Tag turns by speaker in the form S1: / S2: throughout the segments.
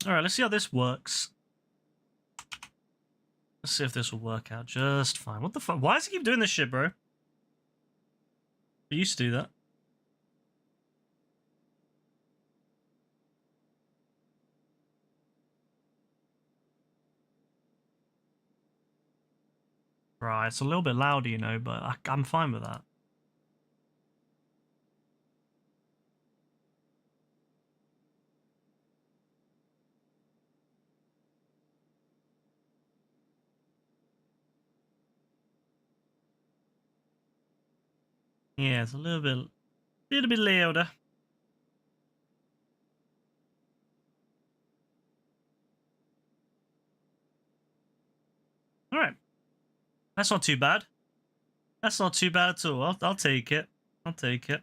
S1: All right, let's see how this works. Let's see if this will work out just fine. What the fuck? Why does he keep doing this shit, bro? I used to do that. Right, it's a little bit louder, you know, but I'm fine with that. Yeah, it's a little bit louder. All right, that's not too bad. That's not too bad at all. I'll take it. I'll take it.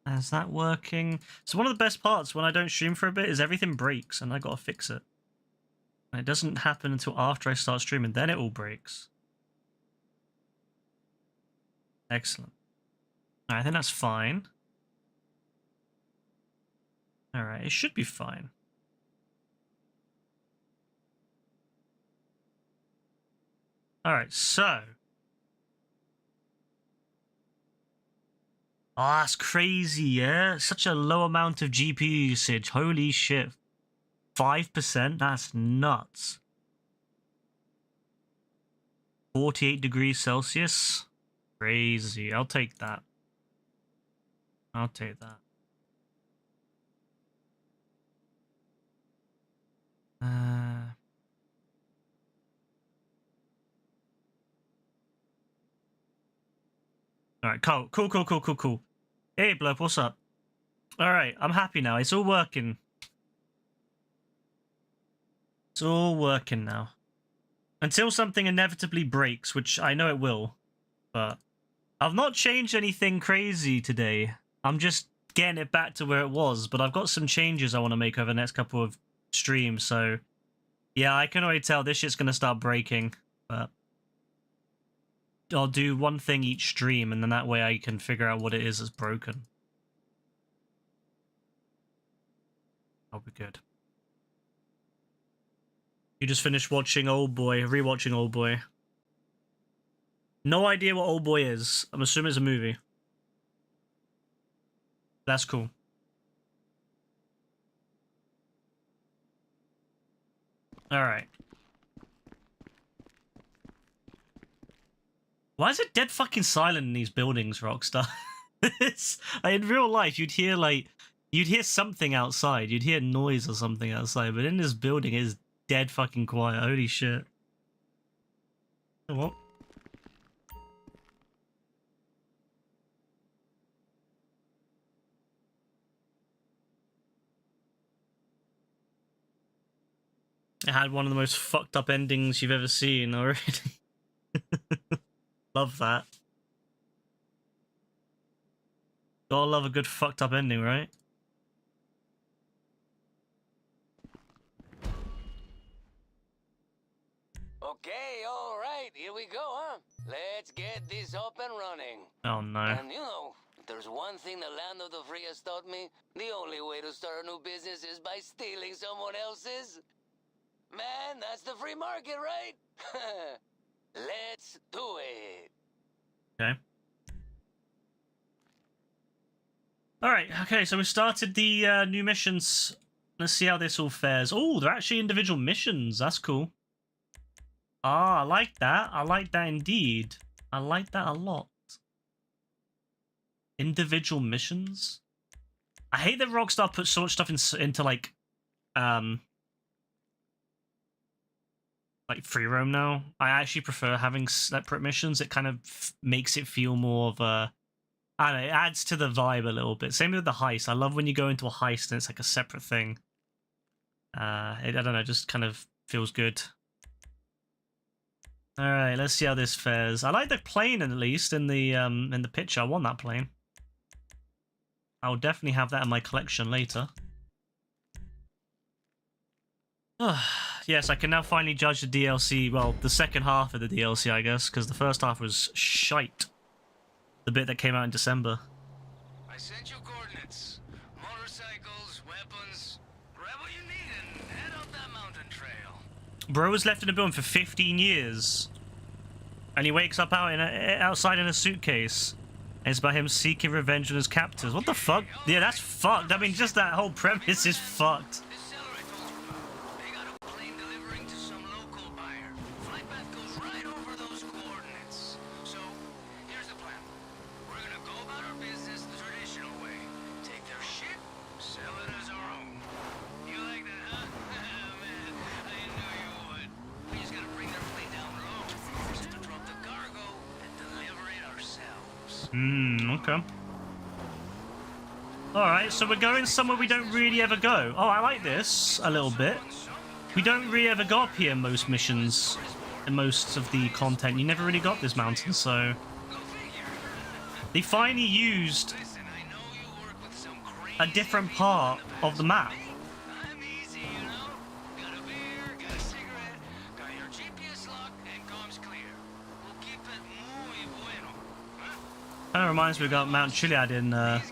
S1: Is that working? So one of the best parts when I don't stream for a bit is everything breaks and I gotta fix it. And it doesn't happen until after I start streaming, then it all breaks. Excellent. All right, I think that's fine. All right, it should be fine. All right, so. Oh, that's crazy, yeah? Such a low amount of GPU usage. Holy shit. 5%? That's nuts. 48 degrees Celsius? Crazy. I'll take that. I'll take that. Alright, cool. Hey, Blurp, what's up? Alright, I'm happy now. It's all working. It's all working now. Until something inevitably breaks, which I know it will. But I've not changed anything crazy today. I'm just getting it back to where it was. But I've got some changes I want to make over the next couple of streams. So, yeah, I can already tell this shit's going to start breaking. But I'll do one thing each stream, and then that way I can figure out what it is that's broken. That'll be good. You just finished watching Old Boy, rewatching Old Boy. No idea what Old Boy is. I'm assuming it's a movie. That's cool. Alright. Why is it dead fucking silent in these buildings, Rockstar? In real life, you'd hear something outside. You'd hear noise or something outside, but in this building, it's dead fucking quiet. Holy shit. What? It had one of the most fucked up endings you've ever seen already. Love that. Gotta love a good fucked up ending, right?
S2: Okay, all right, here we go, huh? Let's get this up and running.
S1: Oh no.
S2: And you know, there's one thing the land of the free has taught me. The only way to start a new business is by stealing someone else's. Man, that's the free market, right? Let's do it.
S1: Okay. Alright, okay, so we started the new missions. Let's see how this all fares. Oh, they're actually individual missions. That's cool. Ah, I like that. I like that indeed. I like that a lot. Individual missions? I hate that Rockstar puts so much stuff into like free roam now. I actually prefer having separate missions. It kind of makes it feel more of a... I don't know, it adds to the vibe a little bit. Same with the heist. I love when you go into a heist and it's like a separate thing. I don't know, just kind of feels good. Alright, let's see how this fares. I like the plane at least in the picture. I want that plane. I'll definitely have that in my collection later. Yes, I can now finally judge the DLC. Well, the second half of the DLC, I guess, because the first half was shite. The bit that came out in December.
S2: sent you coordinates. Motorcycles, weapons. Grab what you need and head up that mountain trail.
S1: Bro was left in a building for 15 years. And he wakes up outside in a suitcase. And it's about him seeking revenge on his captors. What the fuck? Yeah, that's fucked. I mean, just that whole premise is fucked.
S2: This seller I told you about, they got a plane delivering to some local buyer. Flight path goes right over those coordinates. So, here's the plan. We're gonna go about our business the traditional way. Take their shit, sell it as our own. You like that, huh? Man, I knew you would. We just gotta bring their plane down low. Force it to drop the cargo and deliver it ourselves.
S1: Okay. Alright, so we're going somewhere we don't really ever go. Oh, I like this a little bit. We don't really ever go up here in most missions. In most of the content, you never really got this mountain, so... They finally used a different part of the map.
S2: I'm easy, you know? Got a beer, got a cigarette, got your GPS lock, and comms clear. We'll keep it muy bueno. Huh?
S1: Kind of reminds me of Mount Chiliad in
S2: These guys,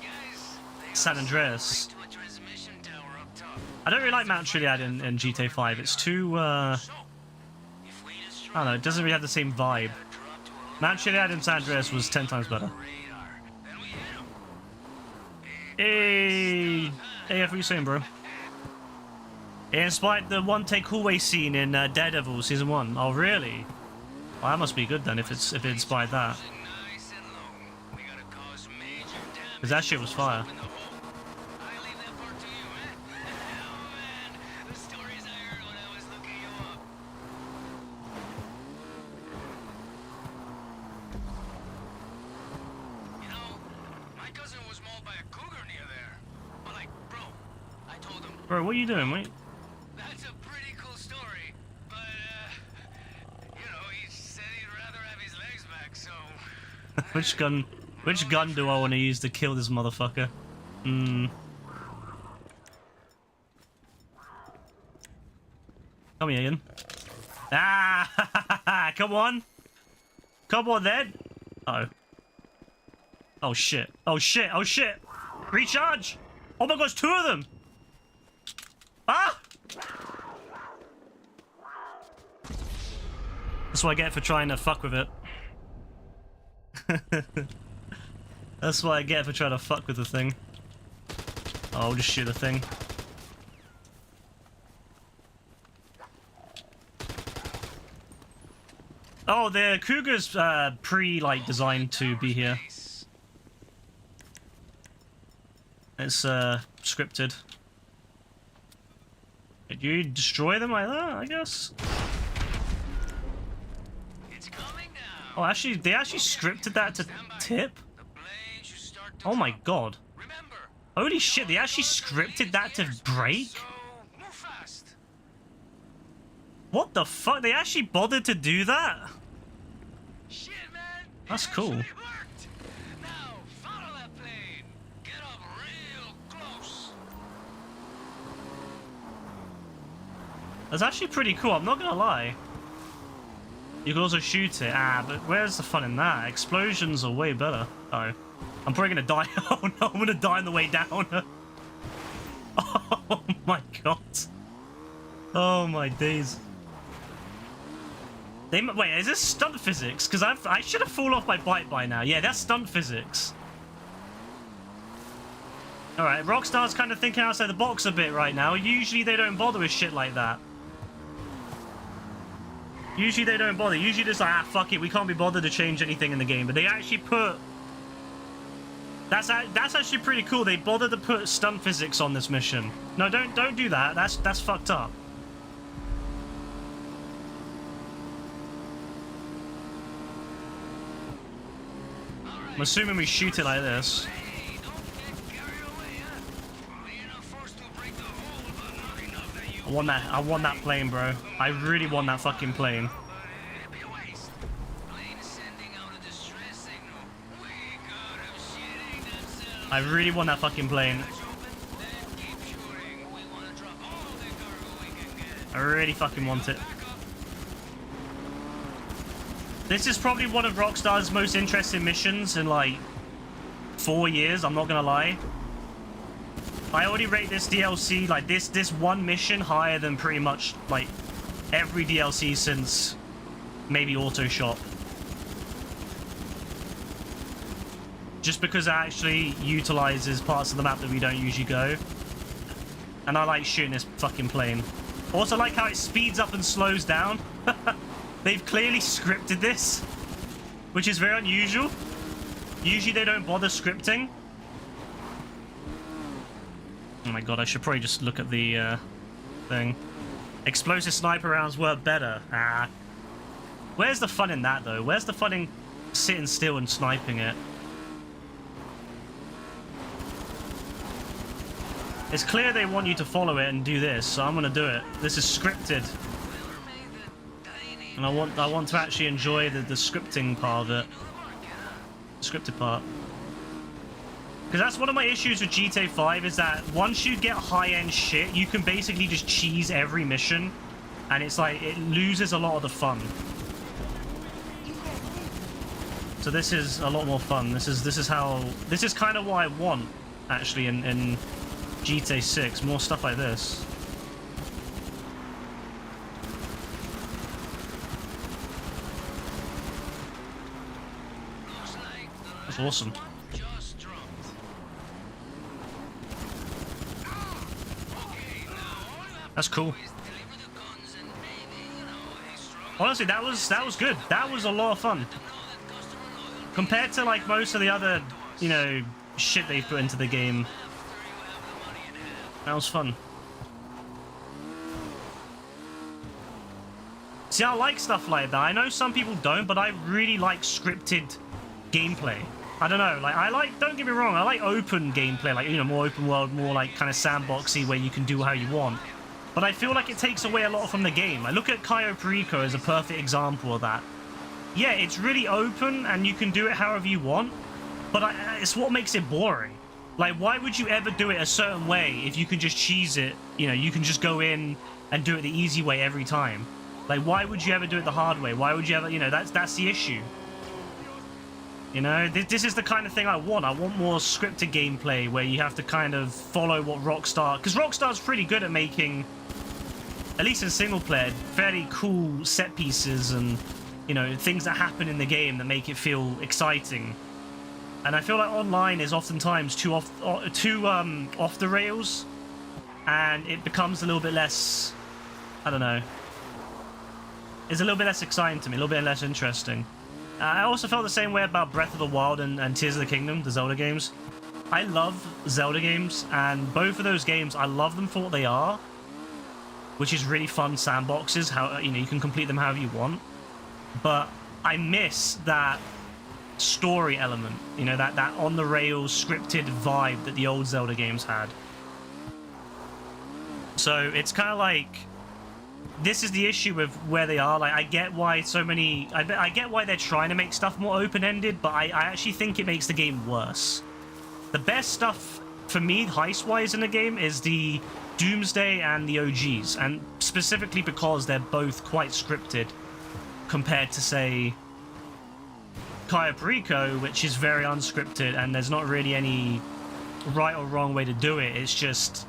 S2: they
S1: San
S2: all
S1: Andreas.
S2: to a transmission tower up top.
S1: I don't really like Mount Chiliad in GTA 5. It's too,
S2: So, if we destroy
S1: I don't know, it doesn't really have the same vibe.
S2: drop to a
S1: Mount Chiliad in San Andreas was 10 times better.
S2: radar, then we hit 'em.
S1: Hey, hey, what are you saying, bro? It inspired the one-take hallway scene in Daredevil Season 1. Oh, really? Well, that must be good then, if it inspired that.
S2: Nice and low. We gotta cause major damage.
S1: Because that shit was fire.
S2: In the hole. I leave that part to you, eh? Oh man, the stories I heard when I was looking you up. You know, my cousin was mauled by a cougar near there. But like, bro, I told him,
S1: Bro, what are you doing, mate?
S2: that's a pretty cool story. But, you know, he said he'd rather have his legs back, so...
S1: Which gun do I want to use to kill this motherfucker? Come here, Ian. Ah! Come on! Come on, then! Uh oh. Oh, shit. Oh, shit. Oh, shit! Recharge! Oh my gosh, 2 of them! Ah! That's what I get for trying to fuck with it. That's what I get for trying to fuck with the thing. Oh, I'll just shoot the thing. Oh, the Cougar's designed to be here. It's scripted. Did you destroy them like that, I guess?
S2: It's coming now.
S1: Oh, actually, they actually scripted that to tip?
S2: The blade should start to
S1: Oh my
S2: drop.
S1: god.
S2: Remember,
S1: Holy shit, they actually scripted that to break?
S2: so move fast.
S1: What the fuck? They actually bothered to do that?
S2: Shit, man.
S1: That's
S2: it
S1: cool.
S2: actually worked. Now, follow that plane. Get up real close.
S1: That's actually pretty cool, I'm not gonna lie. You can also shoot it. Ah, but where's the fun in that? Explosions are way better. Oh. I'm probably gonna die. Oh no, I'm gonna die on the way down. Oh my god. Oh my days. Wait, is this stunt physics? Because I should have fallen off my bike by now. Yeah, that's stunt physics. Alright, Rockstar's kind of thinking outside the box a bit right now. Usually they don't bother with shit like that. Usually they don't bother. Usually just like, ah, fuck it, we can't be bothered to change anything in the game. But they actually put... That's actually pretty cool. They bothered to put stunt physics on this mission. No, don't do that. That's fucked up. I'm assuming we shoot it like this.
S2: Hey, don't get carried away, huh? Only enough force to break the hole, but not enough that you...
S1: I want that plane, bro. I really want that fucking plane.
S2: It'd be a waste. Plane is sending out a distress signal. We got 'em shitting themselves.
S1: I really want that fucking plane.
S2: Hatch open, then keep shooting. We wanna drop all the cargo we can get.
S1: I really fucking want it.
S2: Back up.
S1: This is probably one of Rockstar's most interesting missions in, like, 4 years, I'm not gonna lie. I already rate this DLC, like this one mission, higher than pretty much like every DLC since maybe Auto Shop. Just because it actually utilizes parts of the map that we don't usually go. And I like shooting this fucking plane. Also like how it speeds up and slows down. They've clearly scripted this, which is very unusual. Usually they don't bother scripting. Oh my god, I should probably just look at the thing. Explosive sniper rounds work better. Ah. Where's the fun in that, though? Where's the fun in sitting still and sniping it? It's clear they want you to follow it and do this, so I'm gonna do it. This is scripted. And I want to actually enjoy the scripting part of it. The scripted part. Because that's one of my issues with GTA 5 is that once you get high-end shit, you can basically just cheese every mission. And it's like, it loses a lot of the fun. So this is a lot more fun. This is kind of what I want, actually, in GTA 6. More stuff like this. That's awesome. That's cool. Honestly, that was good. That was a lot of fun. Compared to like most of the other, you know, shit they've put into the game. That was fun. See, I like stuff like that. I know some people don't, but I really like scripted gameplay. I don't know, like, don't get me wrong, I like open gameplay, like, you know, more open world, more like kind of sandboxy where you can do how you want. But I feel like it takes away a lot from the game. I look at Cayo Perico as a perfect example of that. Yeah, it's really open and you can do it however you want, but it's what makes it boring. Like, why would you ever do it a certain way if you can just cheese it? You know, you can just go in and do it the easy way every time. Like, why would you ever do it the hard way? Why would you ever, you know, that's the issue. You know, this is the kind of thing I want. I want more scripted gameplay where you have to kind of follow what Rockstar... Because Rockstar's pretty good at making, at least in single player, fairly cool set pieces and, you know, things that happen in the game that make it feel exciting. And I feel like online is oftentimes too off the rails. And it becomes a little bit less... I don't know. It's a little bit less exciting to me, a little bit less interesting. I also felt the same way about Breath of the Wild and Tears of the Kingdom, the Zelda games. I love Zelda games, and both of those games, I love them for what they are, which is really fun sandboxes, how, you know, you can complete them however you want. But I miss that story element, you know, that on-the-rails scripted vibe that the old Zelda games had. So it's kind of like... This is the issue with where they are. Like, I get why so many... I get why they're trying to make stuff more open-ended, but I actually think it makes the game worse. The best stuff, for me, heist-wise in the game, is the Doomsday and the OGs. And specifically because they're both quite scripted compared to, say, Cayo Perico, which is very unscripted, and there's not really any right or wrong way to do it. It's just...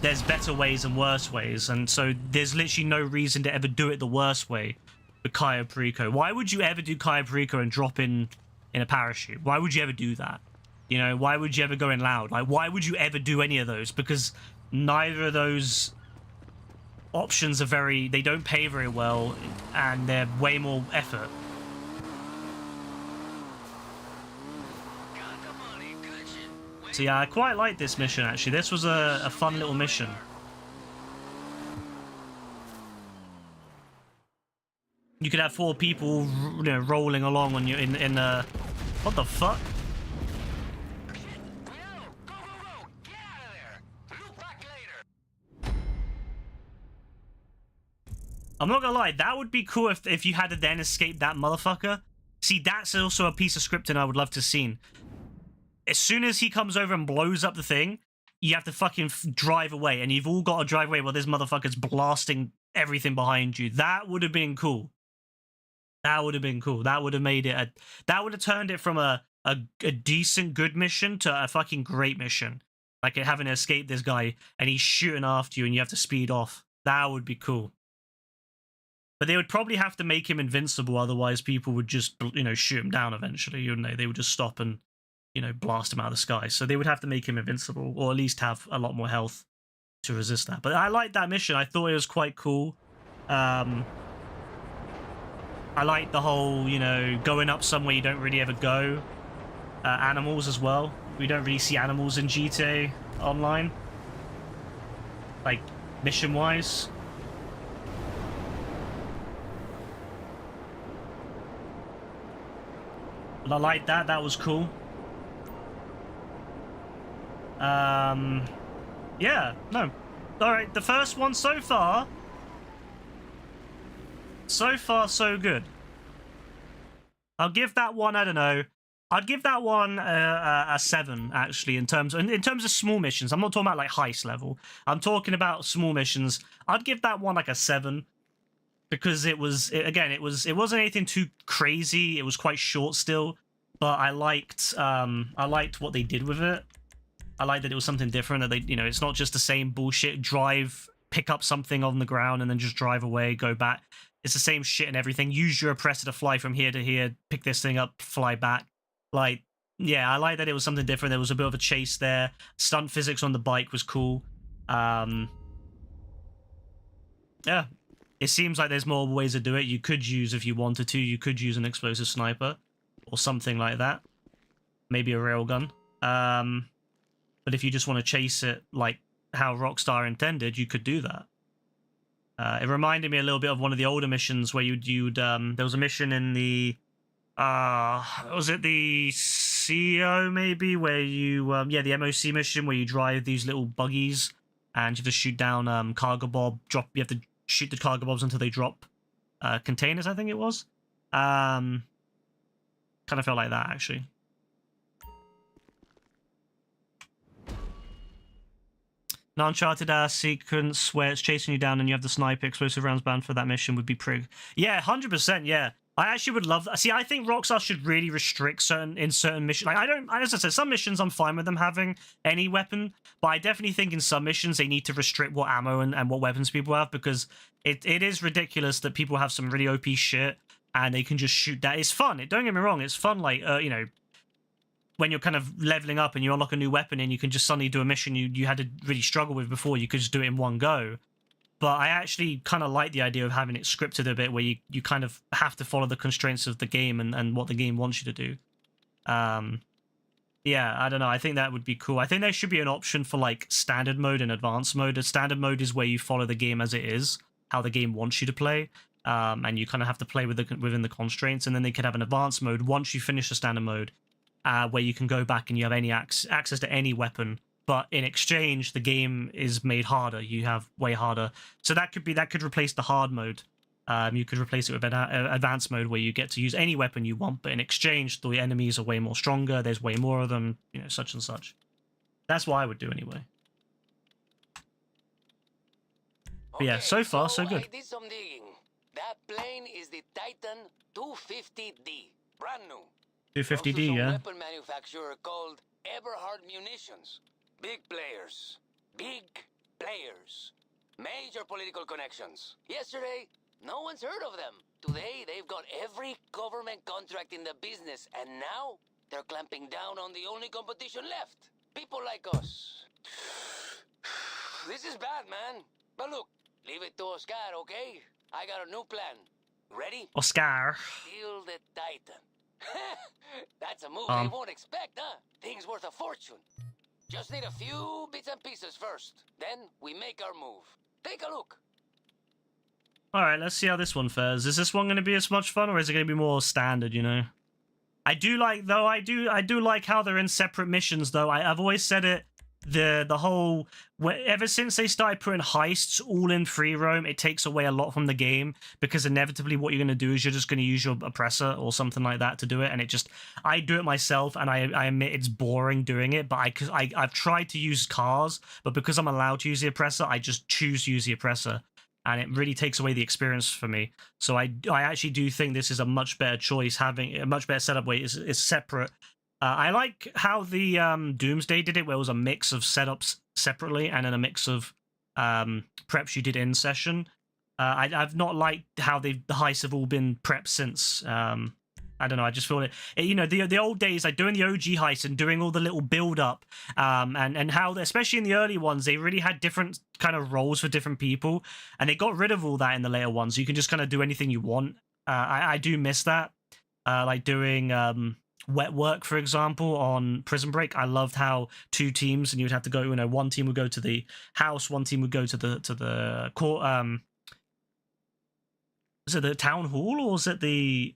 S1: There's better ways and worse ways, and so there's literally no reason to ever do it the worst way with Cayo Perico. Why would you ever do Cayo Perico and drop in a parachute? Why would you ever do that? You know, why would you ever go in loud? Like, why would you ever do any of those? Because neither of those options are they don't pay very well, and they're way more effort. So yeah, I quite like this mission, actually. This was a fun little mission. You could have 4 people, you know, rolling along on you in a... What the fuck? I'm not gonna lie, that would be cool if you had to then escape that motherfucker. See, that's also a piece of scripting I would love to have seen. As soon as he comes over and blows up the thing, you have to fucking drive away, and you've all got to drive away while this motherfucker's blasting everything behind you. That would have been cool. That would have been cool. That would have made it that would have turned it from a a decent good mission to a fucking great mission, like having to escape this guy and he's shooting after you and you have to speed off. That would be cool. But they would probably have to make him invincible, otherwise people would just, shoot him down eventually, wouldn't they? They would just stop and, blast him out of the sky. So they would have to make him invincible, or at least have a lot more health to resist that. But I liked that mission. I thought it was quite cool. I like the whole, going up somewhere you don't really ever go. Animals as well. We don't really see animals in GTA Online. Like, mission-wise. But I like that. That was cool. Yeah, no. Alright, the first one so far. So far, so good. I'll give that one, I don't know. I'd give that one a 7, actually, in terms of small missions. I'm not talking about, like, heist level. I'm talking about small missions. I'd give that one, like, a 7. Because it wasn't anything too crazy. It was quite short still. But I liked what they did with it. I liked that it was something different. That they, it's not just the same bullshit. Drive, pick up something on the ground, and then just drive away, go back. It's the same shit and everything. Use your oppressor to fly from here to here, pick this thing up, fly back. Like, yeah, I like that it was something different. There was a bit of a chase there. Stunt physics on the bike was cool. Yeah. It seems like there's more ways to do it. You could use, if you wanted to, you could use an explosive sniper or something like that. Maybe a railgun. But if you just want to chase it like how Rockstar intended, you could do that. It reminded me a little bit of one of the older missions where you'd there was a mission in the was it the CO maybe, where you the MOC mission where you drive these little buggies and you have to shoot down cargo bob, you have to shoot the cargo bobs until they drop containers, I think it was. Kind of felt like that, actually. An Uncharted sequence where it's chasing you down and you have the sniper explosive rounds banned for that mission would be pretty... Yeah, 100%, yeah. I actually would love that. See, I think Rockstar should really restrict certain missions. Like, as I said, some missions I'm fine with them having any weapon, but I definitely think in some missions they need to restrict what ammo and what weapons people have, because it is ridiculous that people have some really OP shit and they can just shoot that. It's fun. Don't get me wrong, it's fun, like, when you're kind of leveling up and you unlock a new weapon and you can just suddenly do a mission you had to really struggle with before, you could just do it in one go. But I actually kind of like the idea of having it scripted a bit, where you kind of have to follow the constraints of the game and what the game wants you to do. Yeah, I don't know. I think that would be cool. I think there should be an option for, like, standard mode and advanced mode. A standard mode is where you follow the game as it is, how the game wants you to play. And you kind of have to play within the constraints. And then they could have an advanced mode once you finish the standard mode, where you can go back and you have any access to any weapon, but in exchange the game is made harder. You have way harder, so that could replace the hard mode. You could replace it with an advanced mode where you get to use any weapon you want, but in exchange the enemies are way more stronger, there's way more of them, such and such. That's what I would do anyway. But yeah, so far so good.
S2: I did some digging. That plane is the Titan 250D, brand new.
S1: 250D, yeah.
S2: Weapon manufacturer called Eberhard Munitions. Big players. Major political connections. Yesterday, no one's heard of them. Today, they've got every government contract in the business, and now they're clamping down on the only competition left. People like us. This is bad, man. But look, leave it to Oscar, okay? I got a new plan. Ready?
S1: Oscar.
S2: Steal the Titan. That's a move they won't expect, huh? Thing's worth a fortune. Just need a few bits and pieces first. Then we make our move. Take a look.
S1: Alright, let's see how this one fares. Is this one going to be as much fun, or is it going to be more standard, I do like, though, I do like how they're in separate missions, though. I've always said it, the whole, ever since they started putting heists all in free roam, it takes away a lot from the game, because inevitably what you're going to do is you're just going to use your oppressor or something like that to do it, and I do it myself, and I admit it's boring doing it, but I've tried to use cars, but because I'm allowed to use the oppressor, I just choose to use the oppressor, and it really takes away the experience for me. So I actually do think this is a much better choice, having a much better setup where it's separate. I like how the Doomsday did it, where it was a mix of setups separately and then a mix of preps you did in session. I've not liked how the heists have all been prepped since. I don't know. I just feel you know, the old days, like doing the OG heist and doing all the little build up, and how, especially in the early ones, they really had different kind of roles for different people, and they got rid of all that in the later ones. So you can just kind of do anything you want. I do miss that. Like doing wet work, for example, on Prison Break. I loved how two teams, and you would have to go. You know, one team would go to the house, one team would go to the court. Was it the town hall or was it the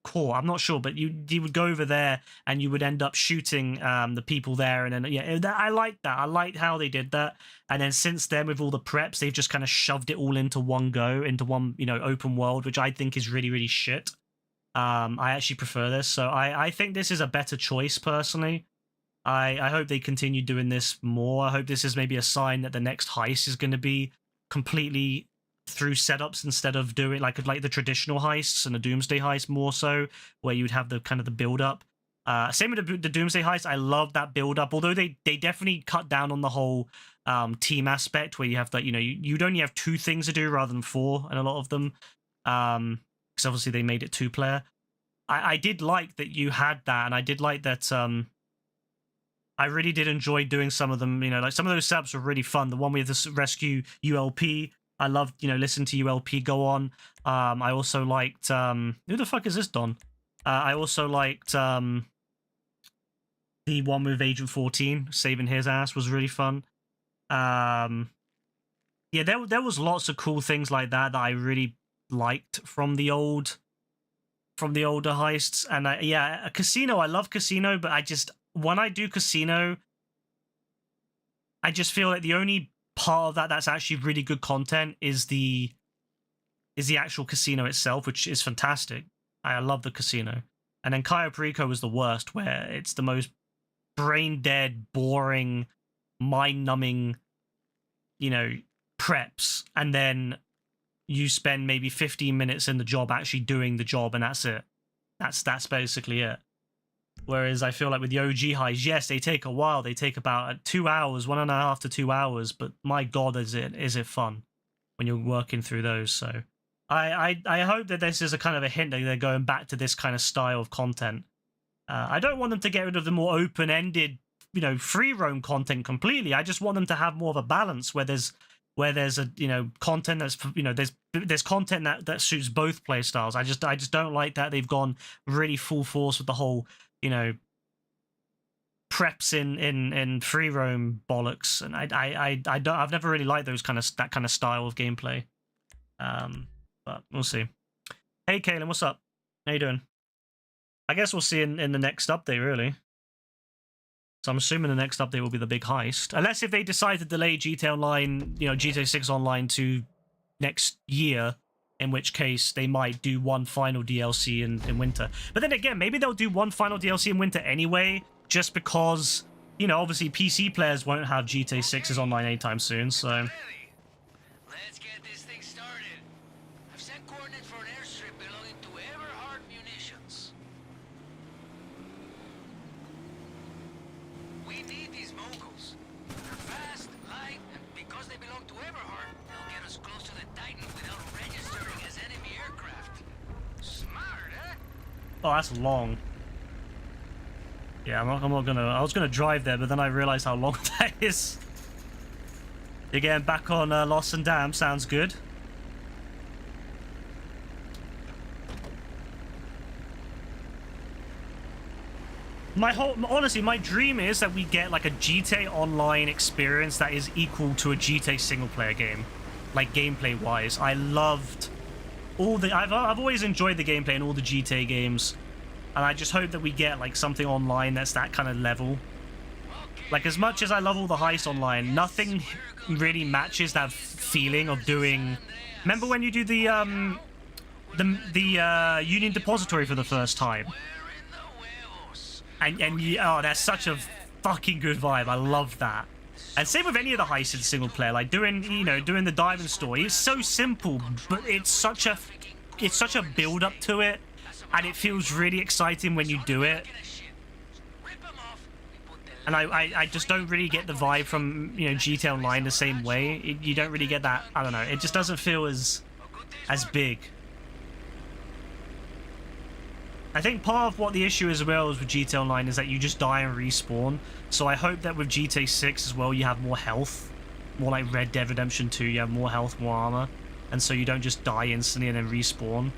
S1: core? I'm not sure, but you would go over there and you would end up shooting the people there, and then yeah, I like that. I liked how they did that, and then since then with all the preps, they've just kind of shoved it all into one go, into one, you know, open world, which I think is really, really shit. I actually prefer this, so I think this is a better choice personally. I hope they continue doing this more. I hope this is maybe a sign that the next heist is going to be completely through setups instead of doing like the traditional heists and the Doomsday heist more so, where you'd have the kind of the build up. Same with the Doomsday heist. I love that build up, although they definitely cut down on the whole team aspect, where you have that, you know, you'd only have 2 things to do rather than 4 and a lot of them, because obviously they made it 2-player. I did like that you had that, and I did like that. I really did enjoy doing some of them. You know, like some of those setups were really fun. The one with the rescue ULP, I loved, you know, listening to ULP go on. I also liked who the fuck is this Don? I also liked the one with Agent 14 saving his ass was really fun. Yeah, there was lots of cool things like that I really liked from the older heists. And yeah, a Casino, I love Casino, but when I do Casino, I just feel like the only part of that that's actually really good content is the actual casino itself, which is fantastic. I love the casino. And then Cayo Perico was the worst, where it's the most brain dead, boring, mind numbing, you know, preps, and then you spend maybe 15 minutes in the job actually doing the job, and that's it. That's basically it. Whereas I feel like with the OG highs, yes, they take a while. They take about 2 hours, 1.5 to 2 hours. But my God, is it fun when you're working through those? So I hope that this is a kind of a hint that they're going back to this kind of style of content. I don't want them to get rid of the more open-ended, you know, free roam content completely. I just want them to have more of a balance where there's a, you know, content that's, you know, there's content that suits both play styles. I just don't like that they've gone really full force with the whole, you know, preps in free roam bollocks, and I've never really liked that kind of style of gameplay. But we'll see. Hey Kaylin, what's up? How you doing? I guess we'll see in the next update, really. So I'm assuming the next update will be the big heist, unless if they decide to delay GTA Online, you know, GTA 6 Online to next year, in which case they might do one final DLC in winter. But then again, maybe they'll do one final DLC in winter anyway, just because, you know, obviously PC players won't have GTA 6's online anytime soon, so...
S2: Let's get this thing started. I've sent coordinates for an airstrip belonging to Everhard Munitions. We need these moguls. They're fast, light, and because they belong to Everhard, they'll get us close to the Titan without registering as enemy aircraft. Smart, eh?
S1: Oh, that's long. Yeah, I'm not gonna... I was gonna drive there, but then I realized how long that is. Again, back on Lost and Damned, sounds good. Honestly, my dream is that we get like a GTA Online experience that is equal to a GTA single-player game, like gameplay-wise. I loved all the... I've always enjoyed the gameplay in all the GTA games, and I just hope that we get like something online that's that kind of level. Like, as much as I love all the heists online, nothing really matches that feeling of doing... Remember when you do the Union Depository for the first time? And you, oh, that's such a fucking good vibe. I love that. And same with any of the heists in single player, like doing the diamond story. It's so simple, but it's such a build up to it, and it feels really exciting when you do it. And I just don't really get the vibe from, you know, GTA Online the same way. You don't really get that, I don't know, it just doesn't feel as big. I think part of what the issue is as well is with GTA Online is that you just die and respawn. So I hope that with GTA 6 as well, you have more health. More like Red Dead Redemption 2, you have more health, more armor. And so you don't just die instantly and then respawn.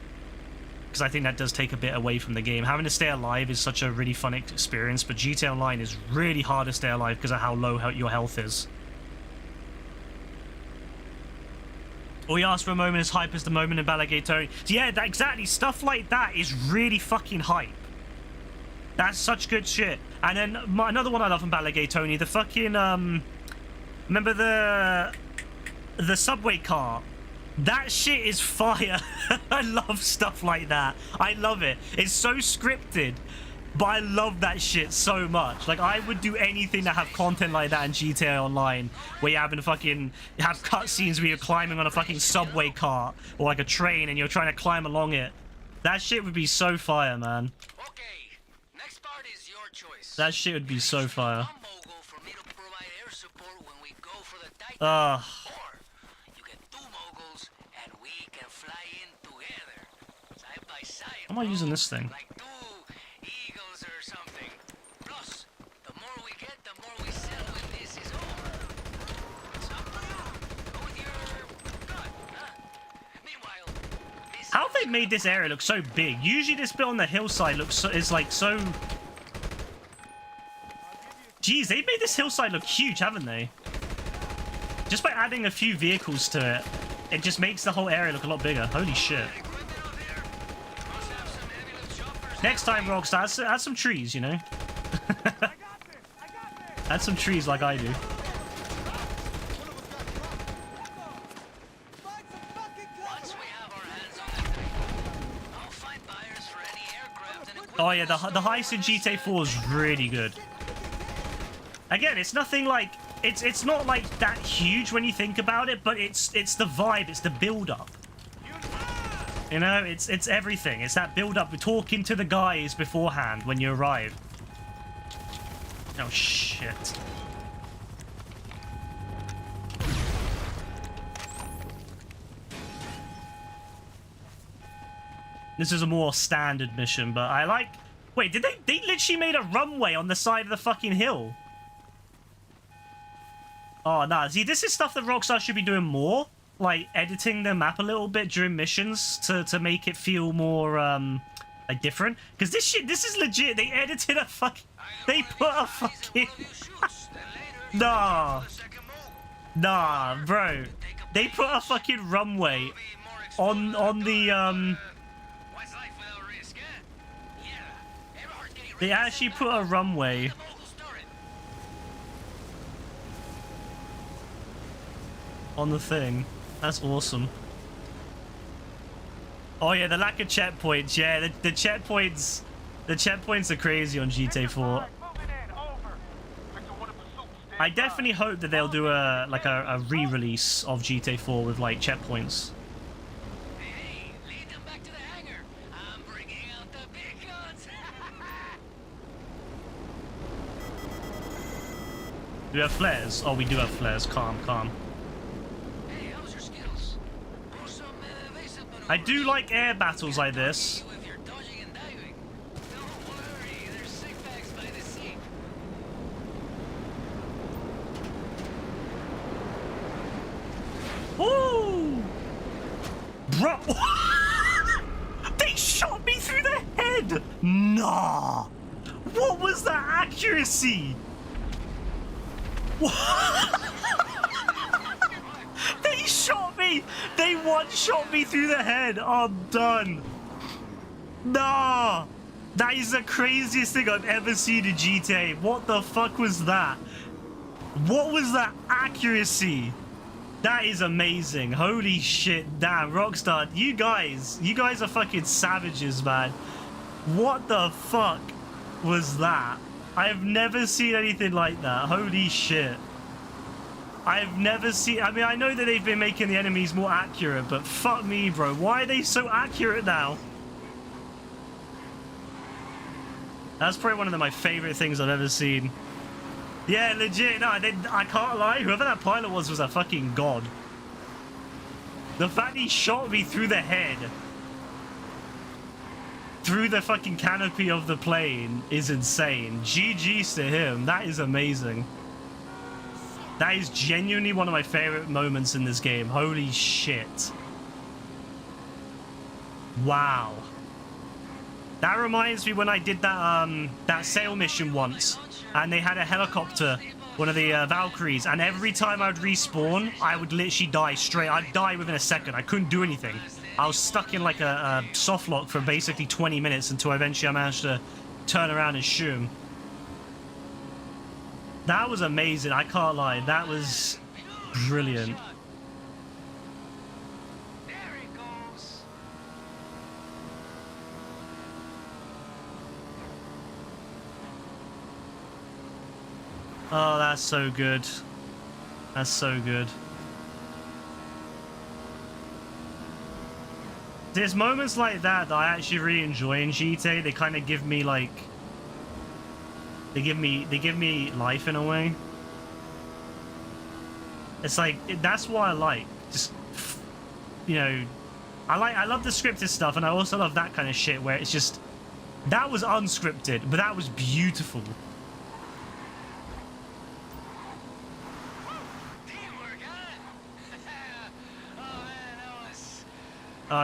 S1: Because I think that does take a bit away from the game. Having to stay alive is such a really fun experience, but GTA Online is really hard to stay alive because of how low your health is. All you ask for a moment is hype as the moment in Balagatoni. Yeah, exactly. Stuff like that is really fucking hype. That's such good shit. And then another one I love from Balagatoni, the fucking remember the subway car? That shit is fire. I love stuff like that. I love it. It's so scripted, but I love that shit so much. Like, I would do anything to have content like that in GTA Online, where you're having to fucking have cutscenes where you're climbing on a fucking subway car or like a train and you're trying to climb along it. That shit would be so fire, man.
S2: Okay, next part is your choice.
S1: That shit would be so fire.
S2: Ugh.
S1: How am I using this thing?
S2: Like two eagles or something. Plus, the more we get, the more we sell when this is over. It's up to you. Go with your gut, huh? Meanwhile,
S1: How have they made this area look so big? Usually this bit on the hillside is like so... Jeez, they've made this hillside look huge, haven't they? Just by adding a few vehicles to it, it just makes the whole area look a lot bigger. Holy shit. Next time, Rockstar, add some trees, you know? Add some trees like I do. Oh yeah, the heist in GTA 4 is really good. Again, it's nothing like... It's not like that huge when you think about it, but it's the vibe, it's the build-up. You know, it's everything. It's that build-up. We're talking to the guys beforehand when you arrive. Oh, shit. This is a more standard mission, but I like... Wait, did they literally made a runway on the side of the fucking hill? Oh, nah. See, this is stuff that Rockstar should be doing more. Like, editing the map a little bit during missions to make it feel more, like, different. Because this is legit. They edited a fucking... They put a fucking... Nah. Nah, bro. They put a fucking runway on the, They actually put a runway... on the thing. That's awesome. Oh yeah, the lack of checkpoints. Yeah, the checkpoints. The checkpoints are crazy on GTA 4. I definitely hope that they'll do a re-release of GTA 4 with like checkpoints.
S2: Hey, lead them back to the hangar. I'm bringing out the big guns.
S1: Do we have flares? Oh, we do have flares. Calm, calm. I do like air battles like this. Woo! Bro! They shot me through the head! Nah! What was that accuracy? They shot me! They one-shot me through the head! I'm done! Nah! That is the craziest thing I've ever seen in GTA. What the fuck was that? What was that accuracy? That is amazing. Holy shit. Damn, Rockstar. You guys are fucking savages, man. What the fuck was that? I've never seen anything like that. Holy shit. I've never seen... I mean, I know that they've been making the enemies more accurate, but fuck me, bro. Why are they so accurate now? That's probably one of my favorite things I've ever seen. Yeah, legit. No, I can't lie. Whoever that pilot was a fucking god. The fact he shot me through the head, through the fucking canopy of the plane, is insane. GG's to him. That is amazing. That is genuinely one of my favorite moments in this game. Holy shit. Wow. That reminds me when I did that sail mission once, and they had a helicopter, one of the Valkyries, and every time I would respawn, I would literally die straight. I'd die within a second. I couldn't do anything. I was stuck in like a soft lock for basically 20 minutes until eventually I managed to turn around and shoot him. That was amazing. I can't lie. That was brilliant. Oh, that's so good. That's so good. There's moments like that I actually really enjoy in GTA. They kind of give me like, they give me life in a way. It's like, that's what I like. Just, you know, I love the scripted stuff, and I also love that kind of shit where it's just, that was unscripted, but that was beautiful.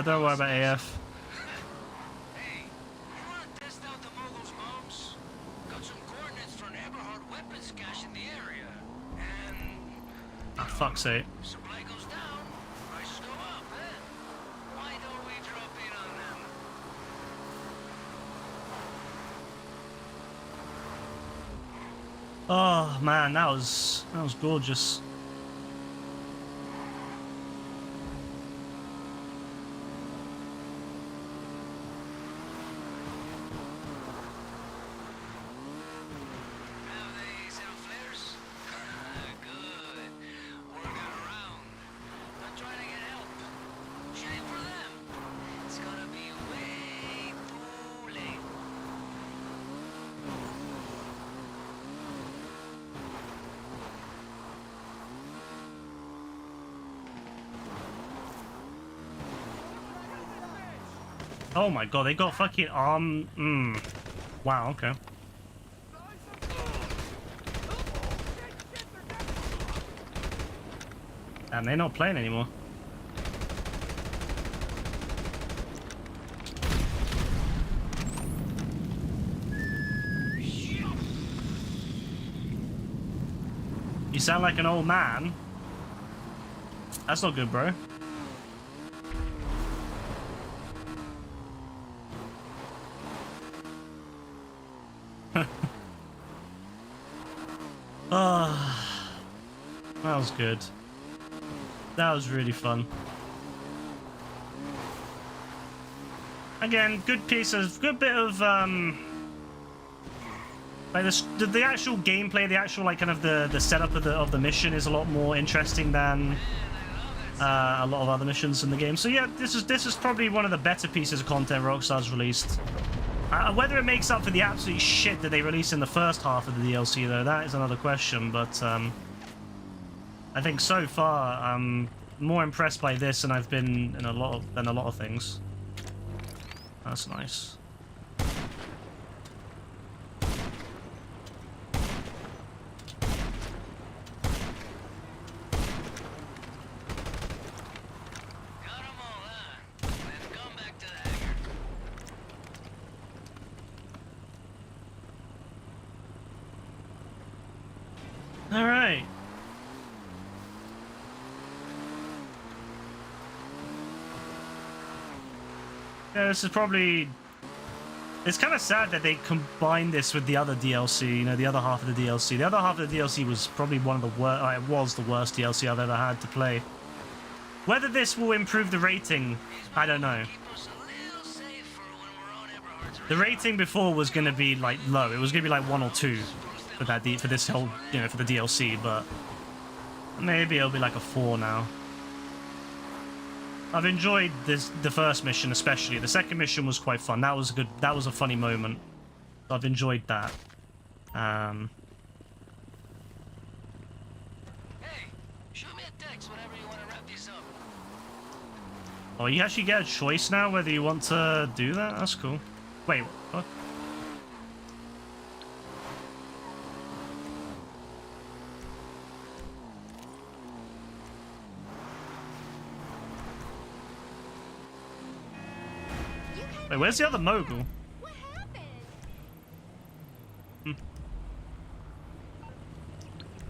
S1: Don't worry about AF.
S2: Hey, you want to test out the Mogul's bombs? Got some coordinates for an Eberhard weapons cache in the area. And...
S1: Ah, fuck's sake.
S2: supply goes down, prices go up, eh? Why don't we drop in on them?
S1: Oh man, that was gorgeous.
S2: Have they set up flares? Good. Working around. Not trying to get help. Shame for them. It's gonna be way too late.
S1: Oh my god, they got fucking wow, okay. And they're not playing anymore. You sound like an old man. That's not good, bro. Oh, that was good. That was really fun. Again, good bit of like the actual gameplay, the actual like kind of the setup of the mission is a lot more interesting than a lot of other missions in the game. So yeah, this is probably one of the better pieces of content Rockstar's released. Whether it makes up for the absolute shit that they released in the first half of the DLC, though, that is another question. But I think so far I'm more impressed by this than I've been in a lot of things. That's nice.
S2: Got 'em all, huh? Then come back to the hangar.
S1: All right. Yeah, this is probably... It's kind of sad that they combined this with the other DLC, you know, the other half of the DLC. The other half of the DLC was probably one of the worst... it was the worst DLC I've ever had to play. Whether this will improve the rating, I don't know.
S2: Keep us a little safer when we're on Eberhard's
S1: The rating before was going to be, like, low. It was going to be, like, 1 or 2 for that for this whole, you know, for the DLC, but maybe it'll be, like, a 4 now. I've enjoyed the first mission especially. The second mission was quite fun. That was a funny moment. I've enjoyed that. Oh, you actually get a choice now whether you want to do that? That's cool. Wait, what? Wait, where's the other mogul?
S3: What happened?
S1: Hmm.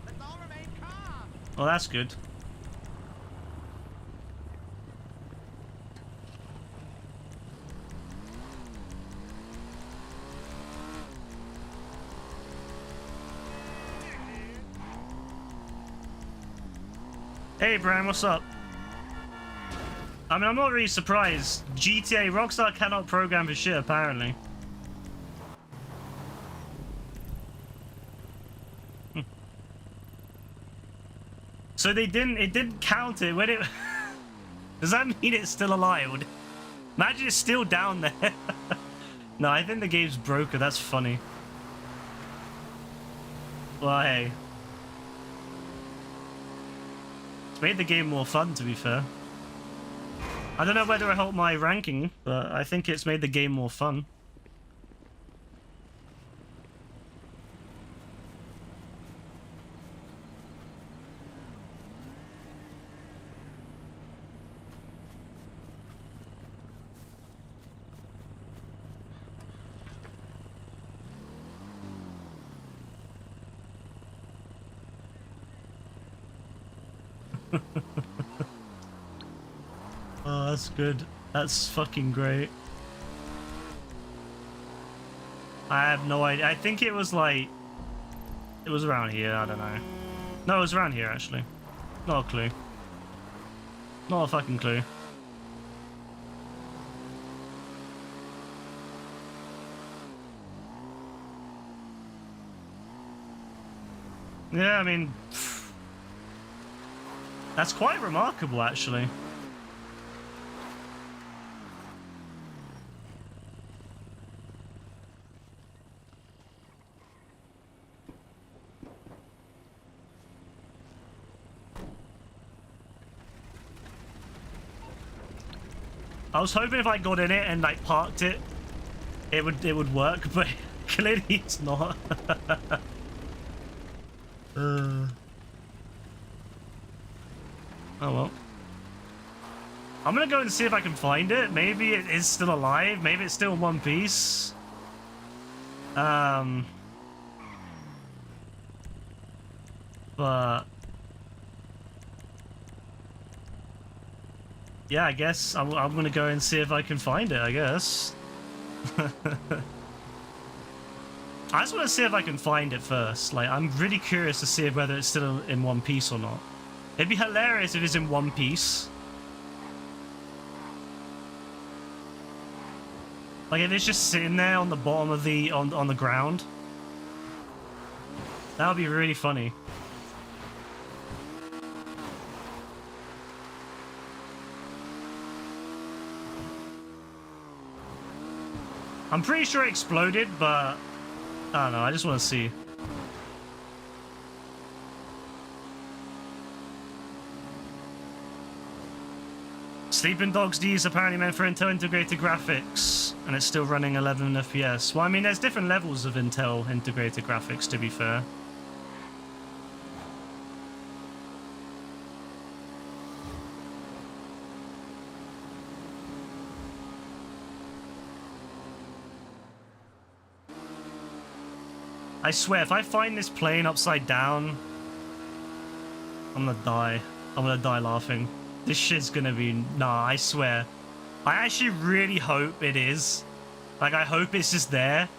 S3: Let's all remain calm.
S1: Well, that's good. Hey, Brian, what's up? I mean, I'm not really surprised. GTA Rockstar cannot program for shit, apparently. So it didn't count it when it... Does that mean it's still alive? Imagine it's still down there. No, I think the game's broken. That's funny. Well, hey. It's made the game more fun, to be fair. I don't know whether it helped my ranking, but I think it's made the game more fun. Oh, that's good. That's fucking great. I have no idea. I think it was like... It was around here, I don't know. No, it was around here, actually. Not a clue. Not a fucking clue. Yeah, I mean... That's quite remarkable, actually. I was hoping if I got in it and like parked it, it would work, but clearly it's not. Oh well. I'm gonna go and see if I can find it. Maybe it is still alive. Maybe it's still in one piece. But yeah, I guess I'm gonna go and see if I can find it, I guess. I just want to see if I can find it first. Like, I'm really curious to see whether it's still in one piece or not. It'd be hilarious if it's in one piece. Like, if it's just sitting there on the bottom of the... on the ground. That would be really funny. I'm pretty sure it exploded, but I don't know. I just want to see. Sleeping Dogs D is apparently meant for Intel integrated graphics, and it's still running 11 FPS. Well, I mean, there's different levels of Intel integrated graphics, to be fair. I swear, if I find this plane upside down, I'm gonna die. I'm gonna die laughing. This shit's gonna be... Nah, I swear. I actually really hope it is. Like, I hope it's just there.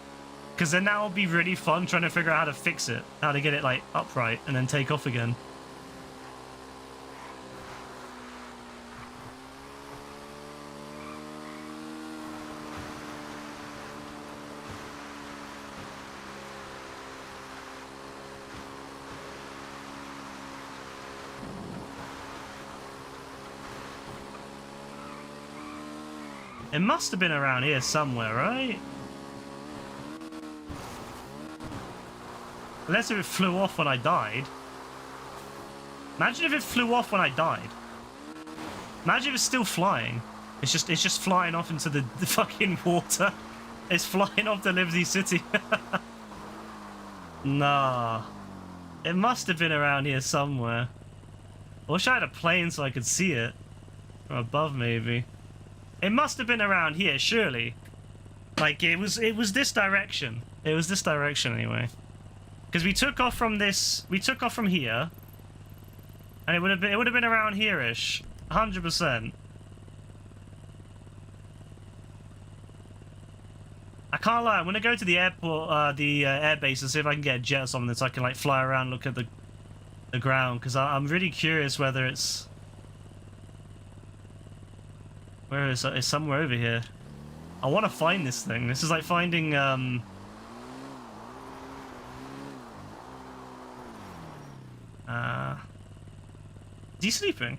S1: Because then that will be really fun trying to figure out how to fix it. How to get it, like, upright and then take off again. It must have been around here somewhere, right? Unless if it flew off when I died. Imagine if it flew off when I died. Imagine if it's still flying. It's just flying off into the fucking water. It's flying off to Liberty City. Nah. It must have been around here somewhere. I wish I had a plane so I could see it. From above, maybe. It must have been around here, surely. Like, it was this direction. It was this direction, anyway. Because we took off from this... We took off from here. And it would have been around here-ish. 100%. I can't lie, I'm gonna go to the airport, the air base and see if I can get a jet or something so I can like fly around and look at the ground, because I'm really curious whether it's... Where is it? It's somewhere over here. I want to find this thing. This is like finding, Is he sleeping?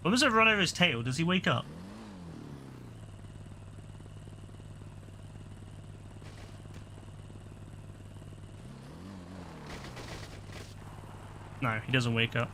S1: What was it run over his tail? Does he wake up? No, he doesn't wake up.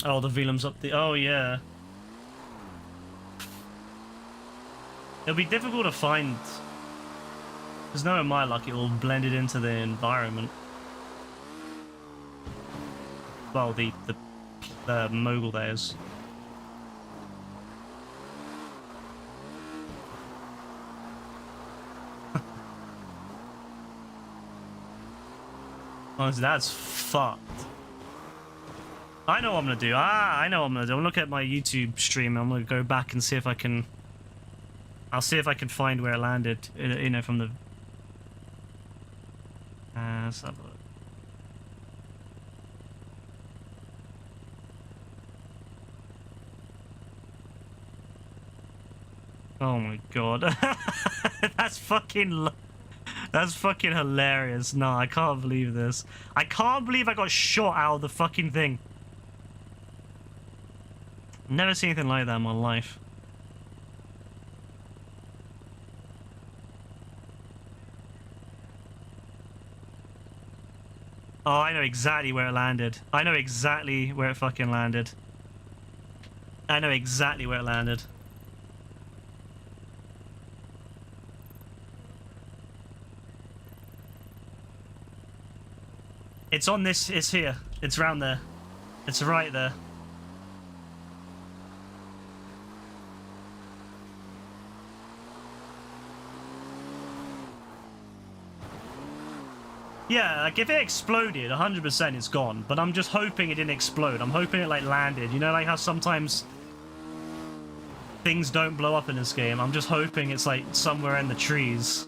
S1: Oh, the velum's up the... Oh, yeah. It'll be difficult to find. There's no in my luck, it all blended into the environment. Well, the mogul there is. Honestly, that's fucked. I know what I'm gonna do. I know what I'm gonna do. I'm gonna look at my YouTube stream. I'm gonna go back and see if I can... I'll see if I can find where it landed, you know, from the... let's have a look. Oh my god. That's fucking hilarious. No, I can't believe this. I can't believe I got shot out of the fucking thing. Never seen anything like that in my life. Oh, I know exactly where it landed. I know exactly where it fucking landed. I know exactly where it landed. It's on this, it's here. It's around there. It's right there. Yeah, like if it exploded, 100% it's gone. But I'm just hoping it didn't explode. I'm hoping it like landed. You know, like how sometimes things don't blow up in this game. I'm just hoping it's like somewhere in the trees.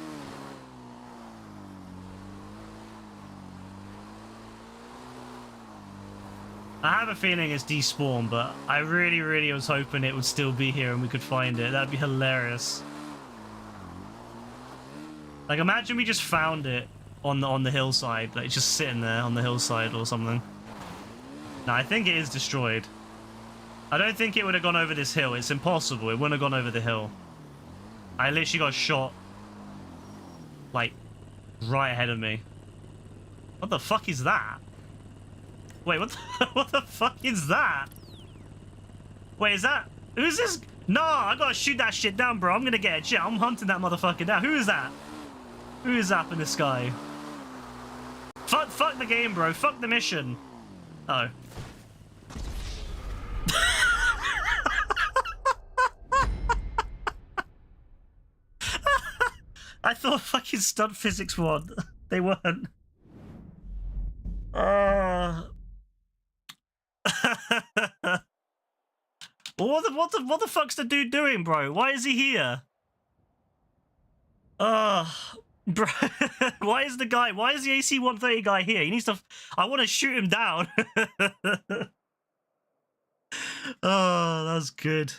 S1: I have a feeling it's despawned, but I really, really was hoping it would still be here and we could find it. That'd be hilarious. Like, imagine we just found it on the hillside, like just sitting there on the hillside or something. No, I think it is destroyed. I don't think it would have gone over this hill. It's impossible. It wouldn't have gone over the hill. I literally got shot, like, right ahead of me. What the fuck is that? Wait, what the fuck is that? Wait, is that... Who's this? No, I gotta shoot that shit down, bro. I'm gonna get a jet. I'm hunting that motherfucker down. Who is that? Who is that in the sky? Fuck the game, bro. Fuck the mission. Oh. I thought fucking stunt physics won. They weren't. What the fuck's the dude doing, bro? Why is he here? Bro, why is the AC-130 guy here? He needs to... I want to shoot him down. Oh, that's good.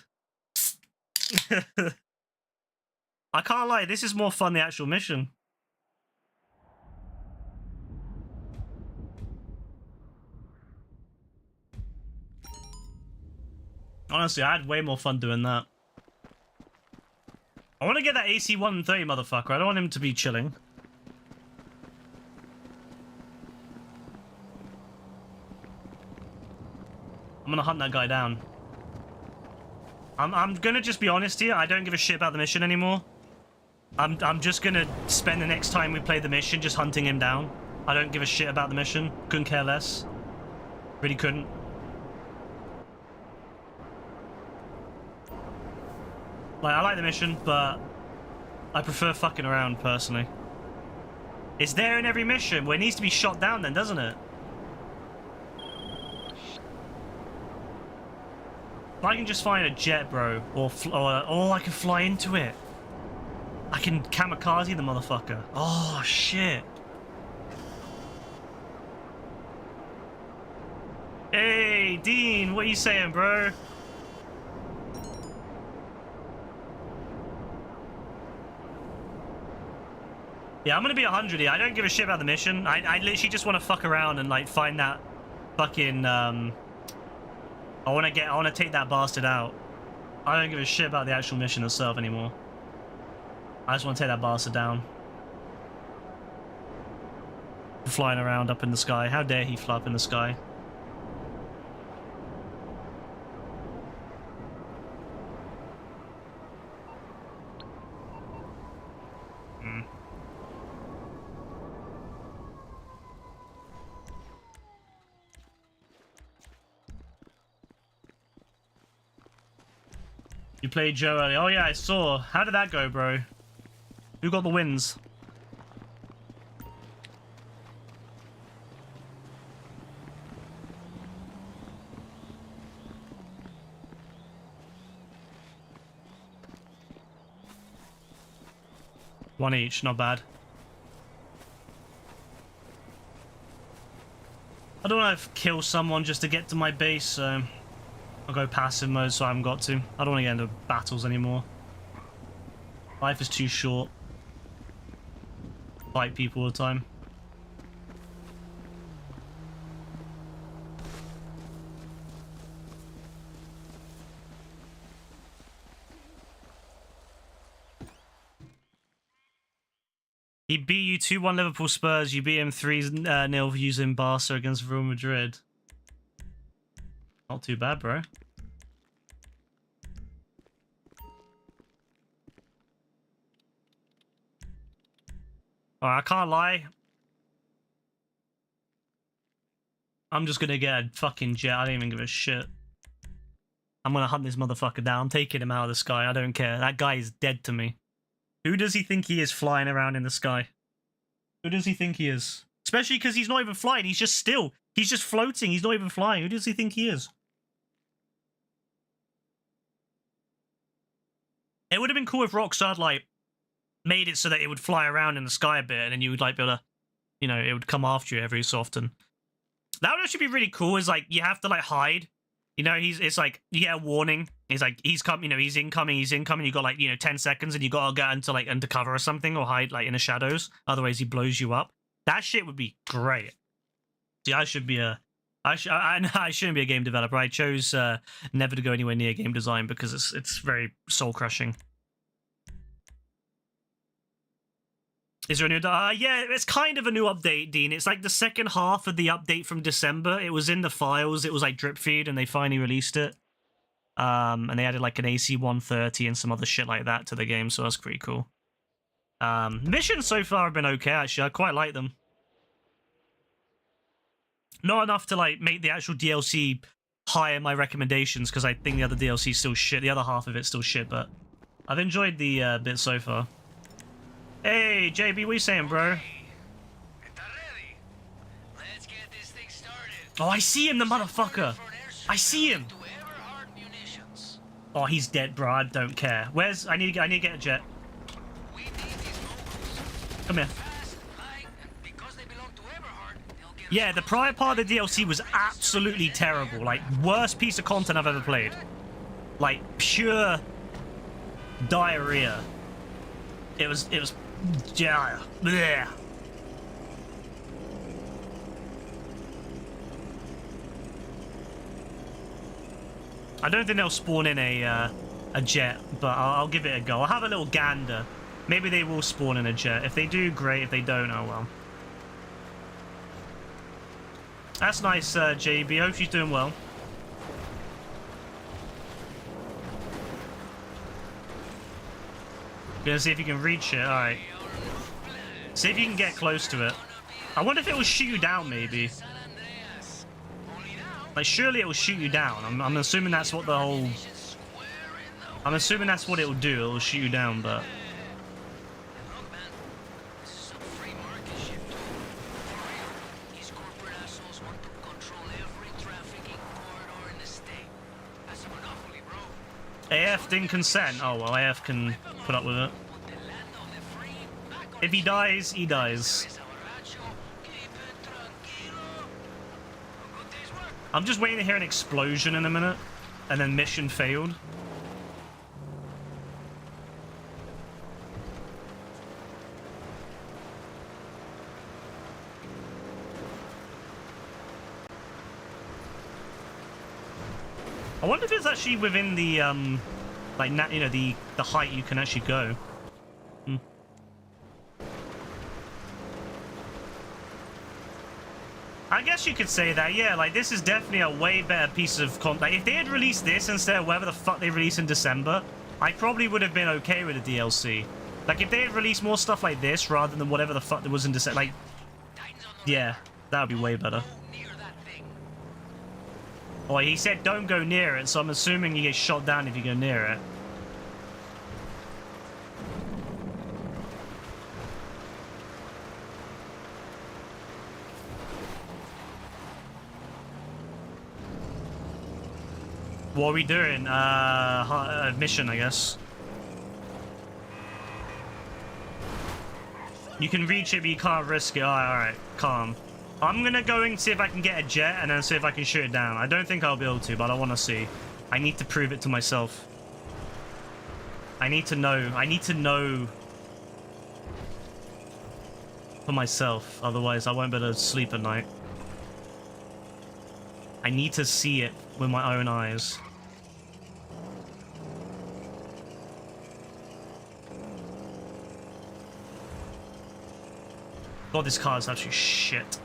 S1: I can't lie, this is more fun than the actual mission. Honestly, I had way more fun doing that. I want to get that AC 130 motherfucker. I don't want him to be chilling. I'm gonna hunt that guy down. I'm gonna just be honest here. I don't give a shit about the mission anymore. I'm just gonna spend the next time we play the mission just hunting him down. I don't give a shit about the mission. Couldn't care less. Really couldn't. Like, I like the mission, but I prefer fucking around, personally. It's there in every mission. Well, it needs to be shot down then, doesn't it? If I can just find a jet, bro, or I can fly into it. I can kamikaze the motherfucker. Oh, shit. Hey, Dean, what are you saying, bro? Yeah, I'm gonna be 100 here. I don't give a shit about the mission. I literally just want to fuck around and, like, find that fucking, I want to take that bastard out. I don't give a shit about the actual mission itself anymore. I just want to take that bastard down. Flying around up in the sky. How dare he fly up in the sky? You played Joe earlier. Oh yeah, I saw. How did that go, bro? Who got the wins? One each, not bad. I don't want to kill someone just to get to my base, so I'll go passive mode so I haven't got to. I don't want to get into battles anymore. Life is too short. Fight people all the time. He beat you 2-1 Liverpool Spurs. You beat him 3-0 using Barca against Real Madrid. Not too bad, bro. Alright, I can't lie. I'm just gonna get a fucking jet. I don't even give a shit. I'm gonna hunt this motherfucker down, taking him out of the sky. I don't care. That guy is dead to me. Who does he think he is flying around in the sky? Who does he think he is? Especially because he's not even flying. He's just still. He's just floating. He's not even flying. Who does he think he is? It would have been cool if Rockstar had, like, made it so that it would fly around in the sky a bit, and then you would, like, be able to, you know, it would come after you every so often. That would actually be really cool. Is like you have to, like, hide. You know, it's like you get a warning. He's like, he's come, you know, he's incoming. You got, like, you know, 10 seconds, and you gotta get into, like, undercover or something, or hide, like, in the shadows. Otherwise, he blows you up. That shit would be great. See, I shouldn't be a game developer. I chose never to go anywhere near game design because it's very soul crushing. Is there a new? Yeah, it's kind of a new update, Dean. It's like the second half of the update from December. It was in the files. It was like drip feed, and they finally released it. And they added like an AC 130 and some other shit like that to the game, so that's pretty cool. Missions so far have been okay, actually. I quite like them. Not enough to, like, make the actual DLC higher my recommendations, because I think the other DLC is still shit. The other half of it's still shit, but I've enjoyed the bit so far. Hey, JB, what are you saying, bro? Oh, I see him, the motherfucker. I see him. Oh, he's dead, bro. I don't care. Where's... I need to get a jet. Come here. Yeah, the prior part of the DLC was absolutely terrible. Like, worst piece of content I've ever played. Like, pure diarrhea. It was, yeah. Blech. I don't think they'll spawn in a jet, but I'll give it a go. I'll have a little gander. Maybe they will spawn in a jet. If they do, great. If they don't, oh well. That's nice, JB. Hope she's doing well. Gonna see if you can reach it. Alright. See if you can get close to it. I wonder if it will shoot you down, maybe. Like, surely it will shoot you down. I'm assuming that's what the whole... I'm assuming that's what it will do. It will shoot you down, but... AF didn't consent. Oh, well, AF can put up with it. If he dies, he dies. I'm just waiting to hear an explosion in a minute, and then mission failed. I wonder if it's actually within the, like, you know, the height you can actually go. I guess you could say that, yeah, like, this is definitely a way better piece of content. Like, if they had released this instead of whatever the fuck they released in December, I probably would have been okay with the DLC. Like, if they had released more stuff like this rather than whatever the fuck there was in December, like, yeah, that would be way better. Oh, he said don't go near it, so I'm assuming you get shot down if you go near it. What are we doing? Mission, I guess. You can reach it, but you can't risk it. Alright, calm. I'm gonna go and see if I can get a jet and then see if I can shoot it down. I don't think I'll be able to, but I want to see. I need to prove it to myself. I need to know. I need to know for myself. Otherwise, I won't be able to sleep at night. I need to see it with my own eyes. God, this car is actually shit.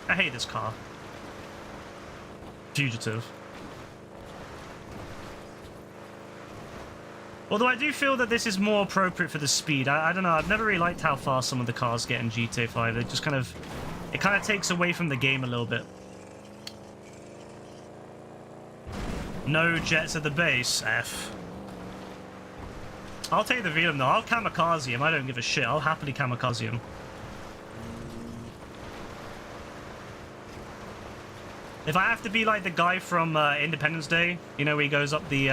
S1: I hate this car. Fugitive. Although I do feel that this is more appropriate for the speed. I don't know, I've never really liked how fast some of the cars get in GTA 5. It just kind of... It kind of takes away from the game a little bit. No jets at the base. F. I'll take the Venom though. I'll kamikaze him. I don't give a shit. I'll happily kamikaze him. If I have to be like the guy from Independence Day, you know, where he goes up the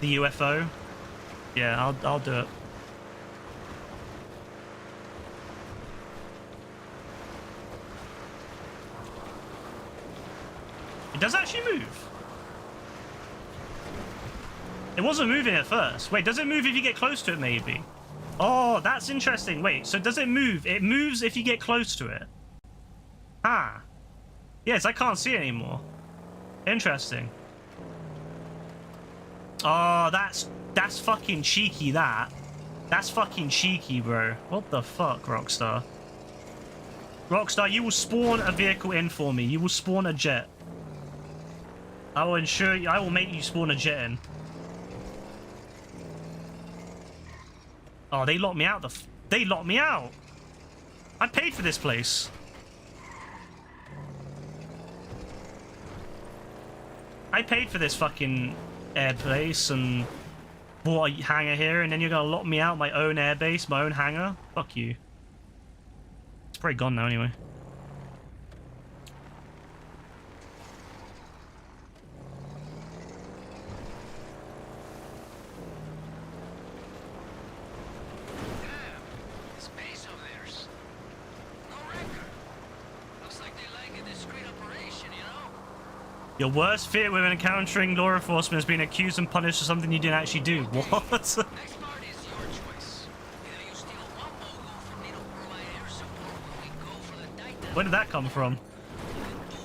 S1: UFO, yeah, I'll do it. It does actually move. It wasn't moving at first. Wait, does it move if you get close to it, maybe? Oh, that's interesting. Wait, so does it move? It moves if you get close to it. Ah. Yes, I can't see it anymore. Interesting. Oh, that's fucking cheeky, that. That's fucking cheeky, bro. What the fuck, Rockstar? Rockstar, you will spawn a vehicle in for me. You will spawn a jet. I will ensure you, I will make you spawn a jet in. Oh, they locked me out. They locked me out. I paid for this place. I paid for this fucking airbase and bought a hangar here, and then you're gonna lock me out my own airbase, my own hangar? Fuck you. It's probably gone now anyway. Your worst fear when encountering law enforcement is being accused and punished for something you didn't actually do. What?
S2: Next part is your choice. Either you steal one bogo from me to provide air support when we go for the Titan.
S1: Where did that come from?
S2: Two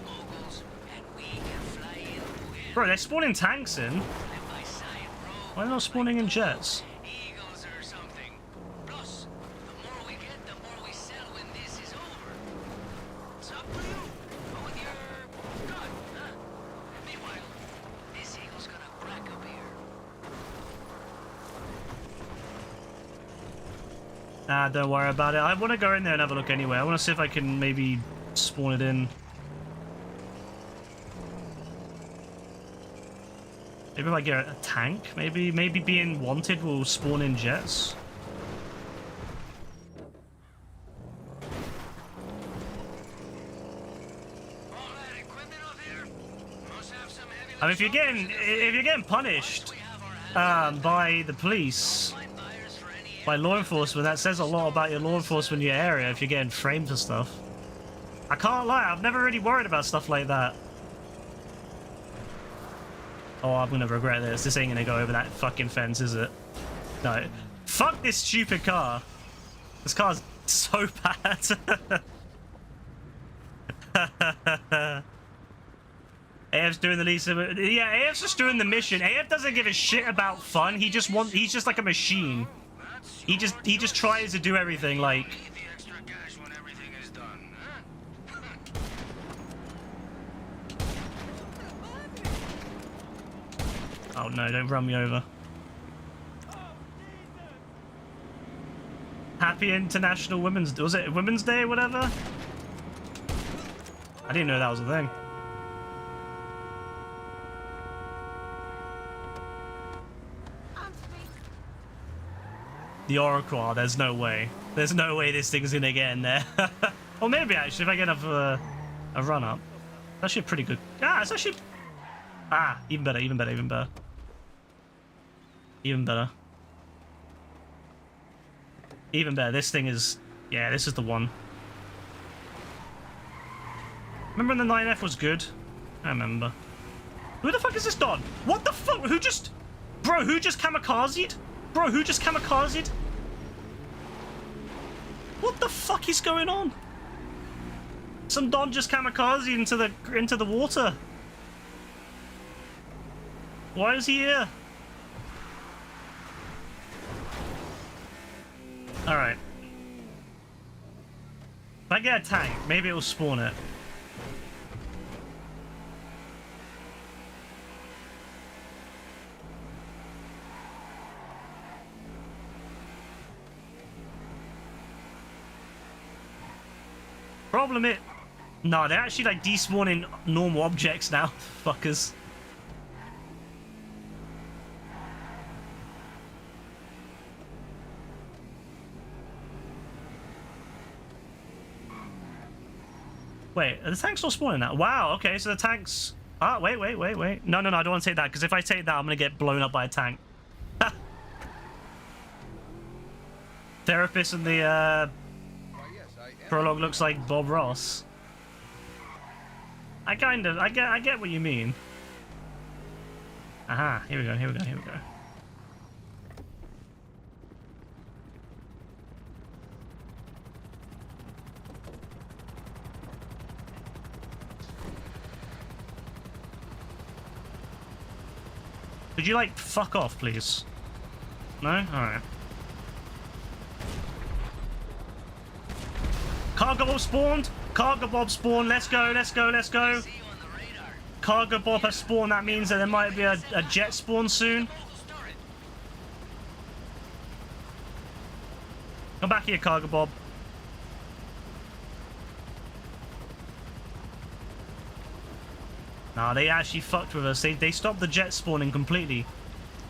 S2: bogos, and we can fly in together.
S1: Bro, they're spawning tanks in.
S2: And by side, bro,
S1: Why are they not spawning in jets?
S2: eagles or something. Plus, the more we get, the more we sell when this is over. It's up to you. Go with your gun, huh? Meanwhile, this eagle's gonna crack up here.
S1: Nah, don't worry about it. I want to go in there and have a look anyway. I want to see if I can maybe spawn it in. Maybe if I get a tank, maybe being wanted will spawn in jets.
S2: All that equipment up here must have some heavy.
S1: I mean, if you're getting punished by the police, by law enforcement, that says a lot about your law enforcement in your area. If you're getting framed for stuff, I can't lie. I've never really worried about stuff like that. Oh, I'm gonna regret this. This ain't gonna go over that fucking fence, is it? No. Fuck this stupid car. This car's so bad. AF's doing the least of it. Yeah, AF's just doing the mission. AF doesn't give a shit about fun. He's just like a machine. He just tries to do everything like.
S2: Need the extra cash when everything is done, huh?
S1: Oh no, don't run me over. Happy International Women's Day. Was it Women's Day or whatever? I didn't know that was a thing. The Oracle, oh, there's no way. There's no way this thing's gonna get in there. Or maybe actually, if I get a run up. It's actually pretty good. Ah, it's actually... Ah, even better, even better, even better. Even better. Even better. This thing is... Yeah, this is the one. Remember when the 9F was good? I remember. Who the fuck is this Don? What the fuck? Who just... Bro, who just kamikazed? Bro, who just kamikazed? What the fuck is going on? Some Don just kamikaze into the water. Why is he here? Alright. If I get a tank, maybe it'll spawn it. Problem it. No, they're actually like despawning normal objects now, fuckers. Wait, are the tanks not spawning now? Wow, okay, so the tanks... Ah, wait. No, I don't want to take that, because if I take that, I'm going to get blown up by a tank. Therapist in the prologue looks like Bob Ross. I get what you mean. Aha, here we go. Could you, like, fuck off, please? No? Alright. Cargo Bob spawned! Cargo Bob spawned! Let's go! Cargo Bob has spawned. That means that there might be a jet spawn soon. Come back here, Cargo Bob. Nah, they actually fucked with us. They stopped the jet spawning completely.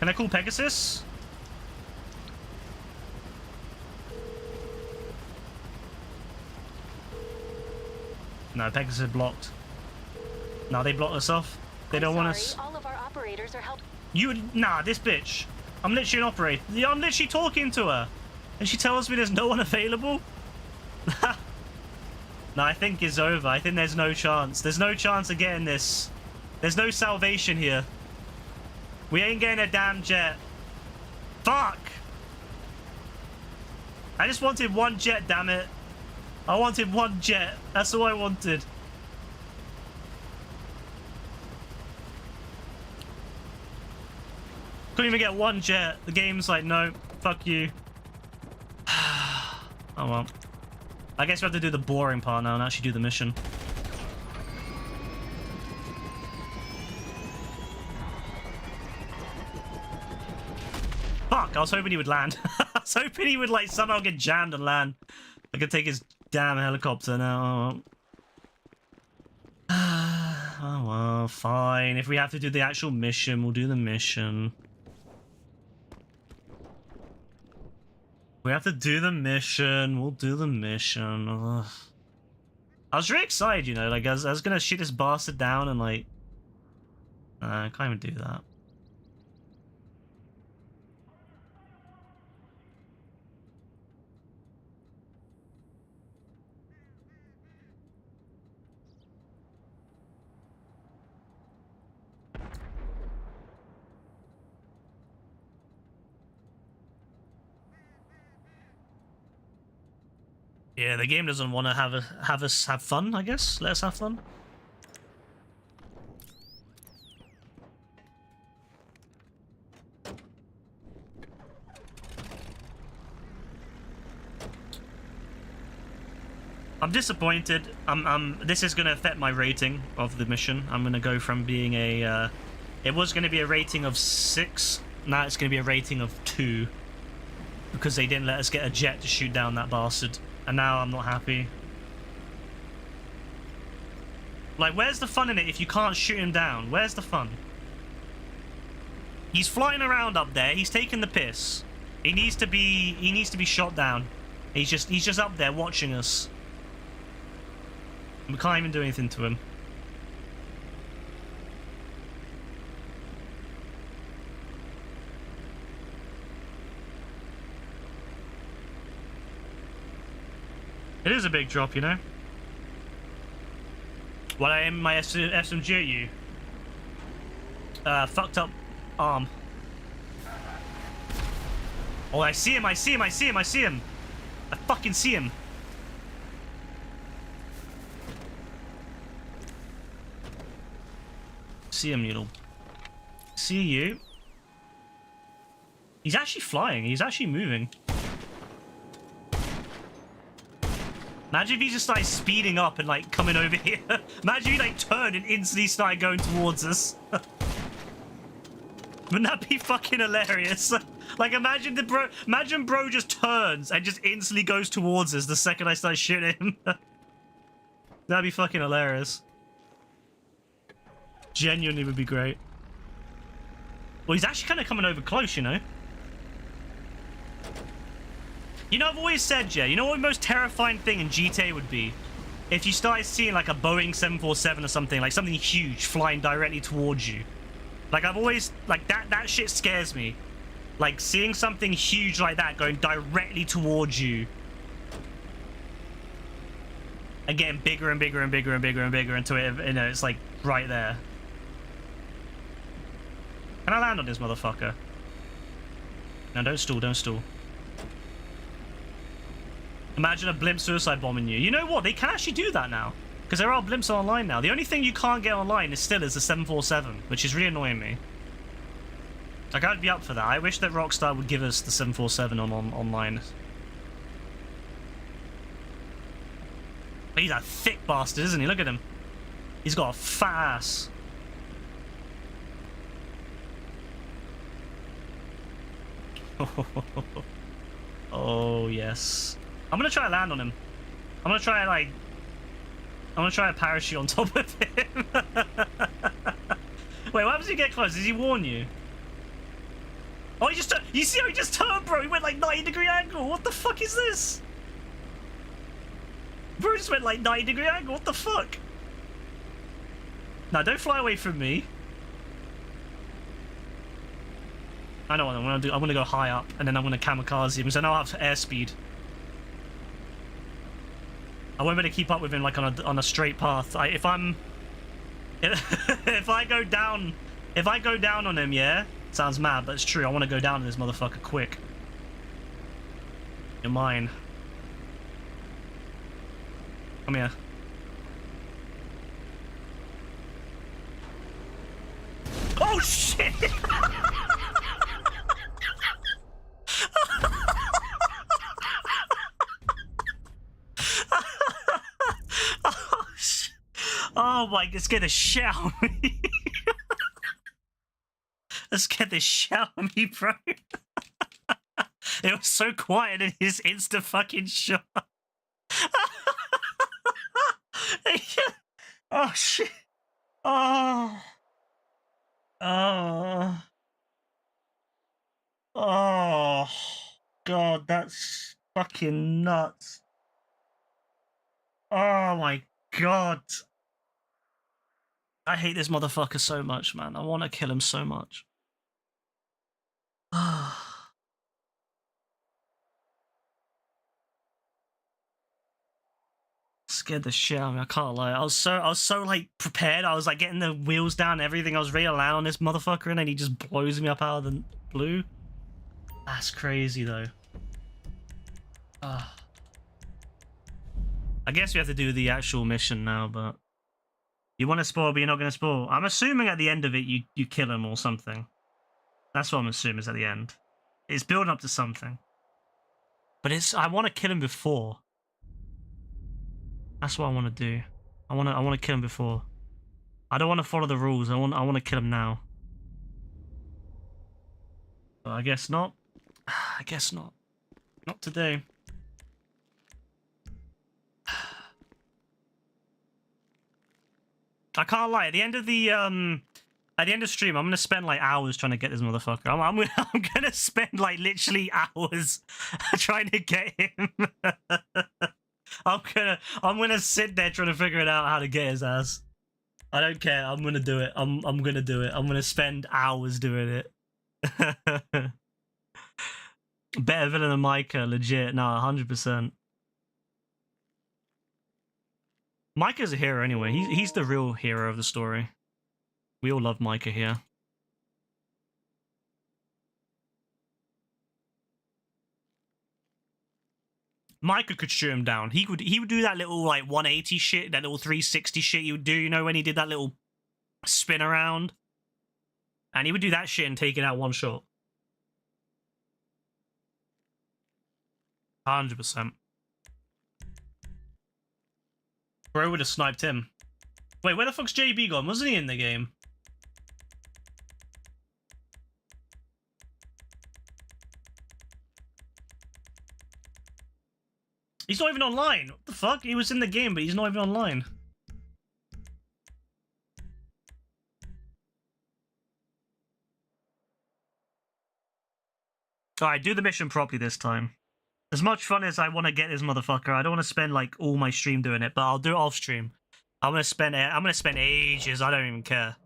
S1: Can I call Pegasus? No, Pegasus is blocked. No, they blocked us off. They don't want us.
S4: All of our operators are helping.
S1: Nah, this bitch. I'm literally an operator. I'm literally talking to her. And she tells me there's no one available? No, I think it's over. I think there's no chance. There's no chance of getting this There's no salvation here. We ain't getting a damn jet. Fuck! I just wanted one jet, damn it. I wanted one jet. That's all I wanted. Couldn't even get one jet. The game's like, no, fuck you. Oh well. I guess we have to do the boring part now and actually do the mission. Fuck, I was hoping he would land. I was hoping he would like somehow get jammed and land. I could take his damn helicopter now. Oh well, fine. If we have to do the actual mission, we'll do the mission. We have to do the mission. We'll do the mission. Ugh. I was really excited, you know, like I was gonna shoot this bastard down and like... I can't even do that. Yeah, the game doesn't want to have us have fun, I guess. Let us have fun. I'm disappointed. This is going to affect my rating of the mission. I'm going to go from being a... it was going to be a rating of 6. Now it's going to be a rating of 2. Because they didn't let us get a jet to shoot down that bastard. And now I'm not happy. Like, where's the fun in it if you can't shoot him down? Where's the fun? He's flying around up there. He's taking the piss. He needs to be shot down. He's just up there watching us. We can't even do anything to him. It is a big drop, you know. While I aim my SMG at you. Fucked up arm. Oh, I see him, I see him, I see him, I see him. I fucking see him. See him, Noodle. See you. He's actually flying. He's actually moving. Imagine if he just started speeding up and like coming over here. Imagine if he like turned and instantly started going towards us. Wouldn't that be fucking hilarious? Like imagine bro just turns and just instantly goes towards us the second I start shooting him. That'd be fucking hilarious. Genuinely would be great. Well, he's actually kind of coming over close, you know. You know, I've always said, yeah, you know what the most terrifying thing in GTA would be? If you started seeing like a Boeing 747 or something, like something huge flying directly towards you. Like I've always, like that shit scares me. Like seeing something huge like that going directly towards you. And getting bigger and bigger and bigger and bigger and bigger until it, you know, it's like right there. Can I land on this motherfucker? No, don't stall, don't stall. Imagine a blimp suicide bombing you. You know what? They can actually do that now. Because there are blimps online now. The only thing you can't get online is still the 747, which is really annoying me. Like, I'd be up for that. I wish that Rockstar would give us the 747 online. But he's a thick bastard, isn't he? Look at him. He's got a fat ass. Oh, yes. I'm gonna try to land on him. I'm gonna try a parachute on top of him. Wait, what happens if you get close? Does he warn you? Oh, he just you see how he just turned, bro? He went like 90-degree angle. What the fuck is this? Bro just went like 90-degree angle. What the fuck? No, don't fly away from me. I know what I'm gonna do. I'm gonna go high up, and then I'm gonna kamikaze him because I know I have airspeed. I won't be able to keep up with him like on a straight path. If I'm If I go down on him, yeah? Sounds mad, but it's true. I want to go down on this motherfucker quick. You're mine. Come here. Oh shit! Oh shit! Oh my! It scared the shit out of me. It scared the shit out of me, bro. It was so quiet and his insta fucking shot. Oh shit! Oh. Oh. Oh. God, that's fucking nuts. Oh my god. I hate this motherfucker so much, man. I want to kill him so much. Scared the shit out of me. I can't lie. I was so like prepared. I was like getting the wheels down and everything. I was ready to land on this motherfucker, and then he just blows me up out of the blue. That's crazy though. I guess we have to do the actual mission now, but you want to spoil, but you're not going to spoil. I'm assuming at the end of it, you kill him or something. That's what I'm assuming is at the end. It's building up to something. But I want to kill him before. That's what I want to do. I want to kill him before. I don't want to follow the rules. I want to kill him now. But I guess not. I guess not. Not today. I can't lie. At the end of stream, I'm gonna spend like hours trying to get this motherfucker. I'm gonna spend like literally hours trying to get him. I'm gonna sit there trying to figure it out how to get his ass. I don't care. I'm gonna do it. I'm gonna do it. I'm gonna spend hours doing it. Better villain than Micah, legit. No, 100%. Micah's a hero anyway. He's the real hero of the story. We all love Micah here. Micah could shoot him down. He would do that little like 180 shit, that little 360 shit he would do, you know, when he did that little spin around. And he would do that shit and take it out one shot. 100%. Bro would have sniped him. Wait, where the fuck's JB gone? Wasn't he in the game? He's not even online. What the fuck? He was in the game, but he's not even online. Alright, do the mission properly this time. As much fun as I want to get this motherfucker, I don't want to spend like all my stream doing it, but I'll do it off stream. I'm gonna spend ages. I don't even care.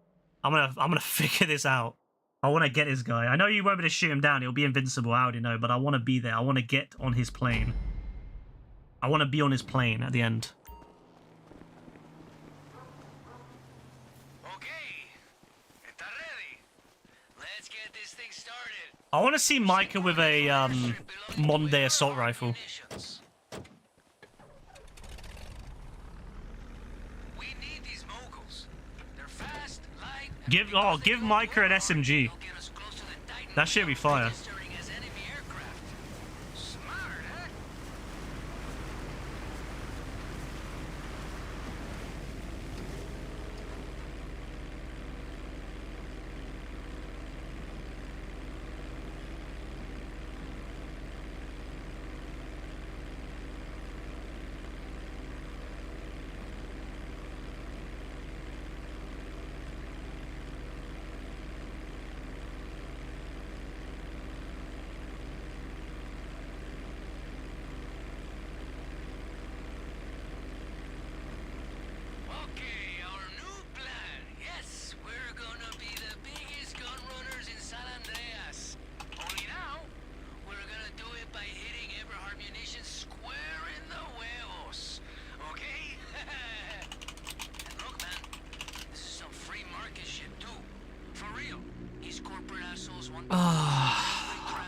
S1: I'm gonna figure this out. I want to get this guy. I know you won't be able to shoot him down. He'll be invincible. I already know, but I want to be there. I want to get on his plane. I want to be on his plane at the end.
S2: Okay, está ready. Let's get this thing started.
S1: I want to see Micah with a modern day assault rifle.
S2: We need these moguls. They're fast, light.
S1: Give Micah an SMG. That shit be fire.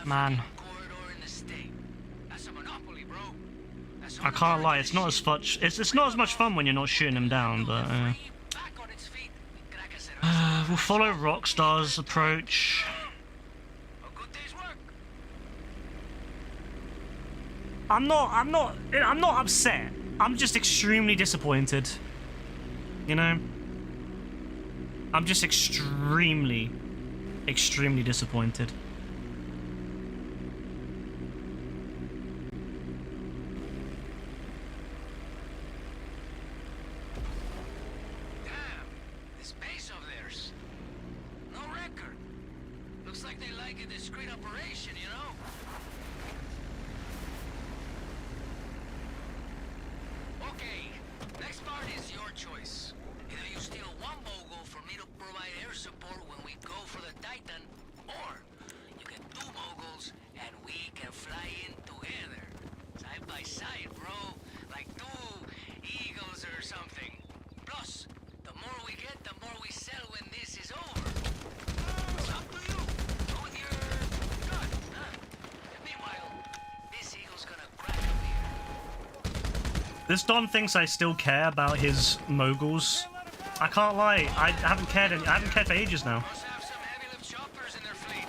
S1: Man. I can't lie, it's not as much. It's not as much fun when you're not shooting them down, but we'll follow Rockstar's approach. I'm not upset. I'm just extremely disappointed. You know? I'm just extremely disappointed.
S2: Damn, this base of theirs. No record. Looks like they like a discreet operation, you know? Okay, next part is your choice. Either you steal one mogul for me to provide air support when we go for the Titan, or you get two moguls and we can fly in together. Side by side, bro. Like two eagles or something. Plus, the more we get, the more we sell when this is over. It's up to you. Go with your gut, huh? Meanwhile, this eagle's gonna crack up here.
S1: This Don thinks I still care about his moguls. I can't lie, I haven't cared for ages now.
S2: Must have some heavy lift choppers in their fleet.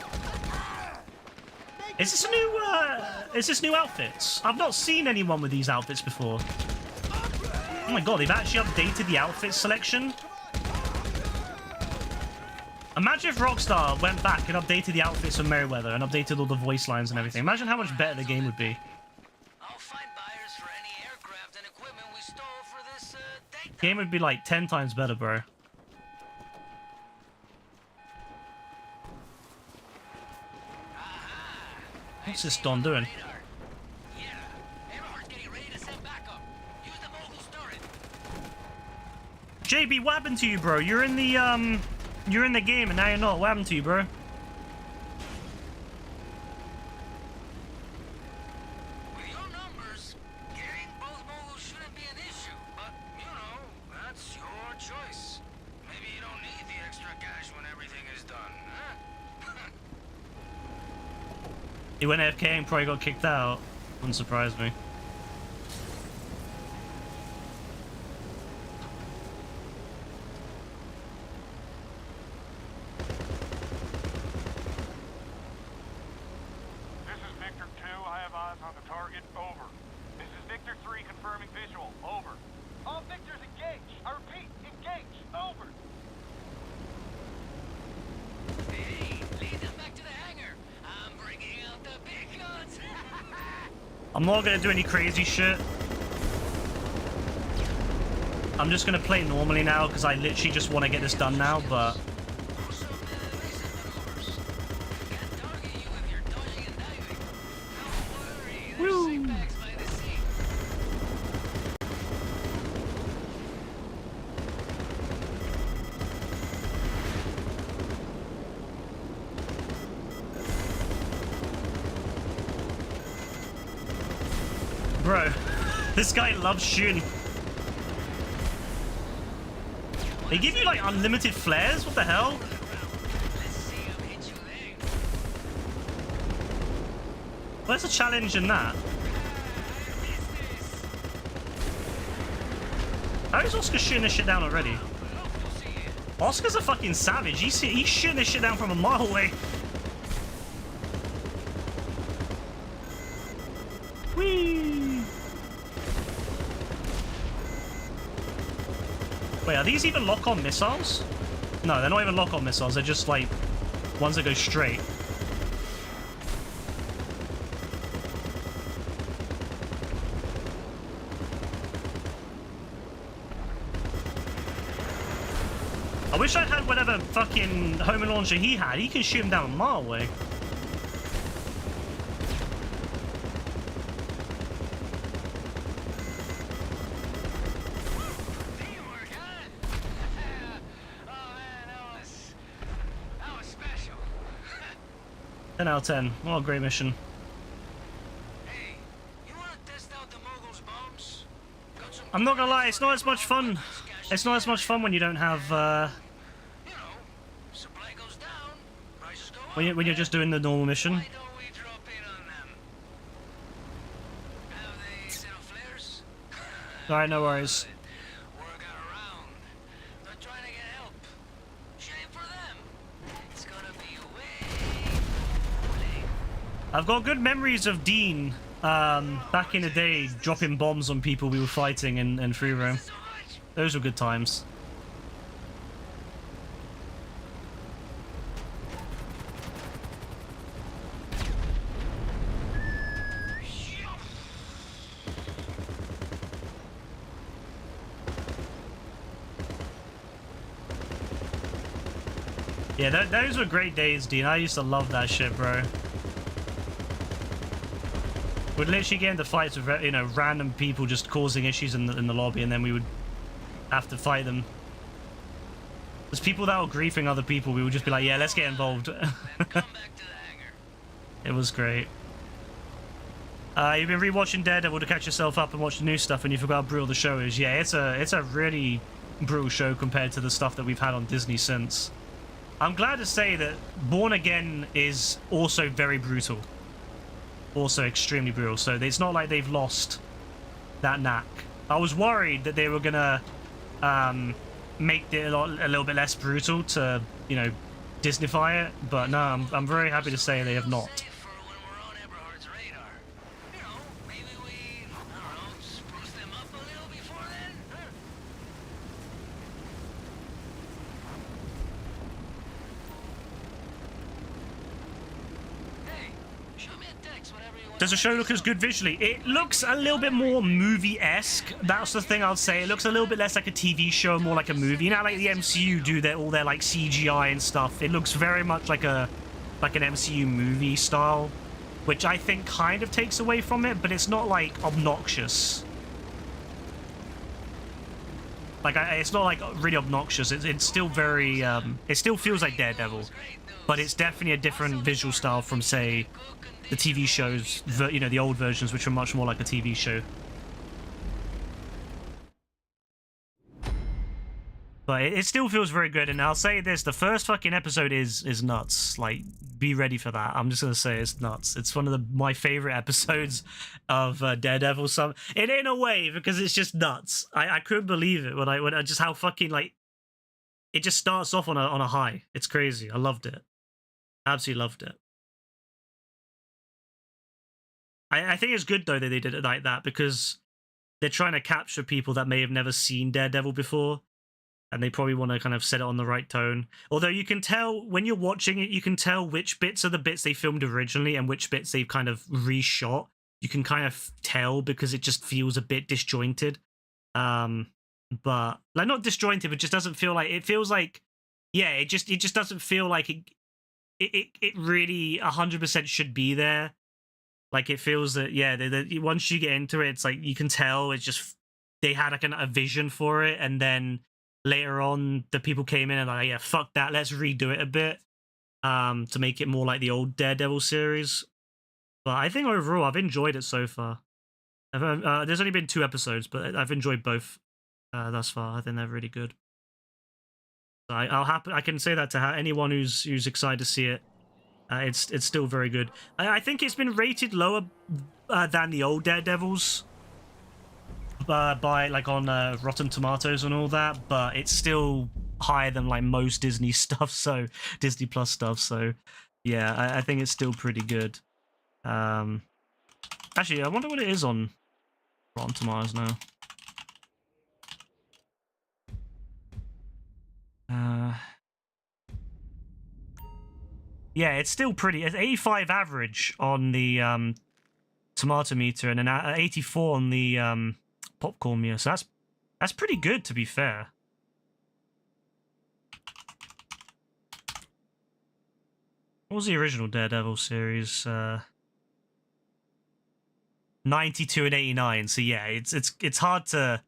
S1: Is this new outfits? I've not seen anyone with these outfits before. Oh my god, they've actually updated the outfit selection. Imagine if Rockstar went back and updated the outfits of Merryweather and updated all the voice lines and everything. Imagine how much better the game would be.
S2: I'll find buyers for any aircraft and equipment we stole for this date.
S1: Game would be like 10 times better, bro. What's this Don doing?
S2: Yeah, Earhart's getting ready to send backup. Use the mogul turret.
S1: JB, what happened to you, bro? You're in the game and now you're not. What happened to you, bro?
S2: With your numbers, getting both moguls shouldn't be an issue, but you know, that's your choice. Maybe you don't need the extra cash when everything is done, huh?
S1: He went AFK and probably got kicked out. Wouldn't surprise me.
S4: This is Victor 2. I have eyes on the target. Over. This is Victor 3 confirming visual. Over. All Victors engaged. I repeat, engaged. Over.
S2: Hey, lead them back to the hangar. I'm bringing out the big guns.
S1: I'm not gonna do any crazy shit. I'm just gonna play normally now because I literally just want to get this done now, but
S2: Also, recent maneuvers. Can't target you if you're dodging and diving. Don't worry, there's safe bags by the sea.
S1: bro, this guy loves shooting. They give you like unlimited flares? What the hell?
S2: Let's see him hit you there.
S1: Where's the challenge in that? How is Oscar shooting this shit down already? Oscar's a fucking savage. He's shooting this shit down from a mile away. Whee! Wait, are these even lock-on missiles? No, they're not even lock-on missiles. They're just like ones that go straight. I wish I had whatever fucking homing launcher he had. He can shoot him down a mile away.
S2: Teamwork, huh? Oh man, that was special.
S1: 10 out of 10. What a great mission.
S2: Hey, you wanna test out the Mogul's bombs? Got some
S1: I'm not gonna lie, it's not as much fun. It's not as much fun when you don't have,
S2: You know, supply goes down, prices go
S1: when you're just doing the normal mission.
S2: Why don't we drop in on them? Have they set up flares?
S1: All right, no worries.
S2: Work out around. They're trying to get help. Shame for them. It's gonna be way.
S1: I've got good memories of Dean back in the day dropping bombs on people we were fighting in free roam.
S2: So much.
S1: Those were good times. Yeah, those were great days, Dean. I used to love that shit, bro. We'd literally get into fights with, you know, random people just causing issues in the lobby, and then we would have to fight them. There's people that were griefing other people. We would just be like, yeah, let's get involved.
S2: Then come back to the hangar.
S1: It was great. You've been rewatching Daredevil to catch yourself up and watch the new stuff, and you forgot how brutal the show is. Yeah, it's a really brutal show compared to the stuff that we've had on Disney since. I'm glad to say that Born Again is also very brutal. Also extremely brutal. So it's not like they've lost that knack. I was worried that they were gonna make it a little bit less brutal to, you know, Disneyfy it, but no, I'm very happy to say they have not.
S2: Safe for when we're on Eberhard's radar. You know, maybe we, I don't know, spruce them up a little before then? Huh? Hey, show me a text whenever you want.
S1: Does the show look as good visually? It looks a little bit more movie-esque. That's the thing I'd say. It looks a little bit less like a TV show, more like a movie. You know, like the MCU do all their like CGI and stuff. It looks very much like an MCU movie style, which I think kind of takes away from it, but it's not like obnoxious. Like it's not like really obnoxious. It's still very. It still feels like Daredevil, but it's definitely a different visual style from, say, the TV shows, you know, the old versions, which are much more like a TV show. But it still feels very good, and I'll say this, the first fucking episode is nuts. Like, be ready for that. I'm just gonna say it's nuts. It's one of my favorite episodes of Daredevil, in a way, because it's just nuts. I couldn't believe it when I just how fucking, like, it just starts off on a high. It's crazy. I loved it. Absolutely loved it. I think it's good, though, that they did it like that, because they're trying to capture people that may have never seen Daredevil before, and they probably want to kind of set it on the right tone. Although you can tell, when you're watching it, you can tell which bits are the bits they filmed originally and which bits they've kind of reshot. You can kind of tell, because it just feels a bit disjointed. But, like, not disjointed, but just doesn't feel like... It feels like... Yeah, it just doesn't feel like it really 100% should be there. Like, it feels that, yeah, once you get into it, it's like, you can tell it's just, they had like a vision for it, and then later on, the people came in and like, yeah, fuck that, let's redo it a bit, to make it more like the old Daredevil series. But I think overall, I've enjoyed it so far. There's only been 2 episodes, but I've enjoyed both thus far. I think they're really good. So I can say that to anyone who's excited to see it. It's still very good. I think it's been rated lower than the old Daredevils by like on Rotten Tomatoes and all that, but it's still higher than like most Disney stuff, so Disney Plus stuff. So yeah, I think it's still pretty good. Actually, I wonder what it is on Rotten Tomatoes now. Yeah, it's still pretty. It's 85 average on the tomato meter, and an 84 on the popcorn meter. So that's pretty good, to be fair. What was the original Daredevil series? 92 and 89. So yeah, it's hard to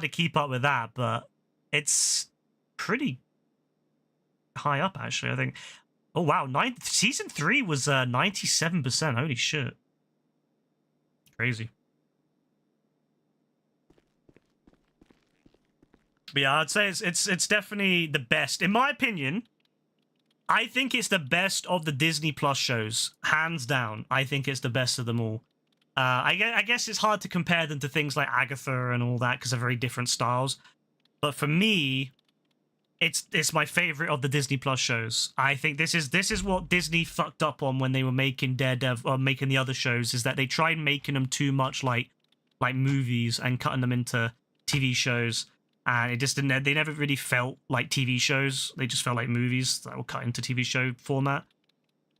S1: keep up with that, but it's pretty high up actually, I think. Oh wow, season 3 was 97%. Holy shit. Crazy. But yeah, I'd say it's definitely the best. In my opinion, I think it's the best of the Disney Plus shows, hands down. I think it's the best of them all. I guess it's hard to compare them to things like Agatha and all that because they're very different styles. But for me, it's my favorite of the Disney Plus shows. I think this is what Disney fucked up on when they were making Daredevil or making the other shows, is that they tried making them too much like movies and cutting them into TV shows. And it just didn't. They never really felt like TV shows. They just felt like movies that were cut into TV show format.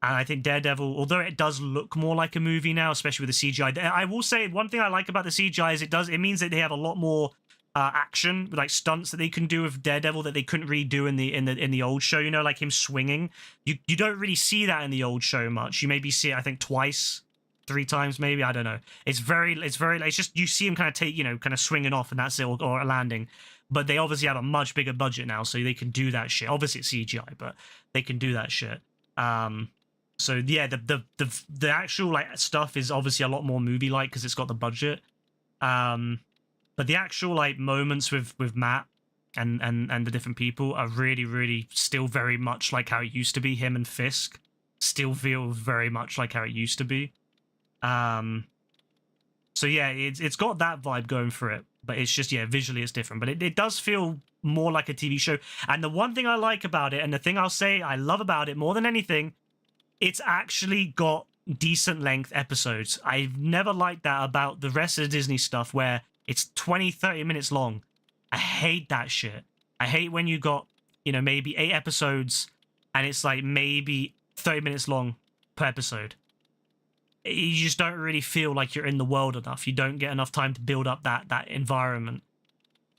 S1: And I think Daredevil, although it does look more like a movie now, especially with the CGI, I will say one thing I like about the CGI is it means that they have a lot more action, like stunts that they can do with Daredevil that they couldn't really do in the old show. You know, like him swinging. You don't really see that in the old show much. You maybe see it, I think, twice. 3 times maybe, I don't know. It's just you see him kind of swinging off and that's it, or landing. But they obviously have a much bigger budget now, so they can do that shit. Obviously it's CGI, but they can do that shit. So yeah, the actual like stuff is obviously a lot more movie like because it's got the budget. But the actual like moments with Matt and the different people are really, really still very much like how it used to be. Him and Fisk still feel very much like how it used to be. So yeah, it's got that vibe going for it, but it's just, yeah, visually it's different, but it does feel more like a TV show. And the one thing I like about it, and the thing I'll say I love about it more than anything, it's actually got decent length episodes. I've never liked that about the rest of the Disney stuff where it's 20-30 minutes long. I hate that shit. I hate when you got, maybe 8 episodes and it's like maybe 30 minutes long per episode. You just don't really feel like you're in the world enough. You don't get enough time to build up that environment.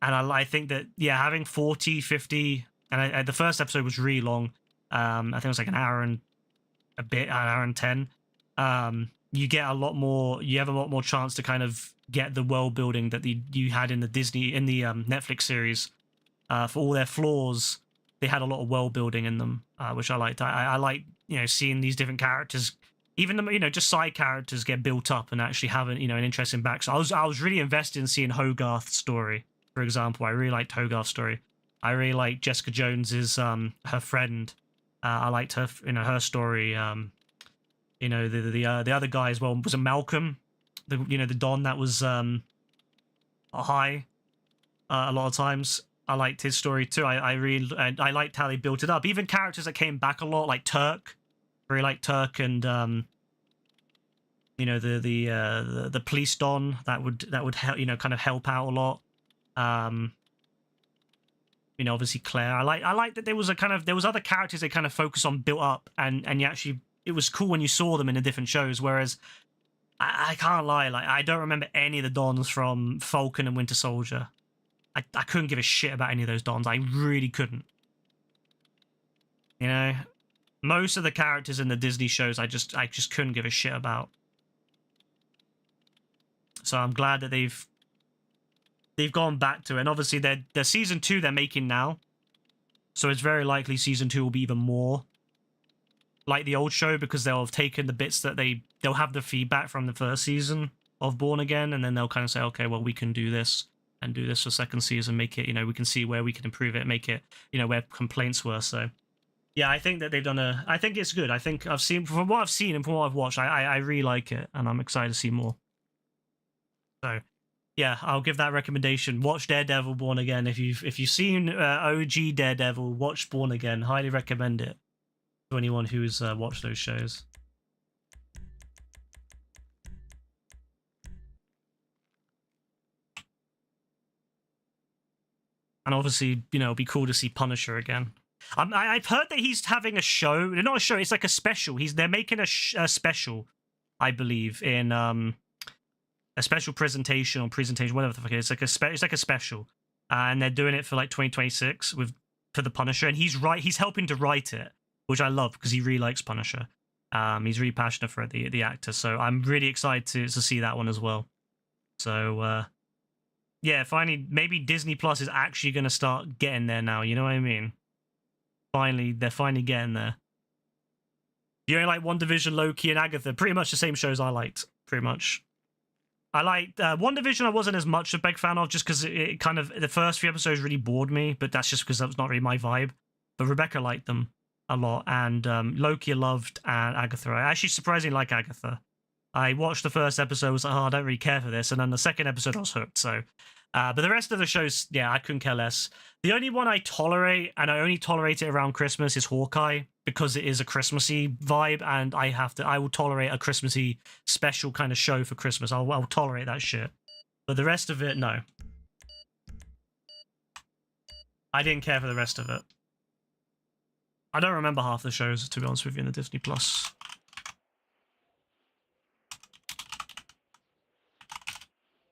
S1: And I think that, yeah, having 40, 50, and the first episode was really long. I think it was like an hour and a bit, an hour and 10. You have a lot more chance to kind of get the world building that you had in the Netflix series. For all their flaws, they had a lot of world building in them, which I liked. I like, seeing these different characters, even the, just side characters get built up and actually have an interesting back. So I was really invested in seeing Hogarth's story, for example. I really liked Hogarth's story. I really liked Jessica Jones's her friend. I liked her, her story. The other guy as well was a Malcolm, the Don that was high a lot of times. I liked his story too. I liked how they built it up. Even characters that came back a lot, like Turk. Very like Turk and the police Don that would help, kind of help out a lot. Obviously Claire. I like that there was other characters they kind of focus on, built up, and you actually, it was cool when you saw them in the different shows. Whereas I can't lie, like I don't remember any of the Dons from Falcon and Winter Soldier. I couldn't give a shit about any of those Dons. I really couldn't. Most of the characters in the Disney shows I just couldn't give a shit about. So I'm glad that they've gone back to it. And obviously they're season 2 they're making now. So it's very likely season 2 will be even more like the old show, because they'll have taken the bits that they'll have the feedback from the first season of Born Again, and then they'll kind of say, okay, well, we can do this and do this for second season, make it, we can see where we can improve it, make it, where complaints were. So yeah, I think that they've done I think it's good. I think from what I've seen and from what I've watched, I really like it, and I'm excited to see more. So yeah, I'll give that recommendation. Watch Daredevil Born Again. If you've seen OG Daredevil, watch Born Again. Highly recommend it to anyone who's watched those shows. And obviously, it'll be cool to see Punisher again. I've heard that he's having a show. Not a show. It's like a special. They're making a special, I believe, in a special presentation, whatever the fuck it is. It's like a special, and they're doing it for like 2026 for the Punisher. And he's helping to write it, which I love because he really likes Punisher. He's really passionate for the actor, so I'm really excited to see that one as well. So yeah, finally, maybe Disney Plus is actually going to start getting there now. You know what I mean? They're finally getting there. You only like WandaVision, Loki, and Agatha. Pretty much the same shows I liked. Pretty much. I liked WandaVision. I wasn't as much a big fan of, just because it kind of, the first few episodes really bored me. But that's just because that was not really my vibe. But Rebecca liked them. a lot, and Loki I loved, and Agatha. I actually surprisingly like Agatha. I watched the first episode, was like, oh, I don't really care for this, and then the second episode I was hooked. So, but the rest of the shows, yeah, I couldn't care less. The only one I tolerate, and I only tolerate it around Christmas, is Hawkeye, because it is a Christmassy vibe, and I will tolerate a Christmassy special kind of show for Christmas. I'll tolerate that shit. But the rest of it, no. I didn't care for the rest of it. I don't remember half the shows, to be honest with you, in the Disney Plus.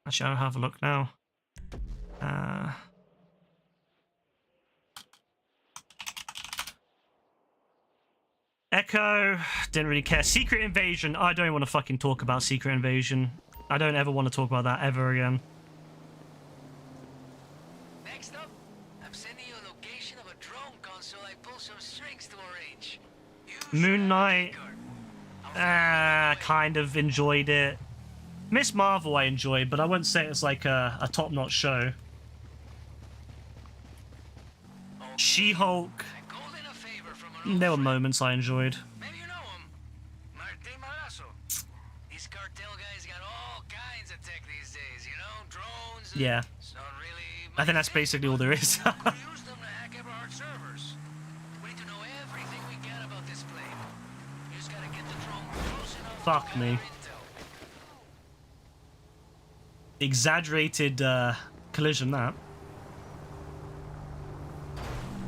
S1: Actually, I'll have a look now. Echo, didn't really care. Secret Invasion, I don't want to fucking talk about Secret Invasion. I don't ever want to talk about that ever again.
S2: Next up, I'm sending you a location of a drone console I pull some strings to arrange.
S1: Moon Knight, kind of enjoyed it. Miss Marvel I enjoyed, but I wouldn't say it's like a top-notch show. She-Hulk, there were moments I enjoyed.
S2: Maybe you know him. Martin Malasso. These cartel guys got all kinds of tech these days, you know? Drones.
S1: Yeah.
S2: Really
S1: I think that's basically all there is.
S2: use them to hack Everhard servers. We need to know everything we can about this plane. You just gotta get the drone close enough.
S1: Fuck
S2: to
S1: me.
S2: gather intel.
S1: Exaggerated collision, that.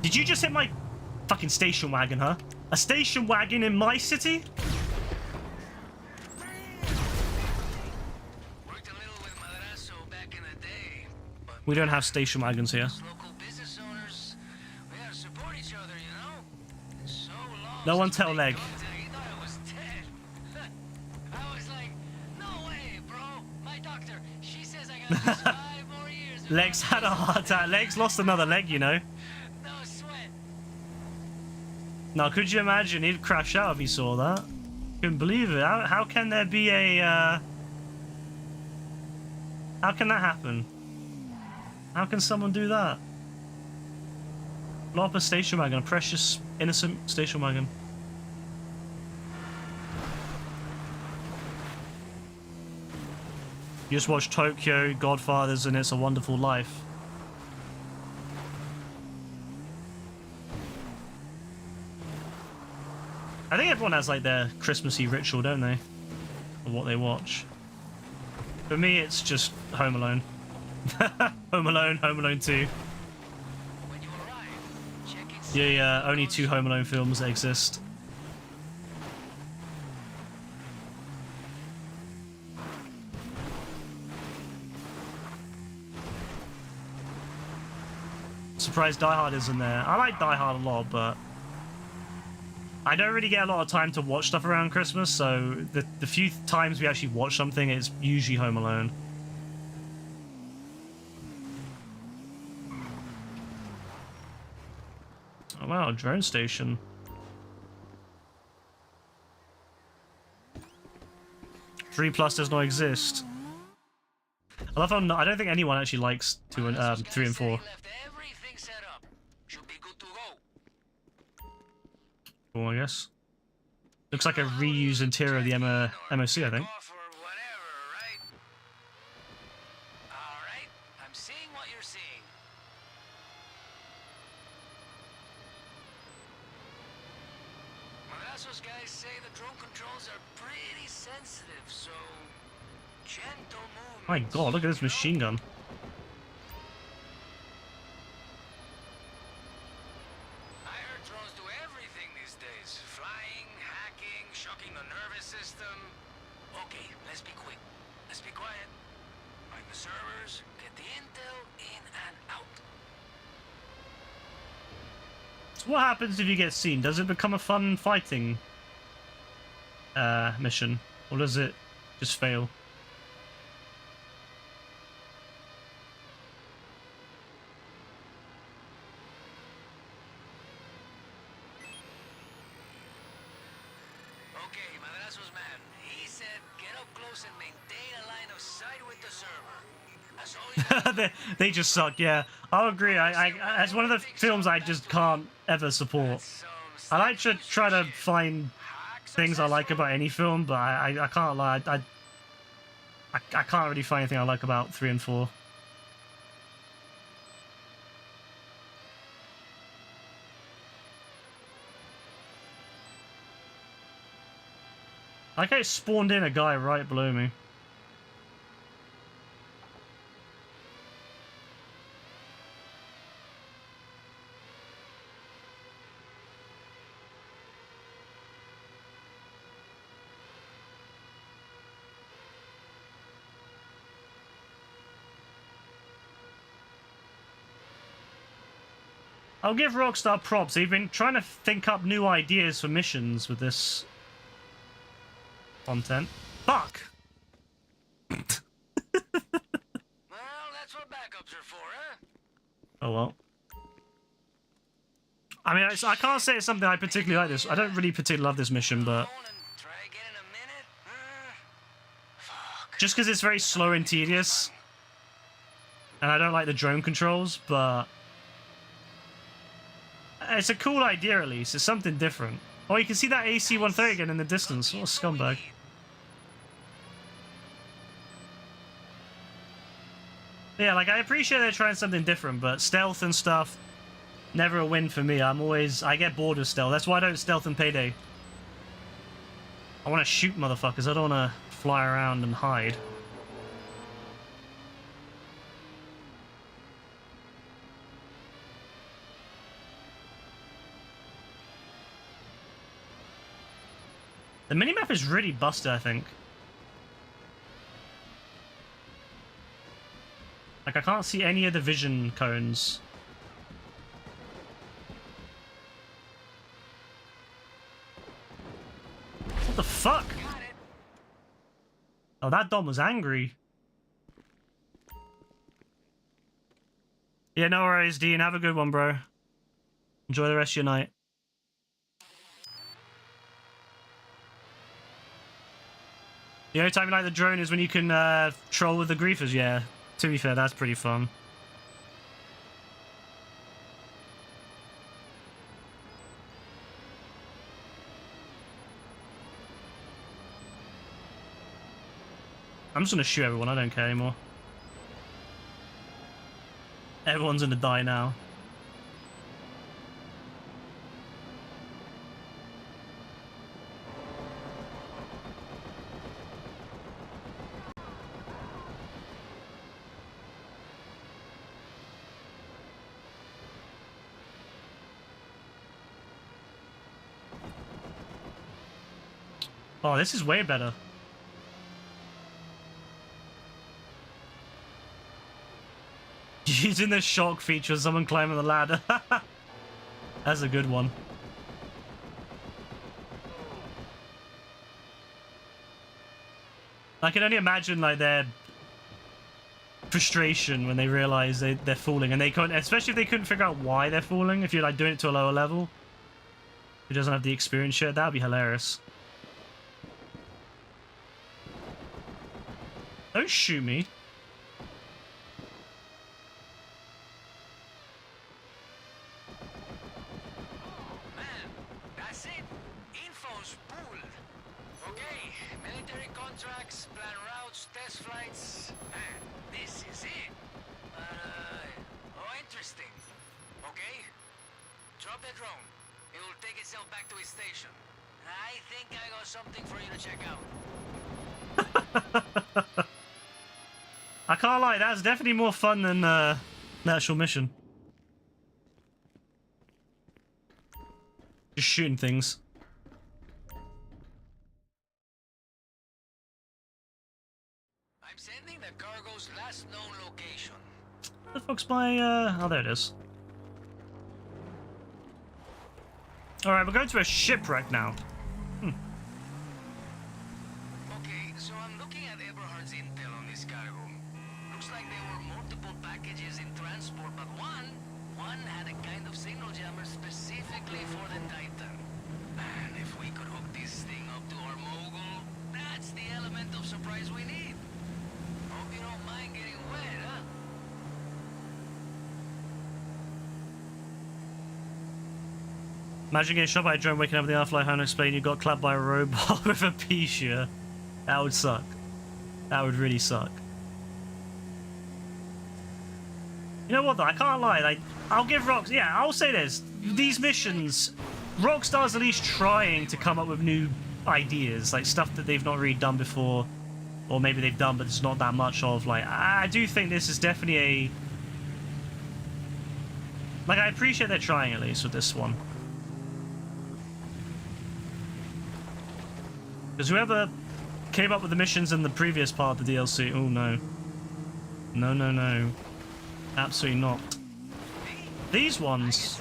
S1: Did you just hit my fucking station wagon, huh? A station wagon in my city?
S2: Worked a little with Madrazo back in the day, but
S1: We don't have station wagons here.
S2: as local business owners, we gotta support each other, you know? So long.
S1: No one
S2: since
S1: tell
S2: we
S1: Leg.
S2: contact, he thought I was dead. I was like, no way, bro. My doctor, she says I got just 5 more years.
S1: Legs had a heart attack. Legs lost another leg, you know.
S2: No sweat.
S1: Now, could you imagine? He'd crash out if he saw that. Couldn't believe it. How can there be a... How can that happen? How can someone do that? Blow up a station wagon. A precious, innocent station wagon. You just watch Tokyo, Godfathers, and It's a Wonderful Life. I think everyone has like their Christmassy ritual, don't they? Or what they watch. For me, it's just Home Alone. Home Alone, Home Alone 2.
S2: When you arrive, check it.
S1: Yeah, only 2 Home Alone films that exist. Surprised Die Hard isn't there. I like Die Hard a lot, but I don't really get a lot of time to watch stuff around Christmas, so the few times we actually watch something, it's usually Home Alone. Oh wow, drone station. Three Plus does not exist. I love how I don't think anyone actually likes 2 and 3 and 4.
S2: Left everything set up. Should be good to go.
S1: Cool, I guess. Looks like a reused interior of the MOC, I think.
S2: Off or whatever, right? All right, I'm seeing what you're seeing. Madrazo's guys say the drone controls are pretty sensitive, so gentle movement.
S1: My god, look at this machine gun.
S2: I heard drones do everything these days. Flying, hacking, shocking the nervous system. Okay, let's be quick. Let's be quiet. Find the servers, get the intel in and out.
S1: So what happens if you get seen? Does it become a fun fighting mission? Or does it just fail?
S2: Okay, Madrazo's man. He said get up close and maintain a line of sight with the server. That's all you
S1: they just suck, yeah. I'll agree. I as one of the films I just can't ever support.
S2: Some
S1: I like to try to find things I like about any film, but I can't lie. I can't really find anything I like about 3 and 4. I like how it spawned in a guy right below me. I'll give Rockstar props. They've been trying to think up new ideas for missions with this content. Fuck!
S2: Well, that's what backups are for, huh?
S1: Oh well. I mean, I can't say it's something I particularly like this. I don't really particularly love this mission, but
S2: Try again in a minute? Fuck.
S1: just because it's very slow and tedious. And I don't like the drone controls, but it's a cool idea at least. It's something different. Oh, you can see that AC-130 again in the distance. What a scumbag. Yeah, like, I appreciate they're trying something different, but stealth and stuff, never a win for me. I get bored of stealth. That's why I don't stealth in Payday. I want to shoot motherfuckers. I don't want to fly around and hide. The minimap is really busted, I think. Like, I can't see any of the vision cones. What the fuck? Oh, that Dom was angry. Yeah, no worries, Dean. Have a good one, bro. Enjoy the rest of your night. The only time you like the drone is when you can troll with the griefers, yeah. To be fair, that's pretty fun. I'm just gonna shoot everyone, I don't care anymore. Everyone's gonna die now. Oh, this is way better. Using the shock feature, someone climbing the ladder. That's a good one. I can only imagine like their frustration when they realize they're falling, and they can't, especially if they couldn't figure out why they're falling. If you're like doing it to a lower level, who doesn't have the experience yet, that'd be hilarious. Don't shoot me.
S2: Man, that's it. Info's pooled. Okay, military contracts, plan routes, test flights. Man, this is it. Oh, interesting. Okay, drop the drone. It will take itself back to its station. I think I got something for you to check out.
S1: I can't lie, that's definitely more fun than the actual mission. Just shooting things.
S2: I'm sending the cargo's last known location.
S1: Where the fuck's my, oh, there it is. Alright, we're going to a shipwreck now.
S2: Okay, so I'm looking at Eberhard's intel on this cargo. Looks like there were multiple packages in transport, but one had a kind of signal jammer specifically for the Titan. Man, if we could hook this thing up to our mogul, that's the element of surprise we need. Hope you don't mind getting wet, huh?
S1: Imagine getting shot by a drone, waking up in the afterlife, having to explain you got clapped by a robot with a pea shooter. That would suck. That would really suck. You know what though, I can't lie, like, I'll give Rockstar, yeah, I'll say this. These missions, Rockstar's at least trying to come up with new ideas, like stuff that they've not really done before, or maybe they've done but it's not that much of. Like, I do think this is definitely a... Like, I appreciate they're trying at least with this one. Because whoever came up with the missions in the previous part of the DLC... Oh, no. No, no, no. Absolutely not. These ones...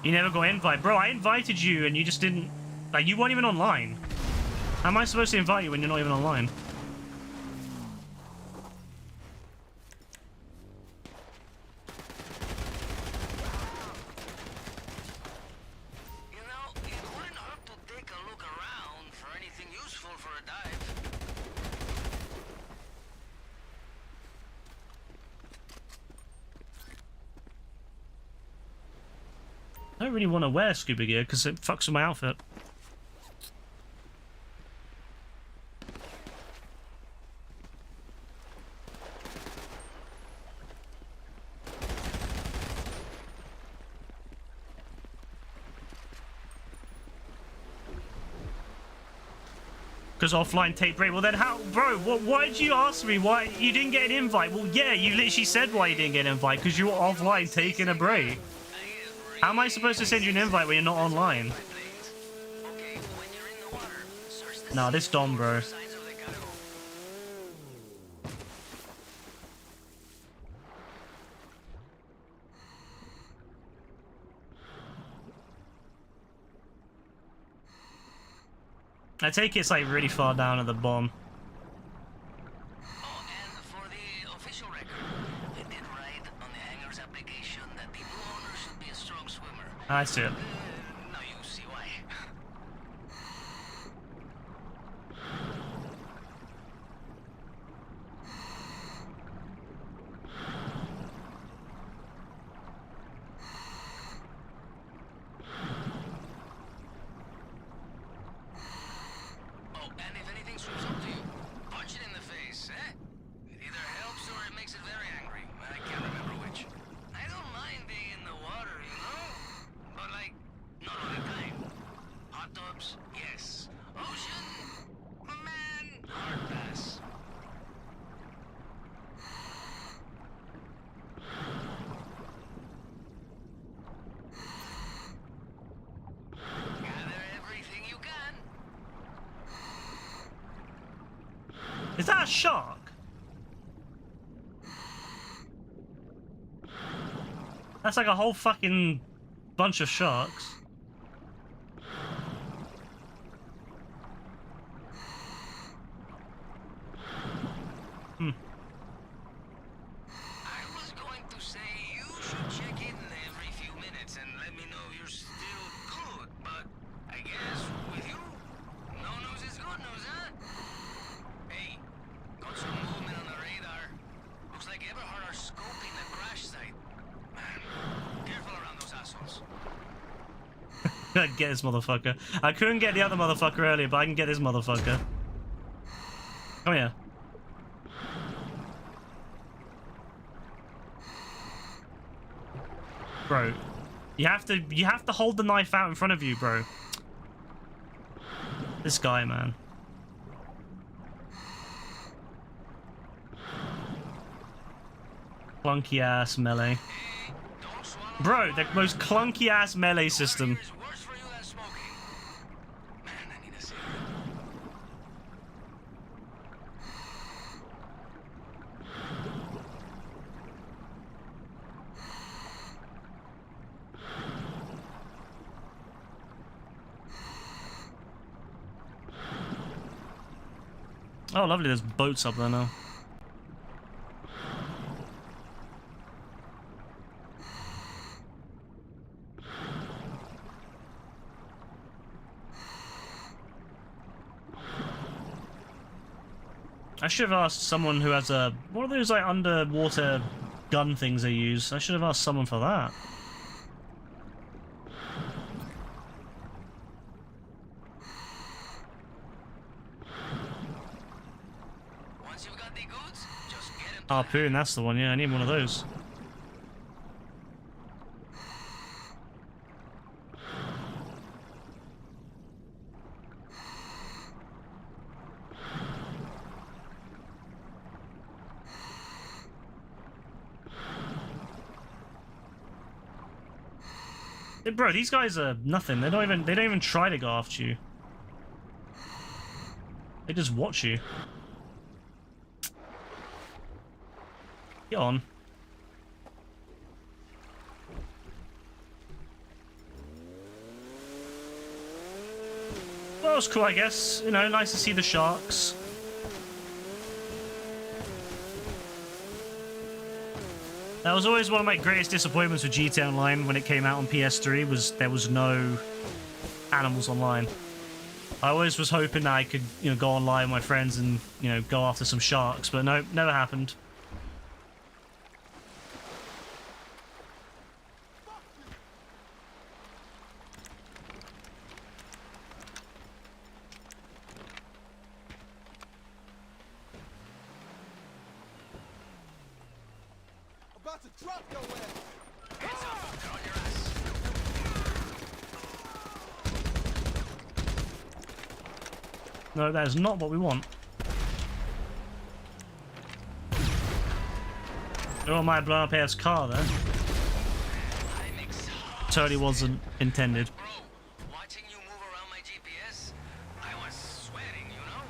S1: You never got invite. Bro, I invited you and you just didn't... Like, you weren't even online. How am I supposed to invite you when you're not even online?
S2: You know, it wouldn't hurt to take a look around for anything useful for a dive.
S1: I don't really want to wear scuba gear because it fucks with my outfit. Because offline take break. Well then how... Bro, why did you ask me why you didn't get an invite? Well, yeah, you literally said why you didn't get an invite. Because you were offline taking a break. How am I supposed to send you an invite when you're not online? Nah, this Dom, bro. I take it's like really far down at the bottom.
S2: Oh, and for the official record, I did write on the hangar's application that the new owner should be a strong swimmer.
S1: I see it.
S2: Now you see why. Oh, and if anything swims up to you, punch it in the face, eh? It either helps or it makes it very angry. I can't remember which. I don't mind being in the water, you know? But like, not all the time. Hot tubs, yes. Ocean? Man, hard pass. Gather everything you can.
S1: Is that a shark? That's like a whole fucking bunch of sharks. Hmm.
S2: I was going to say you should check in every few minutes and let me know you're still good, but I guess with you, no news is good news, huh? Hey, got some movement on the radar. Looks like Eberhard are scoping the crash site. Man, careful around those assholes.
S1: I'd get this motherfucker. I couldn't get the other motherfucker earlier, but I can get this motherfucker. Come here. Bro, you have to hold the knife out in front of you, bro. This guy, man. Clunky ass melee. Bro, the most clunky ass melee system.
S2: Is worse for you than smoking. Man, I need a cigarette.
S1: Oh, lovely. There's boats up there now. I should have asked someone who has a... What are those, like, underwater gun things they use? I should have asked someone for that.
S2: Once you've got the goods, just get him.
S1: Harpoon, that's the one, yeah, I need one of those. Bro, these guys are nothing. They don't even try to go after you. They just watch you. Get on. Well, it was cool, I guess. You know, nice to see the sharks. That was always one of my greatest disappointments with GTA Online when it came out on PS3, was there was no animals online. I always was hoping that I could, you know, go online with my friends and, you know, go after some sharks, but no, never happened.
S3: About to drop your ass.
S2: Hands up, they're on your ass.
S1: No, that is not what we want. Oh, my blow up AF's car there.
S2: I'm exhausted.
S1: Totally wasn't intended.
S2: Bro, watching you move around my GPS, I was sweating, you know?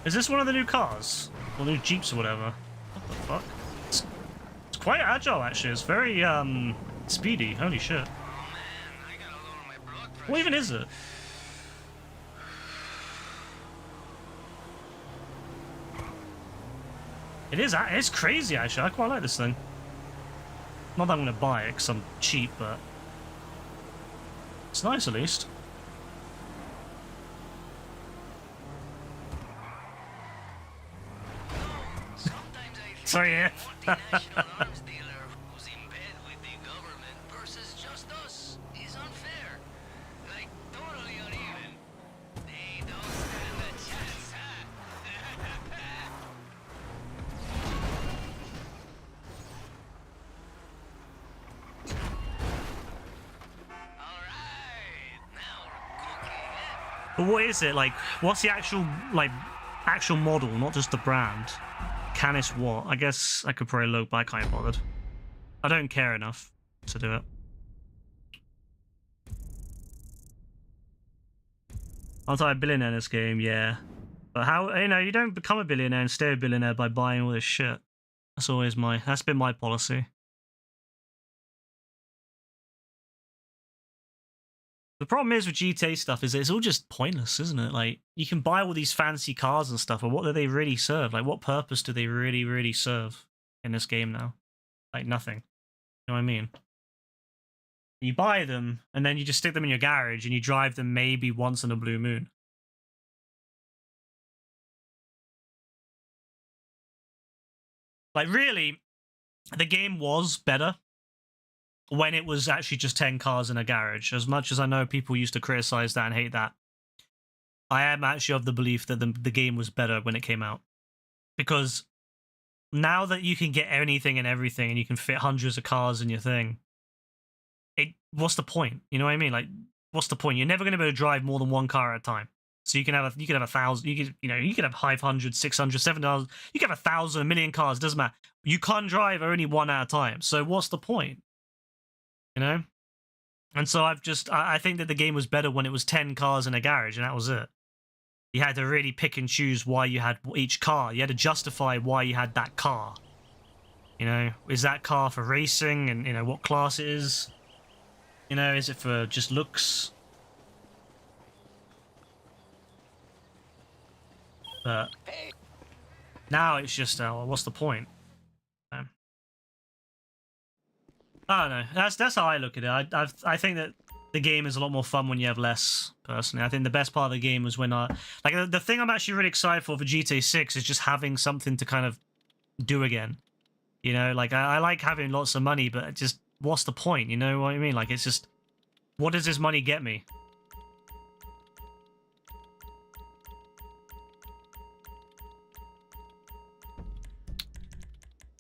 S1: Is this one of the new cars? Or new Jeeps or whatever? What the fuck? It's quite agile, actually. It's very, speedy. Holy shit.
S2: Oh man, I gotta lower my blood pressure.
S1: What even is it? It's crazy, actually. I quite like this thing. Not that I'm going to buy it, because I'm cheap, but... It's nice, at least.
S2: Sometimes I think
S1: Sorry, yeah.
S2: multinational arms dealer who's in bed with the government versus just us is unfair. Like, totally uneven. They don't stand a chance, huh? Alright, now we're cooking.
S1: But what is it? Like, what's the actual, like, actual model, not just the brand? Canis what? I guess I could probably look, but I can't be bothered. I don't care enough to do it. Multi-billionaire in this game, yeah. But how, you know, you don't become a billionaire and stay a billionaire by buying all this shit. That's been my policy. The problem is with GTA stuff is it's all just pointless, isn't it? Like, you can buy all these fancy cars and stuff, but what do they really serve? Like, what purpose do they really, really serve in this game now? Like, nothing. You know what I mean? You buy them, and then you just stick them in your garage, and you drive them maybe once in a blue moon. Like, really, the game was better when it was actually just 10 cars in a garage. As much as I know people used to criticize that and hate that, I am actually of the belief that the game was better when it came out. Because now that you can get anything and everything and you can fit hundreds of cars in your thing, what's the point? You know what I mean? Like, what's the point? You're never going to be able to drive more than one car at a time. So you can have 1,000, you could have 500, 600, 700, you can have 1,000, a million cars, doesn't matter. You can't drive only one at a time. So what's the point? You know? And so I think that the game was better when it was 10 cars in a garage, and that was it. You had to really pick and choose why you had each car. You had to justify why you had that car. You know, is that car for racing, and, you know, what class it is? You know, is it for just looks? But now it's just, what's the point? I don't know. That's how I look at it. I think that the game is a lot more fun when you have less, personally. I think the best part of the game was when like the thing I'm actually really excited for GTA 6 is just having something to kind of do again. You know, like I like having lots of money, but just what's the point? You know what I mean? Like it's just, what does this money get me?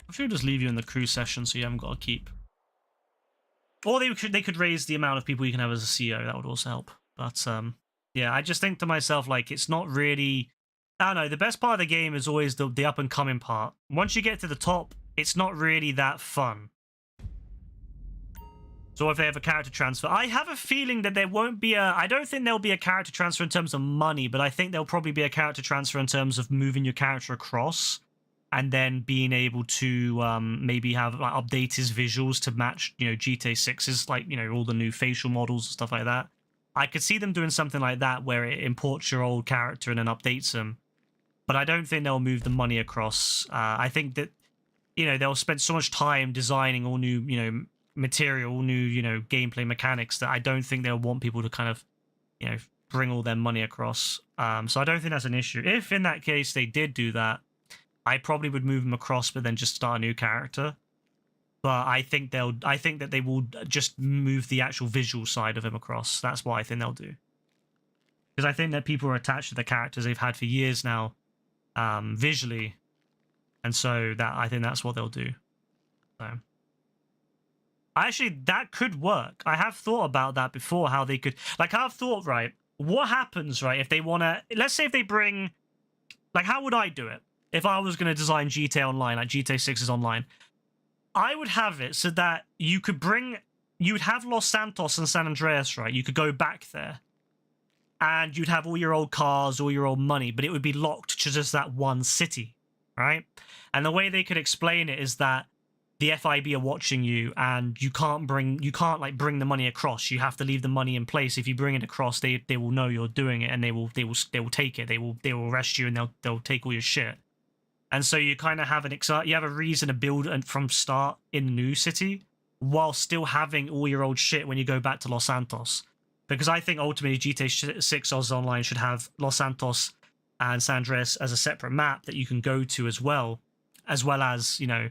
S1: I should just leave you in the crew session so you haven't got to keep. Or they could raise the amount of people you can have as a CEO. That would also help. But yeah, I just think to myself, like, it's not really. I don't know. The best part of the game is always the up and coming part. Once you get to the top, it's not really that fun. So if they have a character transfer, I have a feeling that there won't be a. I don't think there'll be a character transfer in terms of money, but I think there'll probably be a character transfer in terms of moving your character across. And then being able to maybe have like update his visuals to match, you know, GTA 6's, like, you know, all the new facial models and stuff like that. I could see them doing something like that where it imports your old character and then updates them. But I don't think they'll move the money across. I think that, you know, they'll spend so much time designing all new, you know, material, all new, you know, gameplay mechanics that I don't think they'll want people to kind of, you know, bring all their money across. So I don't think that's an issue. If in that case they did do that, I probably would move them across, but then just start a new character. But I think that they will just move the actual visual side of him across. That's what I think they'll do. Because I think that people are attached to the characters they've had for years now, visually, and so that I think that's what they'll do. So, actually, that could work. I have thought about that before. How they could, like, I've thought, right, what happens, right, if they want to? Let's say if they bring, like, how would I do it? If I was going to design GTA Online, like GTA 6 is online, I would have it so that you would have Los Santos and San Andreas, right? You could go back there and you'd have all your old cars, all your old money, but it would be locked to just that one city, right? And the way they could explain it is that the FIB are watching you and you can't bring the money across. You have to leave the money in place. If you bring it across, they will know you're doing it and they will take it. They will arrest you and they'll take all your shit. And so you kind of have you have a reason to build from start in the new city while still having all your old shit when you go back to Los Santos. Because I think ultimately GTA 6 Oz Online should have Los Santos and San Andreas as a separate map that you can go to as well as, you know,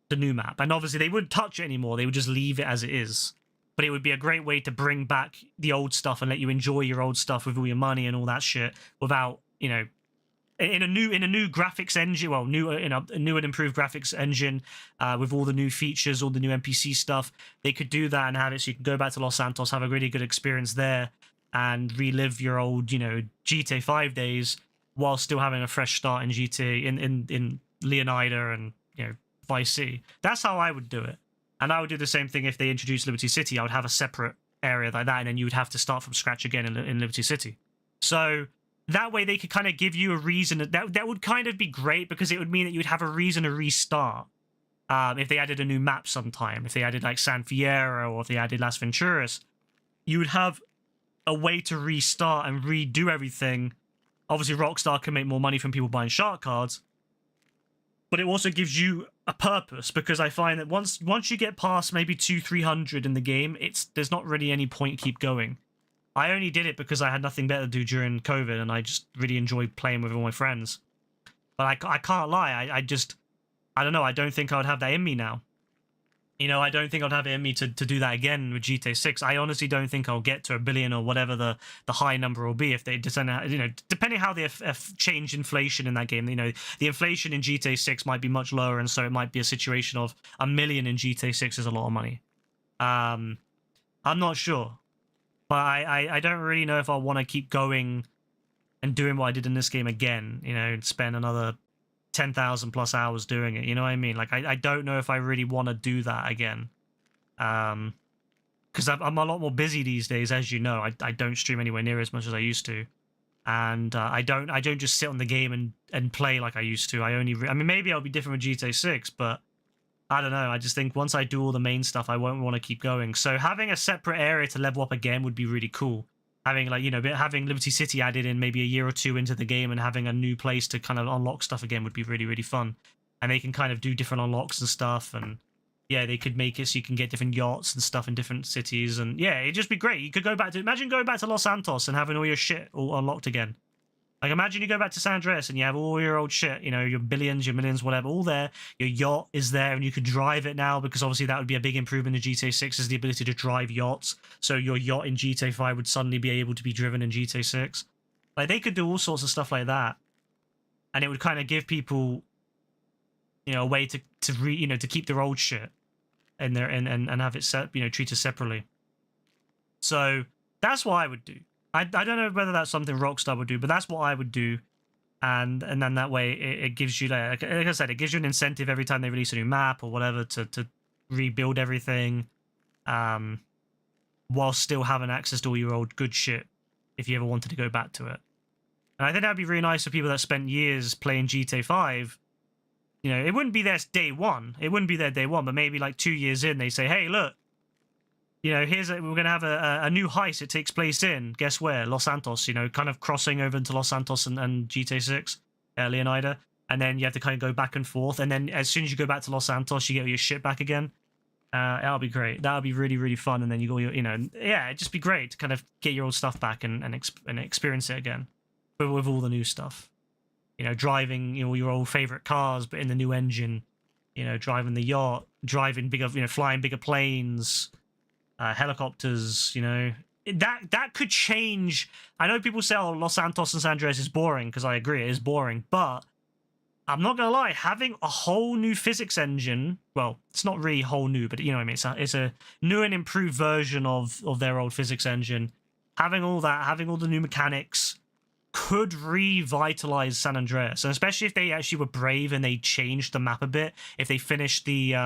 S1: the new map. And obviously they wouldn't touch it anymore. They would just leave it as it is. But it would be a great way to bring back the old stuff and let you enjoy your old stuff with all your money and all that shit without, you know, in a new graphics engine, well, new and improved graphics engine, with all the new features, all the new NPC stuff, they could do that and have it so you can go back to Los Santos, have a really good experience there, and relive your old, you know, GTA 5 days while still having a fresh start in GTA in Leonida and, you know, Vice City. That's how I would do it, and I would do the same thing if they introduced Liberty City. I would have a separate area like that, and then you would have to start from scratch again in Liberty City. So that way they could kind of give you a reason. That would kind of be great because it would mean that you would have a reason to restart. If they added a new map sometime, if they added like San Fierro or if they added Las Venturas, you would have a way to restart and redo everything. Obviously, Rockstar can make more money from people buying shark cards, but it also gives you a purpose, because I find that once you get past maybe 200-300 in the game, there's not really any point keep going. I only did it because I had nothing better to do during COVID, and I just really enjoyed playing with all my friends. But I can't lie, I don't know, I don't think I would have that in me now. You know, I don't think I'd have it in me to do that again with GTA 6. I honestly don't think I'll get to 1 billion or whatever the high number will be if they descend, you know, depending how they change inflation in that game. You know, the inflation in GTA 6 might be much lower, and so it might be a situation of 1 million in GTA 6 is a lot of money. I'm not sure. But I don't really know if I want to keep going and doing what I did in this game again, you know, and spend another 10,000 plus hours doing it. You know what I mean? Like, I don't know if I really want to do that again. Because I'm a lot more busy these days, as you know. I don't stream anywhere near as much as I used to. And I don't just sit on the game and play like I used to. I mean, maybe I'll be different with GTA 6, but I don't know. I just think once I do all the main stuff, I won't want to keep going. So having a separate area to level up again would be really cool. Having, like, you know, having Liberty City added in maybe a year or two into the game and having a new place to kind of unlock stuff again would be really, really fun. And they can kind of do different unlocks and stuff. And yeah, they could make it so you can get different yachts and stuff in different cities, and yeah, it'd just be great. You could go back to, imagine going back to Los Santos and having all your shit all unlocked again. Like, imagine you go back to San Andreas and you have all your old shit, you know, your billions, your millions, whatever, all there. Your yacht is there, and you could drive it now, because obviously that would be a big improvement in GTA 6, is the ability to drive yachts. So your yacht in GTA 5 would suddenly be able to be driven in GTA 6. Like, they could do all sorts of stuff like that, and it would kind of give people, you know, a way to keep their old shit in there and have it set, you know, treated separately. So that's what I would do. I don't know whether that's something Rockstar would do, but that's what I would do. And then that way it gives you, like I said, it gives you an incentive every time they release a new map or whatever to rebuild everything, while still having access to all your old good shit if you ever wanted to go back to it. And I think that'd be really nice for people that spent years playing GTA 5. You know, it wouldn't be there day one. It wouldn't be there day one, but maybe like 2 years in, they say, hey, look, you know, we're going to have a new heist. It takes place in, guess where? Los Santos, you know, kind of crossing over into Los Santos and GTA 6, Leonida. And then you have to kind of go back and forth. And then as soon as you go back to Los Santos, you get your shit back again. That'll be great. That'll be really, really fun. And then you go, you know, yeah, it'd just be great to kind of get your old stuff back and experience it again. But with all the new stuff. You know, driving, you know, your old favorite cars, but in the new engine. You know, driving the yacht, driving bigger, you know, flying bigger planes. Helicopters, you know, that could change. I know people say, oh, Los Santos and San Andreas is boring, because I agree, it is boring, but I'm not gonna lie, having a whole new physics engine, well, it's not really whole new, but you know what I mean, it's a new and improved version of their old physics engine, having all that, having all the new mechanics, could revitalize San Andreas, and especially if they actually were brave and they changed the map a bit, if they finished the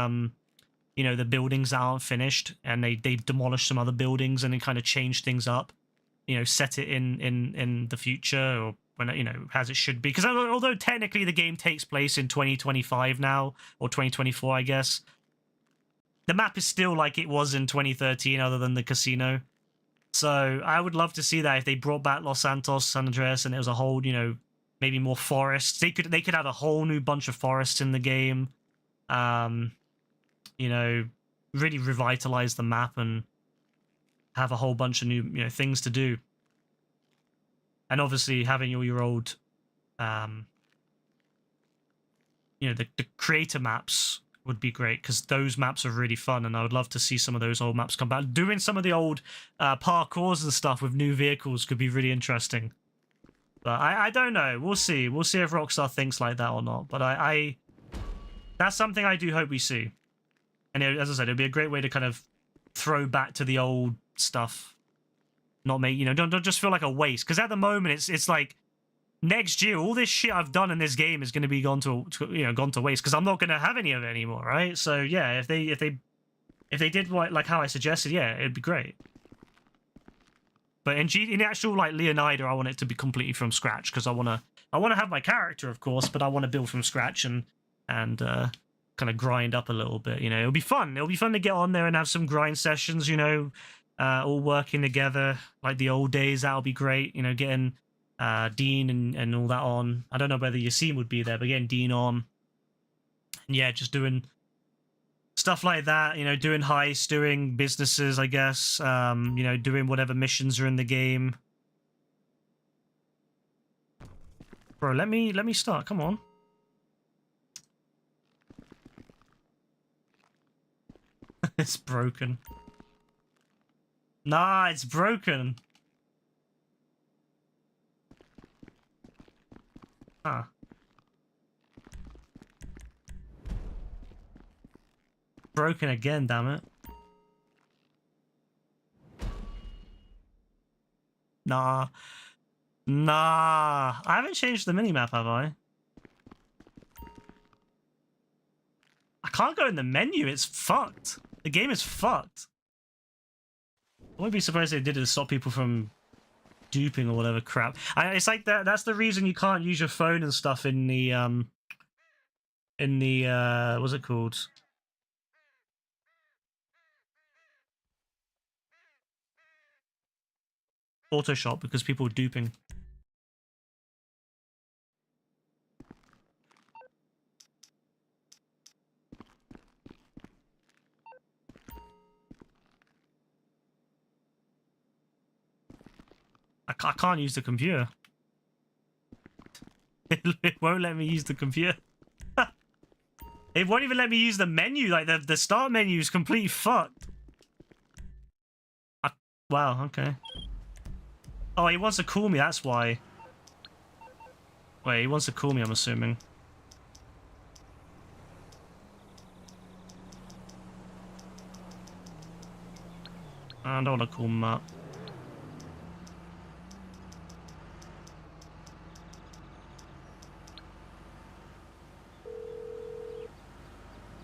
S1: you know, the buildings that aren't finished, and they demolished some other buildings and then kind of changed things up, you know, set it in the future, or when, you know, as it should be. Because although technically the game takes place in 2025 now, or 2024, I guess, the map is still like it was in 2013, other than the casino. So I would love to see that if they brought back Los Santos, San Andreas, and it was a whole, you know, maybe more forests. They could have a whole new bunch of forests in the game. You know, really revitalize the map and have a whole bunch of new, you know, things to do. And obviously having all your old, you know, the creator maps would be great, because those maps are really fun, and I would love to see some of those old maps come back. Doing some of the old parkours and stuff with new vehicles could be really interesting. But I don't know. We'll see. We'll see if Rockstar thinks like that or not. But that's something I do hope we see. And as I said, it'd be a great way to kind of throw back to the old stuff. Not make, you know, don't just feel like a waste. Because at the moment, it's like next year, all this shit I've done in this game is going to be gone to waste. Because I'm not going to have any of it anymore, right? So yeah, if they did like how I suggested, yeah, it'd be great. But in actual like Leonida, I want it to be completely from scratch, because I want to have my character, of course, but I want to build from scratch and kind of grind up a little bit, you know. It'll be fun. It'll be fun to get on there and have some grind sessions, you know, all working together like the old days. That'll be great, you know, getting Dean and all that on. I don't know whether Yassine would be there, but getting Dean on. And yeah, just doing stuff like that, you know, doing heists, doing businesses, I guess, you know, doing whatever missions are in the game. Bro, let me start. Come on. It's broken. Nah, it's broken. Huh. Broken again, damn it. Nah. Nah. I haven't changed the minimap, have I? I can't go in the menu. It's fucked. The game is fucked. I wouldn't be surprised if they did it to stop people from duping or whatever crap. It's like that. That's the reason you can't use your phone and stuff in the what's it called? Photoshop, because people are duping. I can't use the computer. It won't let me use the computer. It won't even let me use the menu. Like, the start menu is completely fucked. Wow, okay. Oh, he wants to call me, that's why. Wait, he wants to call me, I'm assuming. I don't want to call him up.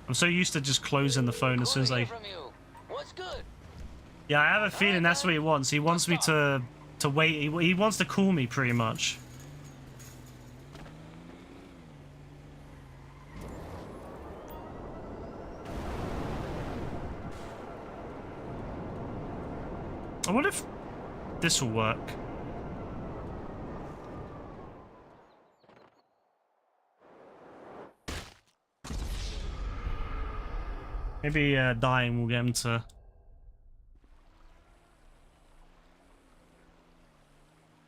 S1: I'm so used to just closing the phone as soon as I...
S2: What's good?
S1: Yeah, I have a feeling that's what he wants. He wants me to wait. He wants to call me, pretty much. I wonder if this will work. Maybe dying will get him to...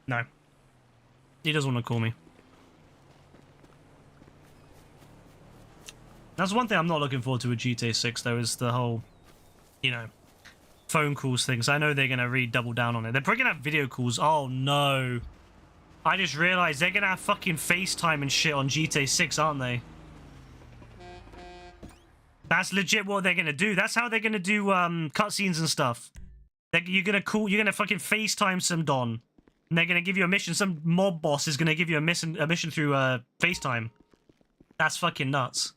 S1: No. He doesn't want to call me. That's one thing I'm not looking forward to with GTA 6, though, is the whole, you know, phone calls things. I know they're going to double down on it. They're probably going to have video calls. Oh, no. I just realized they're going to have fucking FaceTime and shit on GTA 6, aren't they? That's legit what they're going to do. That's how they're going to do cutscenes and stuff. You're going to fucking FaceTime some Don. And they're going to give you a mission. Some mob boss is going to give you a mission through FaceTime. That's fucking nuts.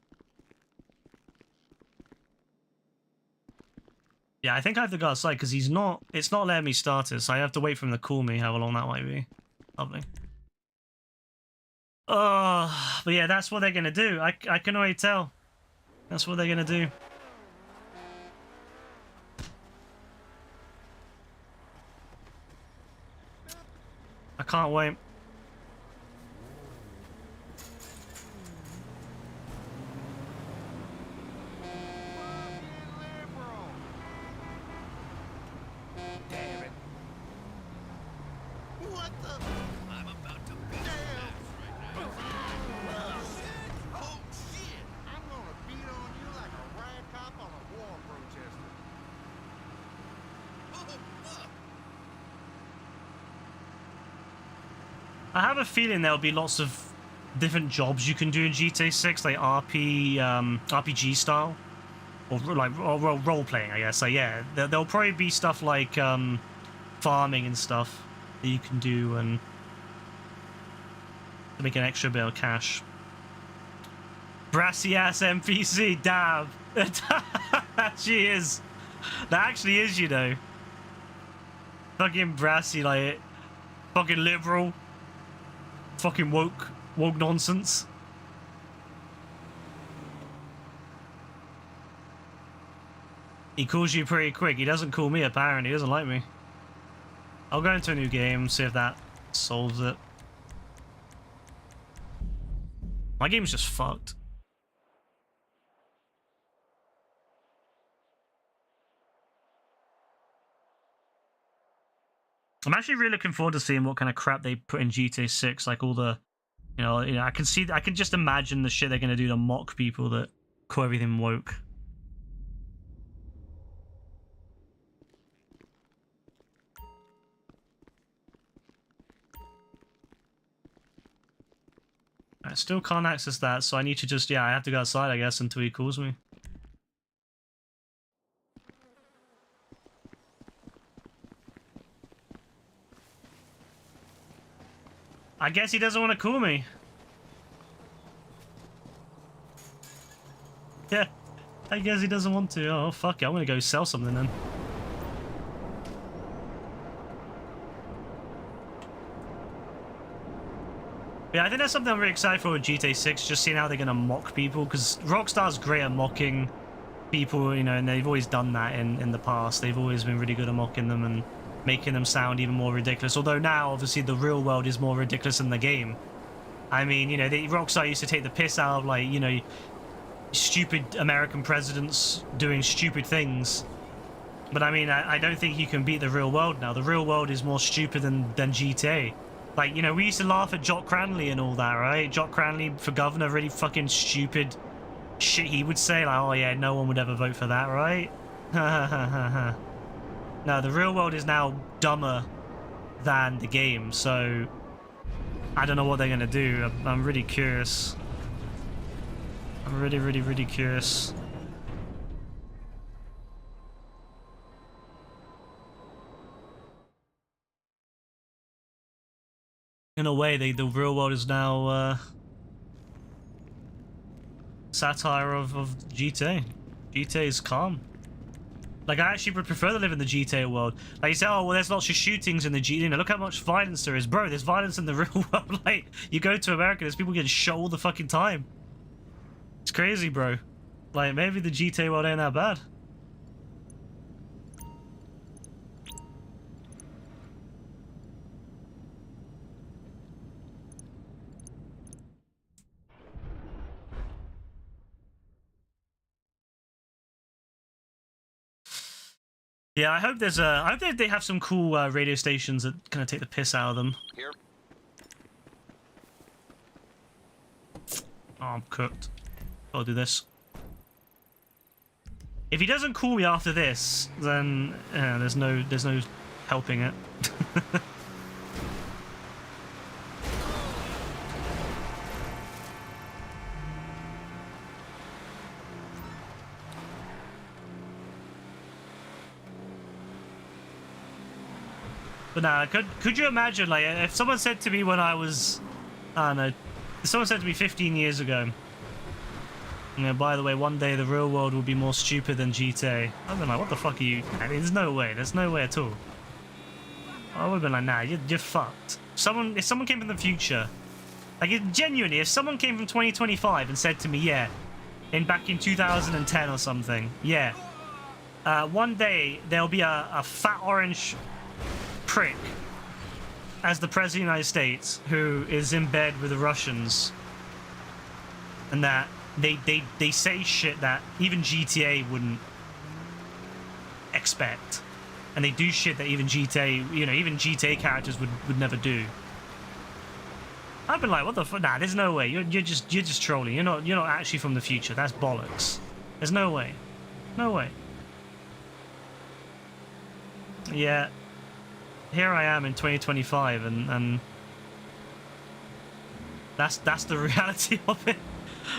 S1: Yeah, I think I have to go outside because it's not letting me start it, so I have to wait for him to call me, however long that might be. Lovely. Oh, but yeah, that's what they're going to do. I can already tell. That's what they're going to do. I can't wait.
S3: Damn it. What the? I'm about to beat damn. Oh shit! I'm gonna beat on you like a riot cop on a war protester. Oh fuck!
S1: I have a feeling there'll be lots of different jobs you can do in GTA 6, like RPG style, or like role playing, I guess. So yeah, there'll probably be stuff like farming and stuff that you can do and to make an extra bit of cash. Brassy ass NPC, damn. She is. That actually is, you know. Fucking brassy, like fucking liberal. Fucking woke nonsense. He calls you pretty quick. He doesn't call me, apparently. He doesn't like me. I'll go into a new game, see if that solves it. My game's just fucked. I'm actually really looking forward to seeing what kind of crap they put in GTA 6, like all the, you know, I can just imagine the shit they're gonna do to mock people that call everything woke. I still can't access that, so I need to just, yeah, I have to go outside, I guess, until he calls me. I guess he doesn't want to call me. Yeah, I guess he doesn't want to. Oh, fuck it. I'm going to go sell something then. Yeah, I think that's something I'm really excited for with GTA 6, just seeing how they're going to mock people, because Rockstar's great at mocking people, you know, and they've always done that in the past. They've always been really good at mocking them and making them sound even more ridiculous. Although now, obviously, the real world is more ridiculous than the game. I mean, you know, Rockstar used to take the piss out of, like, you know, stupid American presidents doing stupid things. But I mean, I don't think you can beat the real world now. The real world is more stupid than GTA. Like, you know, we used to laugh at Jock Cranley and all that, right? Jock Cranley for governor, really fucking stupid shit he would say. Like, oh yeah, no one would ever vote for that, right? No, the real world is now dumber than the game, so I don't know what they're gonna do. I'm really curious. I'm really curious. In a way, the real world is now satire of GTA. GTA is calm. Like, I actually would prefer to live in the GTA world. Like, you say, oh, well, there's lots of shootings in the GTA. You know, look how much violence there is. Bro, there's violence in the real world. Like, you go to America, there's people getting shot all the fucking time. It's crazy, bro. Like, maybe the GTA world ain't that bad. Yeah, I hope there's I hope they have some cool radio stations that kind of take the piss out of them.
S4: Here.
S1: Oh, I'm cooked. I'll do this. If he doesn't call me after this, then there's no helping it. But nah, could you imagine, like, if someone said to me when I was, I don't know, if someone said to me 15 years ago, you know, by the way, one day the real world will be more stupid than GTA. I've been like, what the fuck are you? I mean, there's no way at all. I would have been like, nah, you're fucked. If someone came from the future, like, genuinely, if someone came from 2025 and said to me, yeah, back in 2010 or something, yeah, one day there'll be a fat orange prick as the president of the United States who is in bed with the Russians, and that they say shit that even GTA wouldn't expect, and they do shit that even GTA, you know, even GTA characters would never do. I've been like, what the fuck? Nah, there's no way. You're just trolling. You're not actually from the future. That's bollocks. There's no way. No way. Yeah. Here I am in 2025, and that's the reality of it.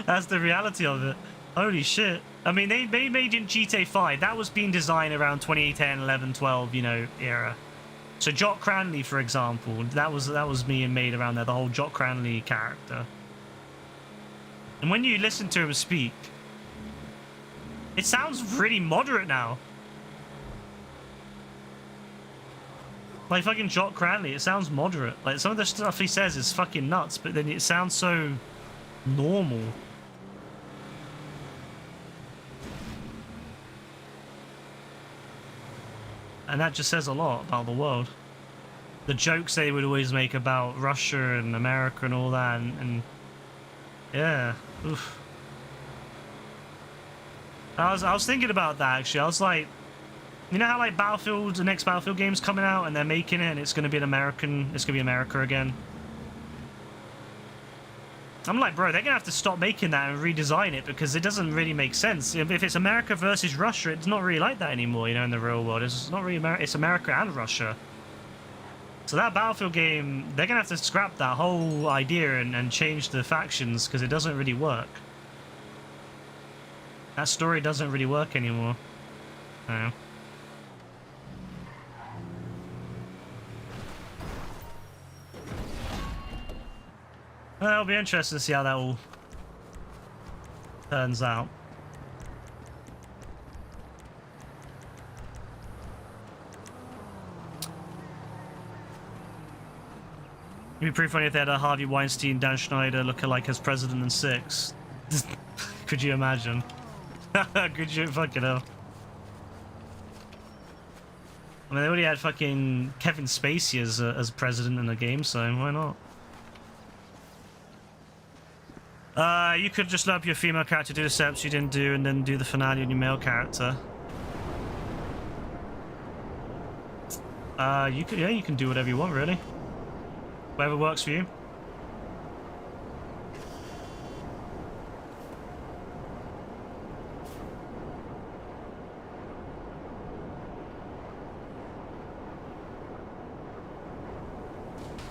S1: That's the reality of it. Holy shit. I mean, they made in GTA 5. That was being designed around 2010, 11, 12, you know, era. So Jock Cranley, for example, that was being made around there, the whole Jock Cranley character. And when you listen to him speak, it sounds really moderate now. Like fucking Jock Cranley, it sounds moderate. Like, some of the stuff he says is fucking nuts, but then it sounds so normal. And that just says a lot about the world. The jokes they would always make about Russia and America and all that, and yeah, oof. I was thinking about that actually. I was like, you know how like Battlefield, the next Battlefield game's coming out and they're making it and it's gonna be America again. I'm like, bro, they're gonna have to stop making that and redesign it because it doesn't really make sense. If it's America versus Russia, it's not really like that anymore, you know, in the real world. It's not really it's America and Russia. So that Battlefield game, they're gonna have to scrap that whole idea and change the factions because it doesn't really work. That story doesn't really work anymore. I know. Well, it'll be interesting to see how that all turns out. It'd be pretty funny if they had a Harvey Weinstein, Dan Schneider look-alike as president in 6. Could you imagine? Could you fucking hell? I mean, they already had fucking Kevin Spacey as president in the game, so why not? You could just let up your female character do the steps you didn't do and then do the finale on your male character. You can do whatever you want, really. Whatever works for you.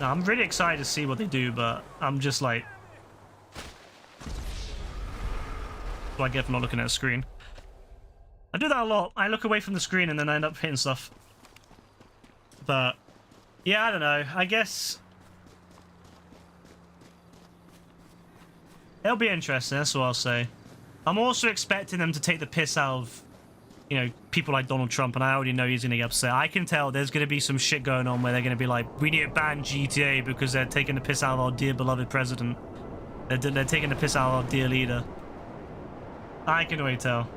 S1: No, I'm really excited to see what they do, but I'm just like... What do I get for not looking at a screen? I do that a lot. I look away from the screen and then I end up hitting stuff. But, yeah, I don't know. I guess... It'll be interesting, that's what I'll say. I'm also expecting them to take the piss out of, you know, people like Donald Trump, and I already know he's going to get upset. I can tell there's going to be some shit going on where they're going to be like, we need to ban GTA because they're taking the piss out of our dear beloved president. They're taking the piss out of our dear leader. I can already tell.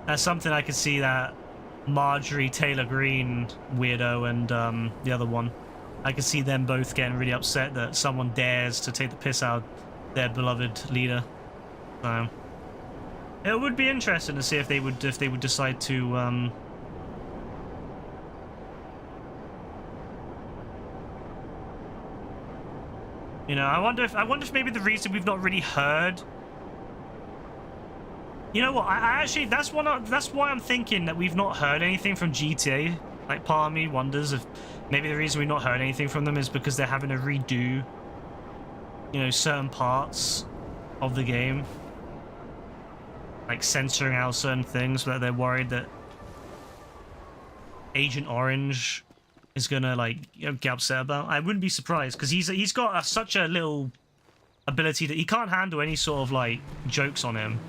S1: That's something I could see that Marjorie Taylor Greene weirdo and the other one. I could see them both getting really upset that someone dares to take the piss out of their beloved leader. So it would be interesting to see if they would decide to you know, I wonder if maybe the reason we've not really heard. You know what? I actually that's why I'm thinking that we've not heard anything from GTA. Like, part of me wonders if maybe the reason we've not heard anything from them is because they're having to redo, you know, certain parts of the game, like censoring out certain things, so that they're worried that Agent Orange is gonna, like, you know, get upset about. I wouldn't be surprised because he's got such a little ability that he can't handle any sort of like jokes on him.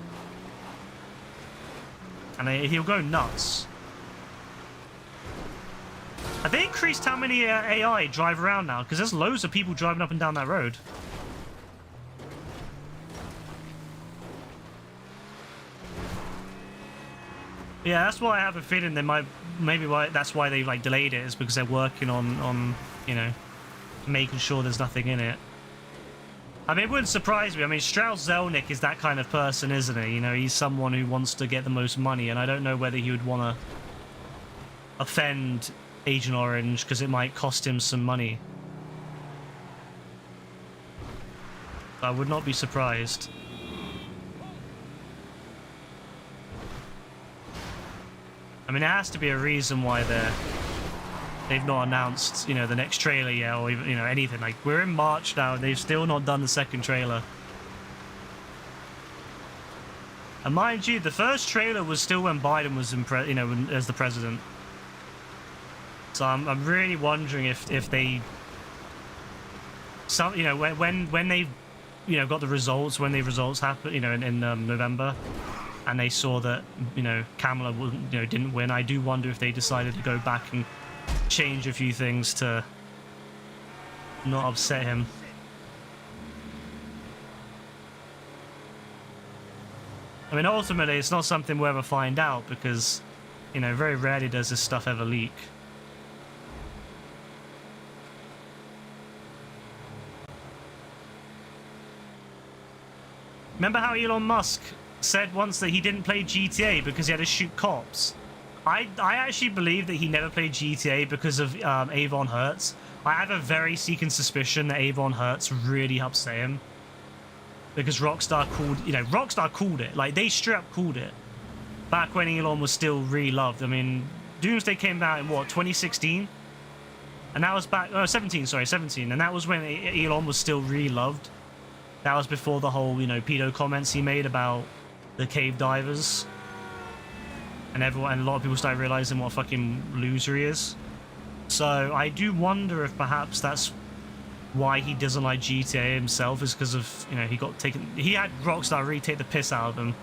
S1: And he'll go nuts. Have they increased how many AI drive around now? Because there's loads of people driving up and down that road. Yeah, that's why I have a feeling they might... Maybe that's why they like delayed it, is because they're working on you know, making sure there's nothing in it. I mean, it wouldn't surprise me. I mean, Strauss Zelnick is that kind of person, isn't he? You know, he's someone who wants to get the most money, and I don't know whether he would want to offend Agent Orange because it might cost him some money. I would not be surprised. I mean, there has to be a reason why they've not announced, you know, the next trailer yet, or even, you know, anything. Like, we're in March now, and they've still not done the second trailer. And mind you, the first trailer was still when Biden was you know, as the president. So I'm really wondering if they, you know, when they, you know, got the results, when the results happened, you know, in November, and they saw that, you know, Kamala, you know, didn't win. I do wonder if they decided to go back and change a few things to not upset him. I mean, ultimately, it's not something we'll ever find out because, you know, very rarely does this stuff ever leak. Remember how Elon Musk said once that he didn't play GTA because he had to shoot cops? I actually believe that he never played GTA because of Avon Hertz. I have a very seeking suspicion that Avon Hertz really upset him. Because Rockstar called it. Like, they straight up called it. Back when Elon was still really loved. I mean, Doomsday came out in, what, 2016? And that was back... Oh, 17, sorry, 17. And that was when Elon was still really loved. That was before the whole, you know, pedo comments he made about the cave divers. And a lot of people started realizing what a fucking loser he is. So I do wonder if perhaps that's why he doesn't like GTA himself, is because of, you know, he had Rockstar really take the piss out of him.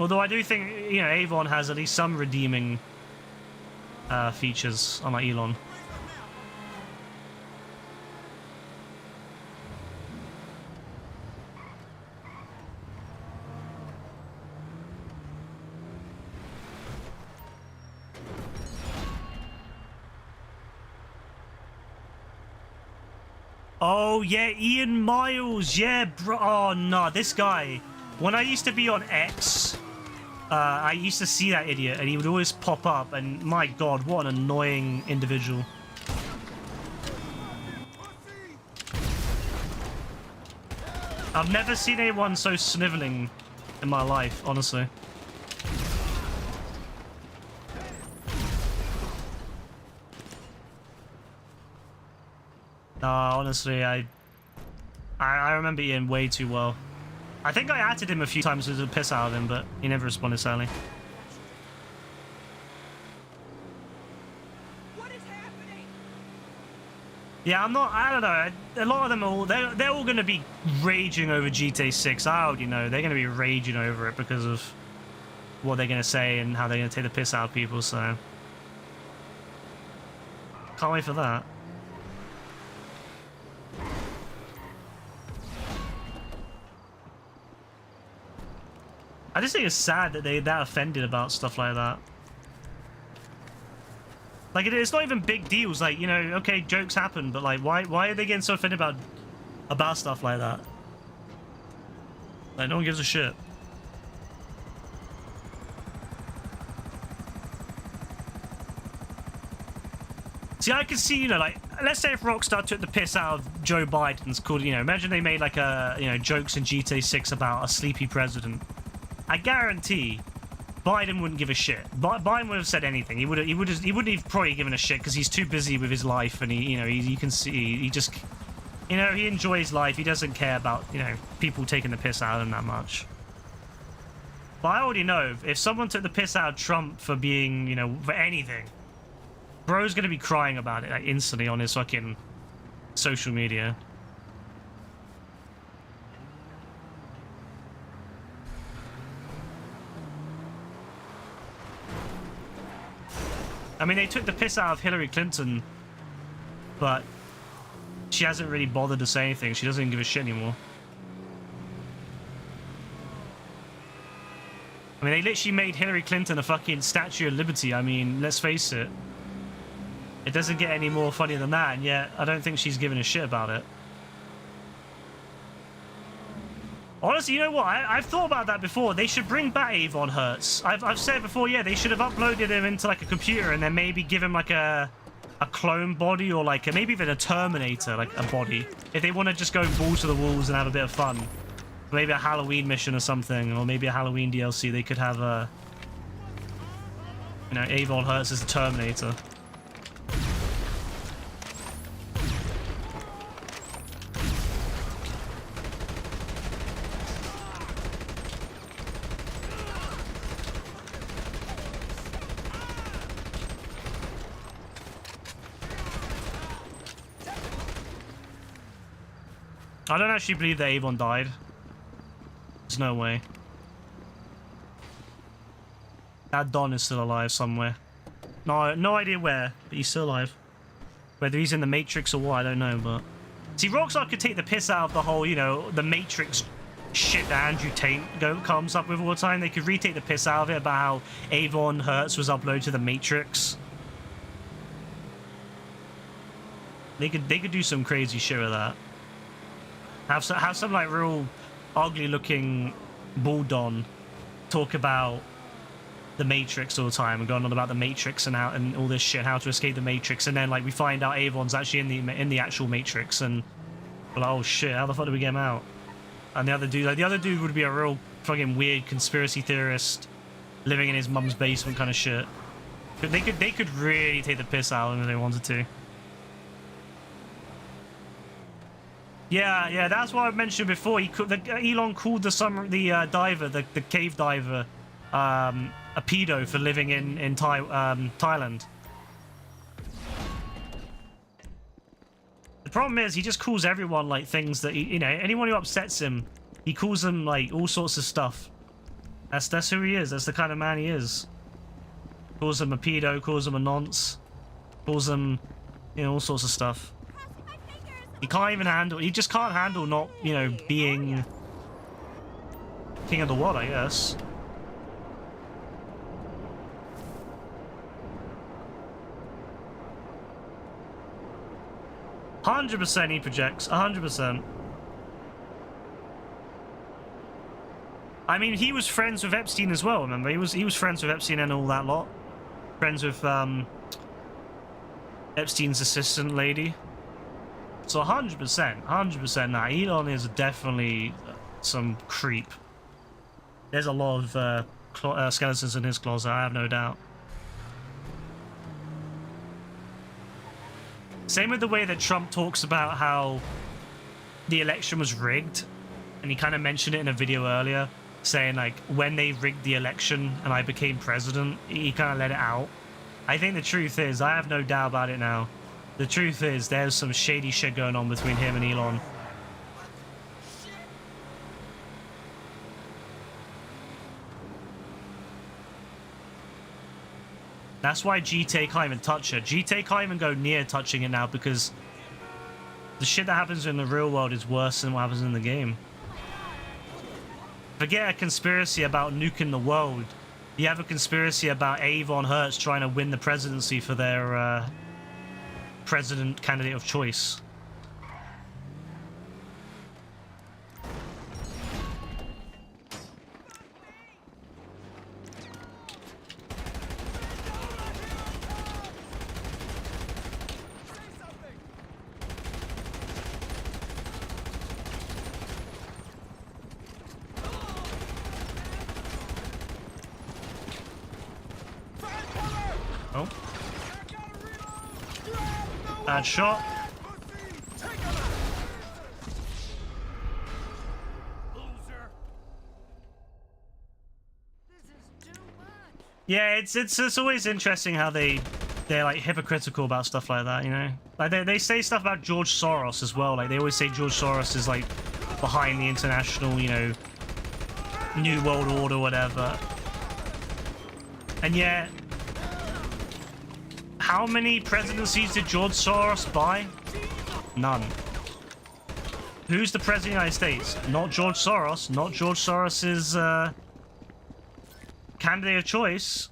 S1: Although I do think, you know, Avon has at least some redeeming features, unlike Elon. Oh, yeah, Ian Miles. Yeah, bro. Oh, no, this guy. When I used to be on X, I used to see that idiot, and he would always pop up, and my God, what an annoying individual. I've never seen anyone so sniveling in my life, honestly. Honestly, I remember Ian way too well. I think I added him a few times to piss out of him, but he never responded, sadly.
S5: What is happening?
S1: Yeah, I don't know. A lot of them they're all going to be raging over GTA 6. I already know. They're going to be raging over it because of what they're going to say and how they're going to take the piss out of people, so... Can't wait for that. I just think it's sad that they're that offended about stuff like that. Like, it's not even big deals. Like, you know, okay, jokes happen, but like, why are they getting so offended about stuff like that? Like, no one gives a shit. See, I can see, you know, like, let's say if Rockstar took the piss out of Joe Biden's called, you know, imagine they made like a, you know, jokes in GTA 6 about a sleepy president. I guarantee Biden wouldn't give a shit. Biden would have said anything. He wouldn't have probably given a shit because he's too busy with his life, and you can see he just, you know, he enjoys life. He doesn't care about, you know, people taking the piss out of him that much. But I already know if someone took the piss out of Trump for being, you know, for anything, bro's gonna be crying about it like instantly on his fucking social media. I mean, they took the piss out of Hillary Clinton, but she hasn't really bothered to say anything. She doesn't even give a shit anymore. I mean, they literally made Hillary Clinton a fucking Statue of Liberty. I mean, let's face it. It doesn't get any more funny than that, and yet I don't think she's giving a shit about it. Honestly, you know what? I've thought about that before. They should bring back Avon Hertz. I've said before, yeah, they should have uploaded him into like a computer and then maybe give him like a clone body or like maybe even a Terminator, like a body. If they want to just go balls to the walls and have a bit of fun. Maybe a Halloween mission or something, or maybe a Halloween DLC. They could have a, you know, Avon Hertz as a Terminator. I don't actually believe that Avon died. There's no way. That Don is still alive somewhere. No idea where, but he's still alive. Whether he's in the Matrix or what, I don't know, but... See, Rockstar could take the piss out of the whole, you know, the Matrix shit that Andrew Tate comes up with all the time. They could retake the piss out of it about how Avon Hertz was uploaded to the Matrix. They could do some crazy shit with that. Have some like real ugly looking Bulldon talk about the Matrix all the time and going on about the Matrix and how and all this shit, how to escape the Matrix, and then like we find out Avon's actually in the actual Matrix, and we're like, oh shit, how the fuck do we get him out? And the other dude would be a real fucking weird conspiracy theorist living in his mum's basement kind of shit. But they could really take the piss out of him if they wanted to. Yeah, that's what I mentioned before. Elon called the diver, the cave diver, a pedo for living in Thailand. The problem is he just calls everyone like things that you know, anyone who upsets him, he calls them like all sorts of stuff. That's who he is. That's the kind of man he is. Calls them a pedo, calls them a nonce, calls them, you know, all sorts of stuff. He can't even handle... He just can't handle not, you know, being king of the world, I guess. 100% he projects. 100%. I mean, he was friends with Epstein as well. Remember, he was friends with Epstein and all that lot. Friends with Epstein's assistant lady. So 100%. Nah, Elon is definitely some creep. There's a lot of skeletons in his closet. I have no doubt. Same with the way that Trump talks about how the election was rigged, and he kind of mentioned it in a video earlier, saying like when they rigged the election and I became president, he kind of let it out. I think the truth is, I have no doubt about it now, the truth is there's some shady shit going on between him and Elon. That's why GTA can't even touch it. GTA can't even go near touching it now because the shit that happens in the real world is worse than what happens in the game. Forget a conspiracy about nuking the world. You have a conspiracy about Avon Hertz trying to win the presidency for their president candidate of choice. Oh. Bad shot. Yeah, it's always interesting how they're like hypocritical about stuff like that, you know? Like they say stuff about George Soros as well. Like they always say George Soros is like behind the international, you know, New World Order, whatever. And yet, how many presidencies did George Soros buy? None. Who's the president of the United States? Not George Soros. Not George Soros's candidate of choice.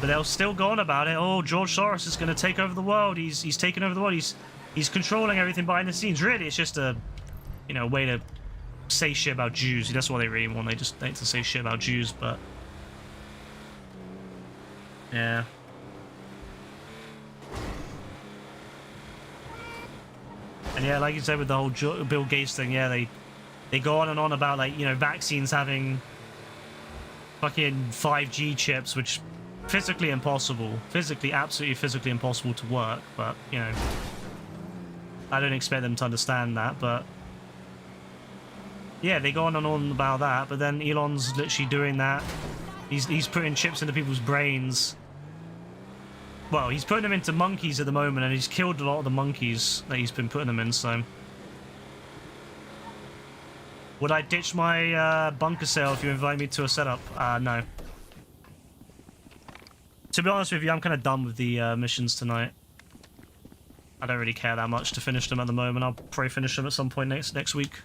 S1: But they'll still go on about it. Oh, George Soros is going to take over the world. He's taking over the world. He's controlling everything behind the scenes. Really, it's just a, you know, way to say shit about Jews. That's what they really want. They just like to say shit about Jews, but yeah. And yeah, like you said with the whole Bill Gates thing, yeah, they go on and on about, like, you know, vaccines having fucking 5G chips, which physically impossible, absolutely physically impossible to work. But you know, I don't expect them to understand that, but yeah, they go on and on about that, but then Elon's literally doing that. He's putting chips into people's brains. Well, he's putting them into monkeys at the moment, and he's killed a lot of the monkeys that he's been putting them in, so... Would I ditch my bunker sale if you invite me to a setup? No. To be honest with you, I'm kind of done with the missions tonight. I don't really care that much to finish them at the moment. I'll probably finish them at some point next week.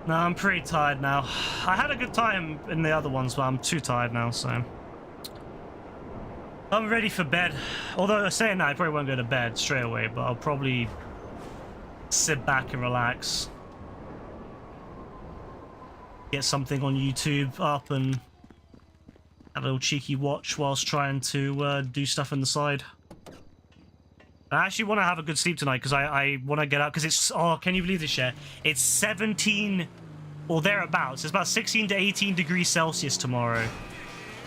S1: No, I'm pretty tired now. I had a good time in the other ones, but I'm too tired now, so... I'm ready for bed. Although, saying that, I probably won't go to bed straight away, but I'll probably sit back and relax. Get something on YouTube up and have a little cheeky watch whilst trying to do stuff on the side. I actually want to have a good sleep tonight because I want to get up because it's... Oh, can you believe this shit? It's 17 or thereabouts. It's about 16 to 18 degrees Celsius tomorrow.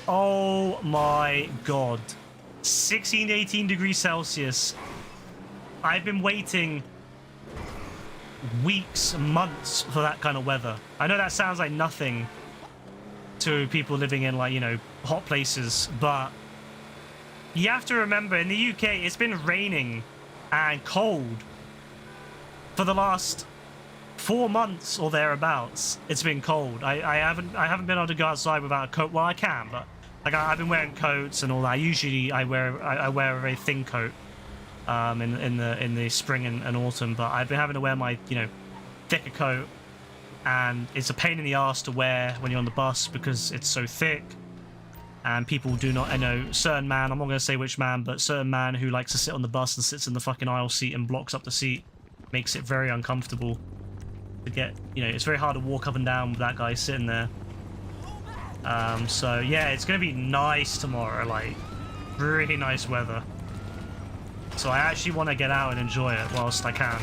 S1: Oh my god. 16 to 18 degrees Celsius. I've been waiting weeks, months for that kind of weather. I know that sounds like nothing to people living in, like, you know, hot places, but you have to remember, in the UK, it's been raining and cold for the last 4 months or thereabouts. It's been cold. I haven't been able to go outside without a coat. Well, I can, but like I've been wearing coats and all that. Usually I wear a very thin coat in the spring and autumn, but I've been having to wear my, you know, thicker coat, and it's a pain in the ass to wear when you're on the bus because it's so thick. And people do not, I know, certain man, I'm not going to say which man, but certain man who likes to sit on the bus and sits in the fucking aisle seat and blocks up the seat makes it very uncomfortable to get, you know, it's very hard to walk up and down with that guy sitting there. So yeah, it's going to be nice tomorrow, like, really nice weather. So I actually want to get out and enjoy it whilst I can.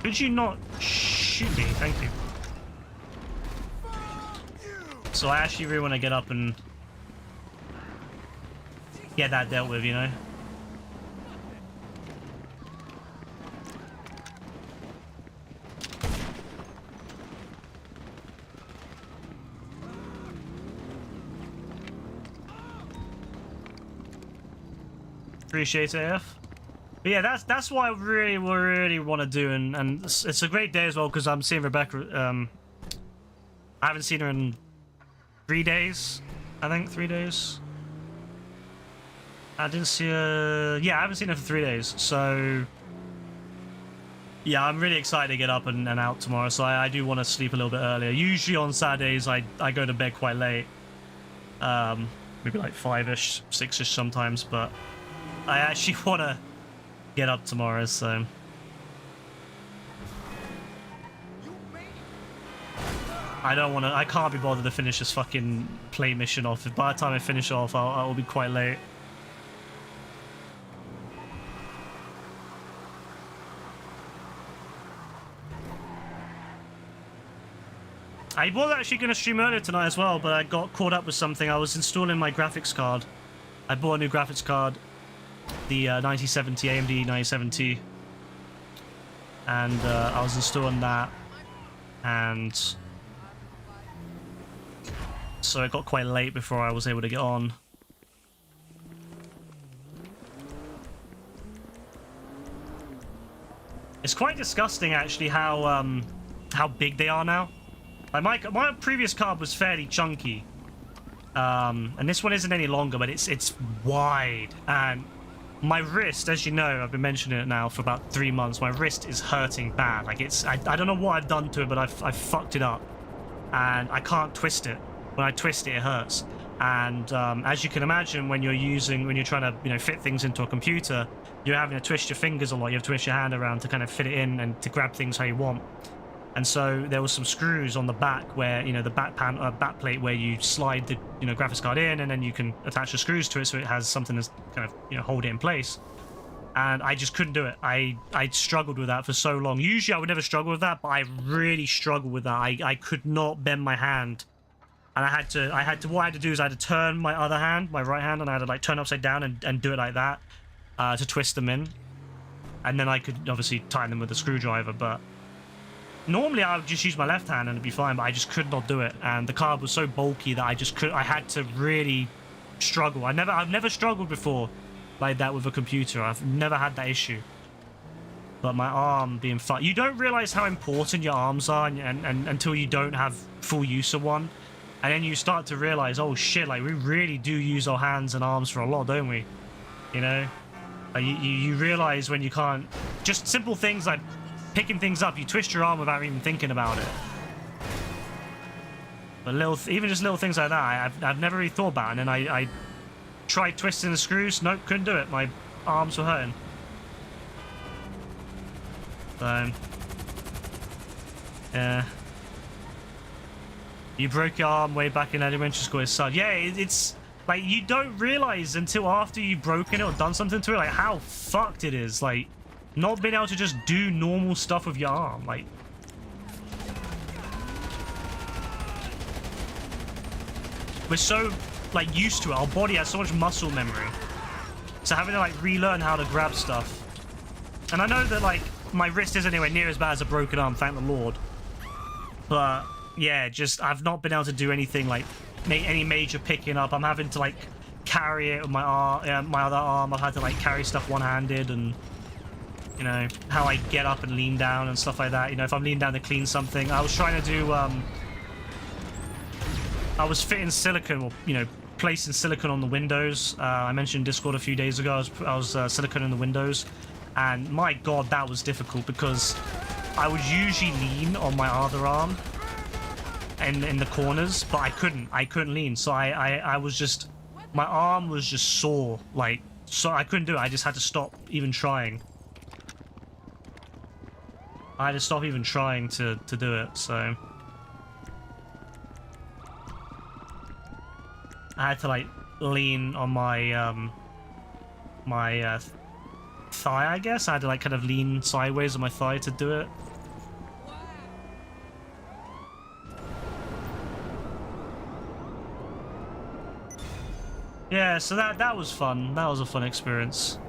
S1: Could you not shoot me? Thank you. So I actually really want to get up and get that dealt with, you know? Appreciate it, AF. But yeah, that's what I really want to do, and it's a great day as well because I'm seeing Rebecca. I haven't seen her in 3 days, I think 3 days. I didn't see her. Yeah, I haven't seen her for 3 days, so yeah, I'm really excited to get up and out tomorrow. So I do want to sleep a little bit earlier. Usually on Saturdays I go to bed quite late, maybe like 5ish, 6ish sometimes, but I actually want to get up tomorrow, so I can't be bothered to finish this fucking play mission off. By the time I finish off, I'll be quite late. I was actually going to stream earlier tonight as well, but I got caught up with something. I was installing my graphics card. I bought a new graphics card, the 9070 AMD 9070, and I was installing that, and so it got quite late before I was able to get on. It's quite disgusting actually how big they are now. Like my previous card was fairly chunky, and this one isn't any longer, but it's wide, and my wrist, as you know, I've been mentioning it now for about 3 months, my wrist is hurting bad. Like I don't know what I've done to it, but I've fucked it up, and I can't twist it. When I twist it, it hurts. And as you can imagine, when you're trying to, you know, fit things into a computer, you're having to twist your fingers a lot. You have to twist your hand around to kind of fit it in and to grab things how you want. And so there was some screws on the back where, you know, the back plate where you slide the, you know, graphics card in, and then you can attach the screws to it so it has something to kind of, you know, hold it in place. And I just couldn't do it. I struggled with that for so long. Usually I would never struggle with that, but I really struggled with that. I could not bend my hand. And what I had to do is I had to turn my other hand, my right hand, and I had to like turn upside down and do it like that to twist them in. And then I could obviously tighten them with a screwdriver, but normally I would just use my left hand and it'd be fine, but I just could not do it. And the card was so bulky that I had to really struggle. I've never struggled before like that with a computer. I've never had that issue. But my arm being fucked. You don't realize how important your arms are and until you don't have full use of one. And then you start to realize, oh shit, like we really do use our hands and arms for a lot, don't we? You know? Like you realize when you can't, just simple things like picking things up, you twist your arm without even thinking about it. But even just little things like that, I've never really thought about. And then I tried twisting the screws, nope, couldn't do it. My arms were hurting. So, yeah. You broke your arm way back in elementary school, it sucked. Yeah, it's like you don't realize until after you've broken it or done something to it, like how fucked it is. Like, not being able to just do normal stuff with your arm. Like, we're so like used to it. Our body has so much muscle memory. So having to like relearn how to grab stuff. And I know that like my wrist isn't anywhere near as bad as a broken arm, thank the Lord. But yeah, just I've not been able to do anything like any major picking up. I'm having to like carry it with my arm, my other arm. I've had to like carry stuff one-handed, and you know how I get up and lean down and stuff like that. You know, if I'm leaning down to clean something, I was trying to do. I was fitting silicone, or you know, placing silicone on the windows. I mentioned Discord a few days ago. I was silicone in the windows, and my God, that was difficult because I would usually lean on my other arm in the corners, but I couldn't lean. So I was just, my arm was just sore, like, so I couldn't do it. I just had to stop even trying. I had to stop even trying to do it, so I had to like lean on my thigh, I guess. I had to like kind of lean sideways on my thigh to do it. Yeah, so that was fun. That was a fun experience.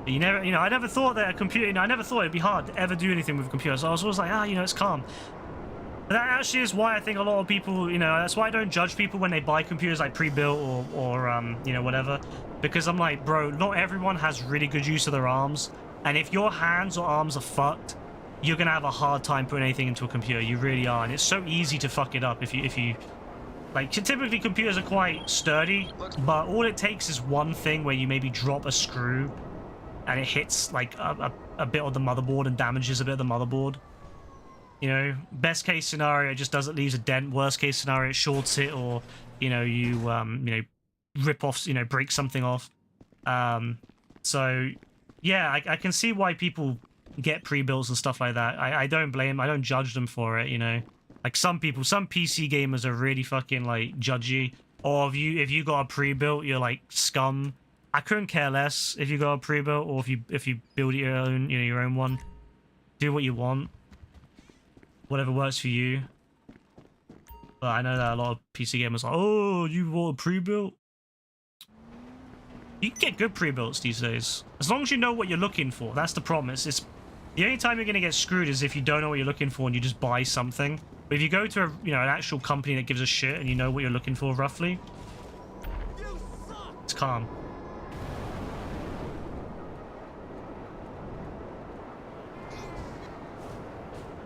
S1: But you know, I never thought that a computer, I never thought it'd be hard to ever do anything with a computer. So I was always like, it's calm. But that actually is why I think a lot of people, that's why I don't judge people when they buy computers like pre-built or whatever. Because I'm like, bro, not everyone has really good use of their arms. And if your hands or arms are fucked, you're gonna have a hard time putting anything into a computer. You really are. And it's so easy to fuck it up if you like, typically computers are quite sturdy, but all it takes is one thing where you maybe drop a screw and it hits like a bit of the motherboard and damages a bit of the motherboard. You know, best case scenario, it just doesn't leave a dent. Worst case scenario, it shorts it, or you rip off, break something off. So yeah, I can see why people get pre-builds and stuff like that. I don't blame, I don't judge them for it. Like some people, some PC gamers are really fucking like judgy. Or if you got a pre-built, you're like scum. I couldn't care less if you got a pre-built or if you build your own, your own one. Do what you want. Whatever works for you. But I know that a lot of PC gamers are like, oh, you want a pre-built? You can get good pre-builts these days. As long as you know what you're looking for. That's the problem. It's the only time you're going to get screwed is if you don't know what you're looking for and you just buy something. But if you go to an actual company that gives a shit and you know what you're looking for roughly, it's calm.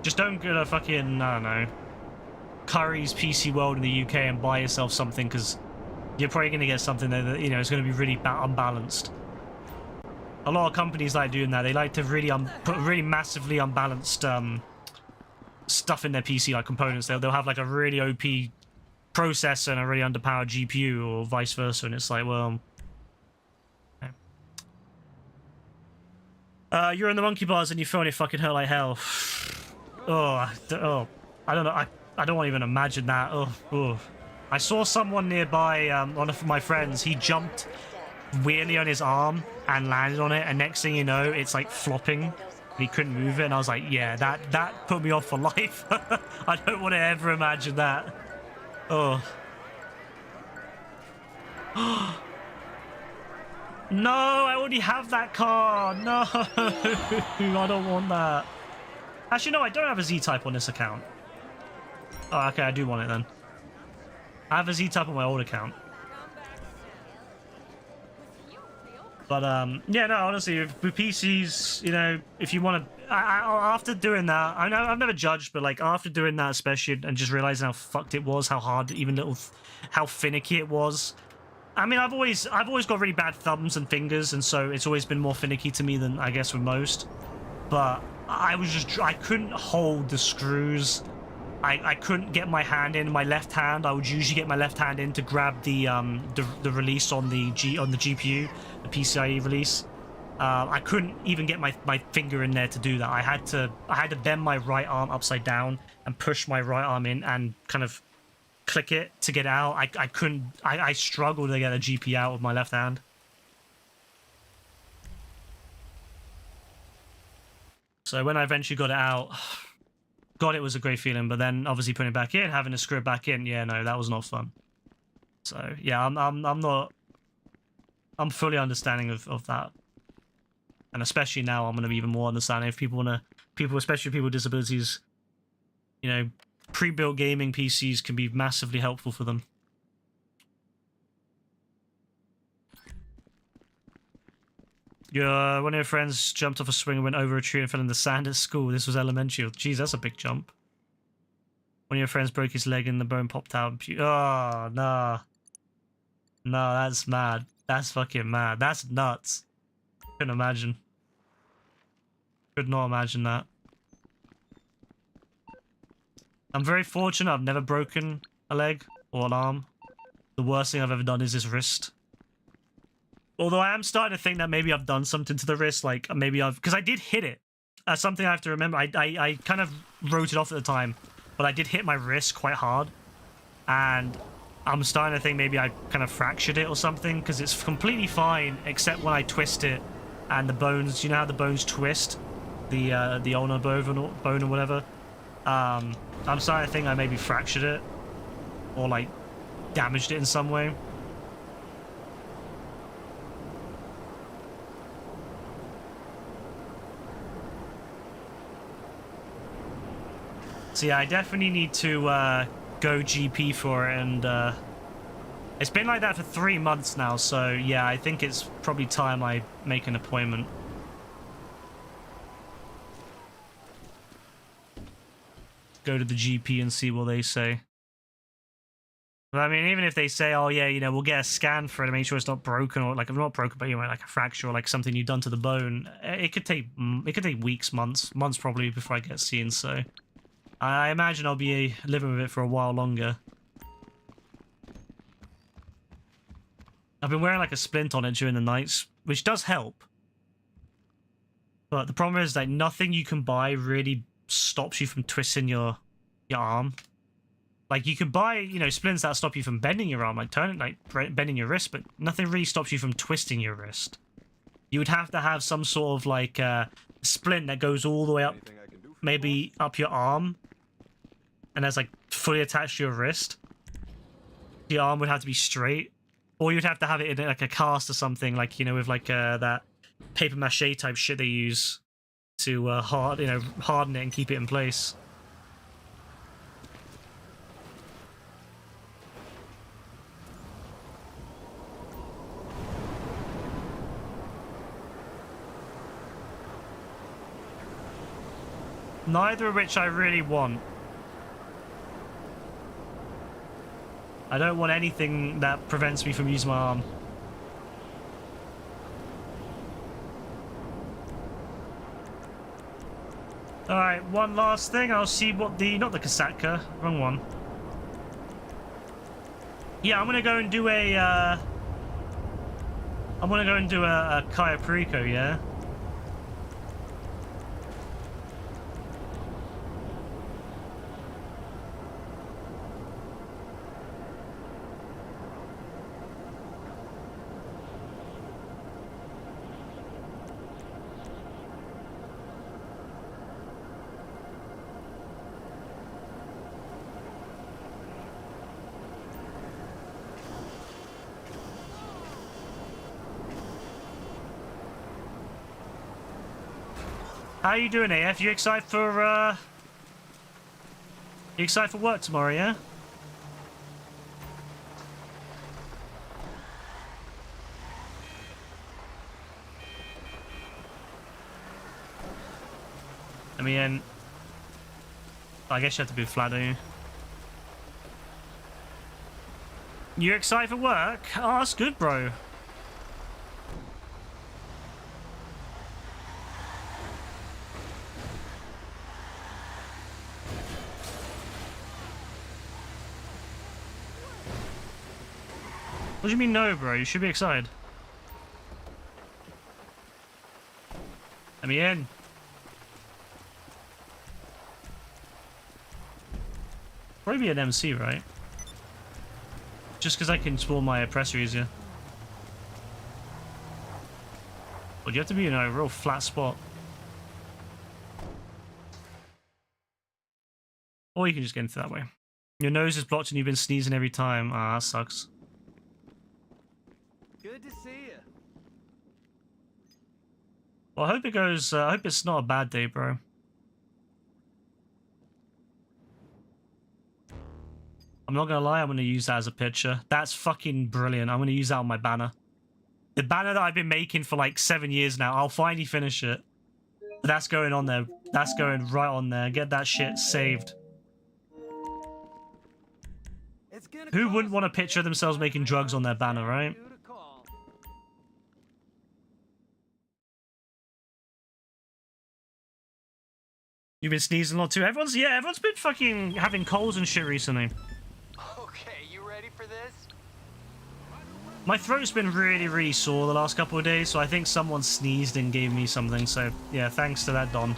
S1: Just don't go to fucking, I don't know, Curry's PC World in the UK and buy yourself something, because you're probably going to get something that, is going to be really unbalanced. A lot of companies like doing that. They like to really put really massively unbalanced stuff in their PC, like components. They'll have like a really OP processor and a really underpowered GPU, or vice versa, and it's like, well, you're in the monkey bars and you phone it fucking hurt like hell. I don't know. I don't want to even imagine that. Oh. I saw someone nearby, one of my friends. He jumped weirdly on his arm and landed on it, and next thing you know, it's like flopping. And he couldn't move it, and I was like, yeah, that put me off for life. I don't want to ever imagine that. Oh. No, I already have that car. No, I don't want that. Actually, no, I don't have a Z-Type on this account. Oh, okay, I do want it then. I have a Z-Type on my old account. But, yeah, no, honestly, with PCs, if you want to... after doing that, I know I've never judged, but, like, after doing that especially, and just realizing how fucked it was, how hard, how finicky it was. I mean, I've always got really bad thumbs and fingers, and so it's always been more finicky to me than, I guess, with most. But I couldn't hold the screws. I couldn't get my hand in. My left hand, I would usually get my left hand in to grab the release on the GPU, the PCIe release. I couldn't even get my finger in there to do that. I had to bend my right arm upside down and push my right arm in and kind of click it to get out. I struggled to get a GPU out with my left hand. So when I eventually got it out, God, it was a great feeling. But then obviously putting it back in, having to screw it back in, yeah, no, that was not fun. So yeah, I'm not. I'm fully understanding of that, and especially now, I'm gonna be even more understanding if people wanna, especially people with disabilities. You know, pre-built gaming PCs can be massively helpful for them. One of your friends jumped off a swing and went over a tree and fell in the sand at school. This was elementary. Jeez, that's a big jump. One of your friends broke his leg and the bone popped out. Oh, nah. No, that's mad. That's fucking mad. That's nuts. Couldn't imagine. Could not imagine that. I'm very fortunate I've never broken a leg or an arm. The worst thing I've ever done is this wrist. Although I am starting to think that maybe I've done something to the wrist, like maybe because I did hit it. That's something I have to remember. I kind of wrote it off at the time, but I did hit my wrist quite hard. And I'm starting to think maybe I kind of fractured it or something, because it's completely fine except when I twist it and the bones, you know how the bones twist? The ulnar bone or whatever. I'm starting to think I maybe fractured it or like damaged it in some way. So yeah, I definitely need to go GP for it, and it's been like that for 3 months now, so yeah, I think it's probably time I make an appointment. Go to the GP and see what they say. But I mean, even if they say, oh yeah, you know, we'll get a scan for it to make sure it's not broken, or like not broken, but you know, like a fracture or like something you've done to the bone, it could take weeks, months probably before I get seen, so I imagine I'll be living with it for a while longer. I've been wearing like a splint on it during the nights, which does help. But the problem is that nothing you can buy really stops you from twisting your arm. Like you can buy, you know, splints that stop you from bending your arm, like bending your wrist, but nothing really stops you from twisting your wrist. You would have to have some sort of like splint that goes all the way up, maybe up your arm, and that's like fully attached to your wrist. The arm would have to be straight, or you'd have to have it in like a cast or something, like, you know, with like that paper mache type shit they use to harden it and keep it in place. Neither of which I really want. I don't want anything that prevents me from using my arm. Alright, one last thing. I'll see what not the Kasatka, wrong one. Yeah, I'm gonna go and do a, Kaya Perico, yeah? How you doing, AF? You excited for work tomorrow, yeah? I mean, I guess you have to be flat, don't you? You excited for work? Oh, that's good, bro. What do you mean no, bro? You should be excited. Let me in. Probably be an MC, right? Just because I can spawn my oppressor easier. But you have to be in a real flat spot. Or you can just get into that way. Your nose is blocked and you've been sneezing every time. Ah, that sucks.
S5: Good to see you.
S1: Well, I hope it goes. I hope it's not a bad day, bro. I'm not gonna lie. I'm gonna use that as a picture. That's fucking brilliant. I'm gonna use that on my banner. The banner that I've been making for like 7 years now. I'll finally finish it. That's going on there. That's going right on there. Get that shit saved. Who wouldn't want to picture themselves making drugs on their banner, right? You've been sneezing a lot too. Everyone's been fucking having colds and shit recently.
S5: Okay, you ready for this?
S1: My throat's been really sore the last couple of days, so I think someone sneezed and gave me something. So yeah, thanks to that, Don.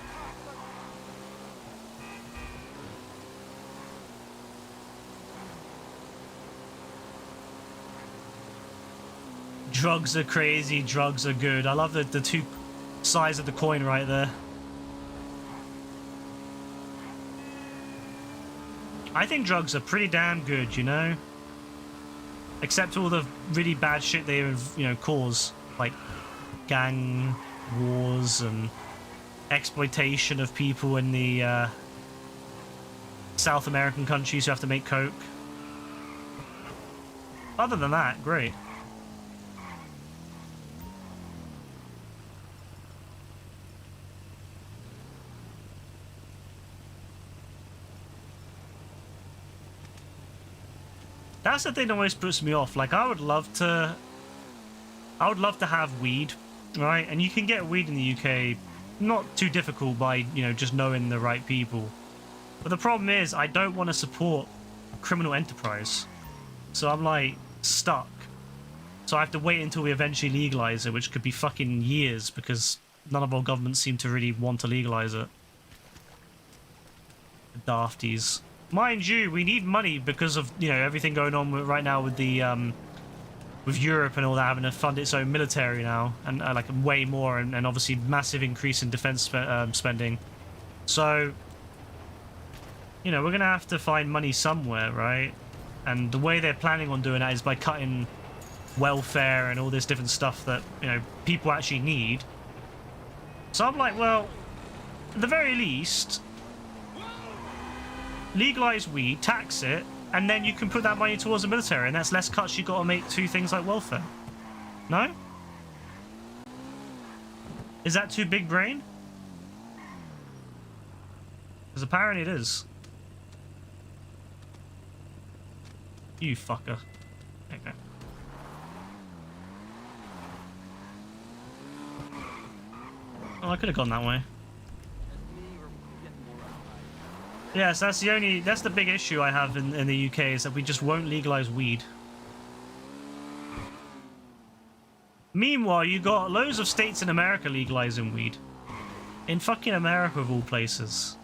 S1: Drugs are crazy, drugs are good. I love the two sides of the coin right there. I think drugs are pretty damn good, you know? Except all the really bad shit they, you know, cause. Like gang wars and exploitation of people in the South American countries who have to make coke. Other than that, great. That's the thing that always puts me off. Like, I would love to have weed, right? And you can get weed in the UK, not too difficult by, you know, just knowing the right people. But the problem is, I don't want to support criminal enterprise. So I'm, like, stuck. So I have to wait until we eventually legalize it, which could be fucking years, because none of our governments seem to really want to legalize it. The dafties. Mind you, we need money because of, you know, everything going on right now with the with Europe and all that, having to fund its own military now, and like way more, and obviously massive increase in defense spending. So, you know, we're gonna have to find money somewhere, right? And the way they're planning on doing that is by cutting welfare and all this different stuff that, you know, people actually need. So I'm like, well, at the very least, legalize weed, tax it, and then you can put that money towards the military, and that's less cuts you got to make to things like welfare. No? Is that too big brain? Because apparently it is. You fucker. Okay. Oh, I could have gone that way. Yes, that's the big issue I have in the UK, is that we just won't legalize weed. Meanwhile, you got loads of states in America legalizing weed. In fucking America, of all places.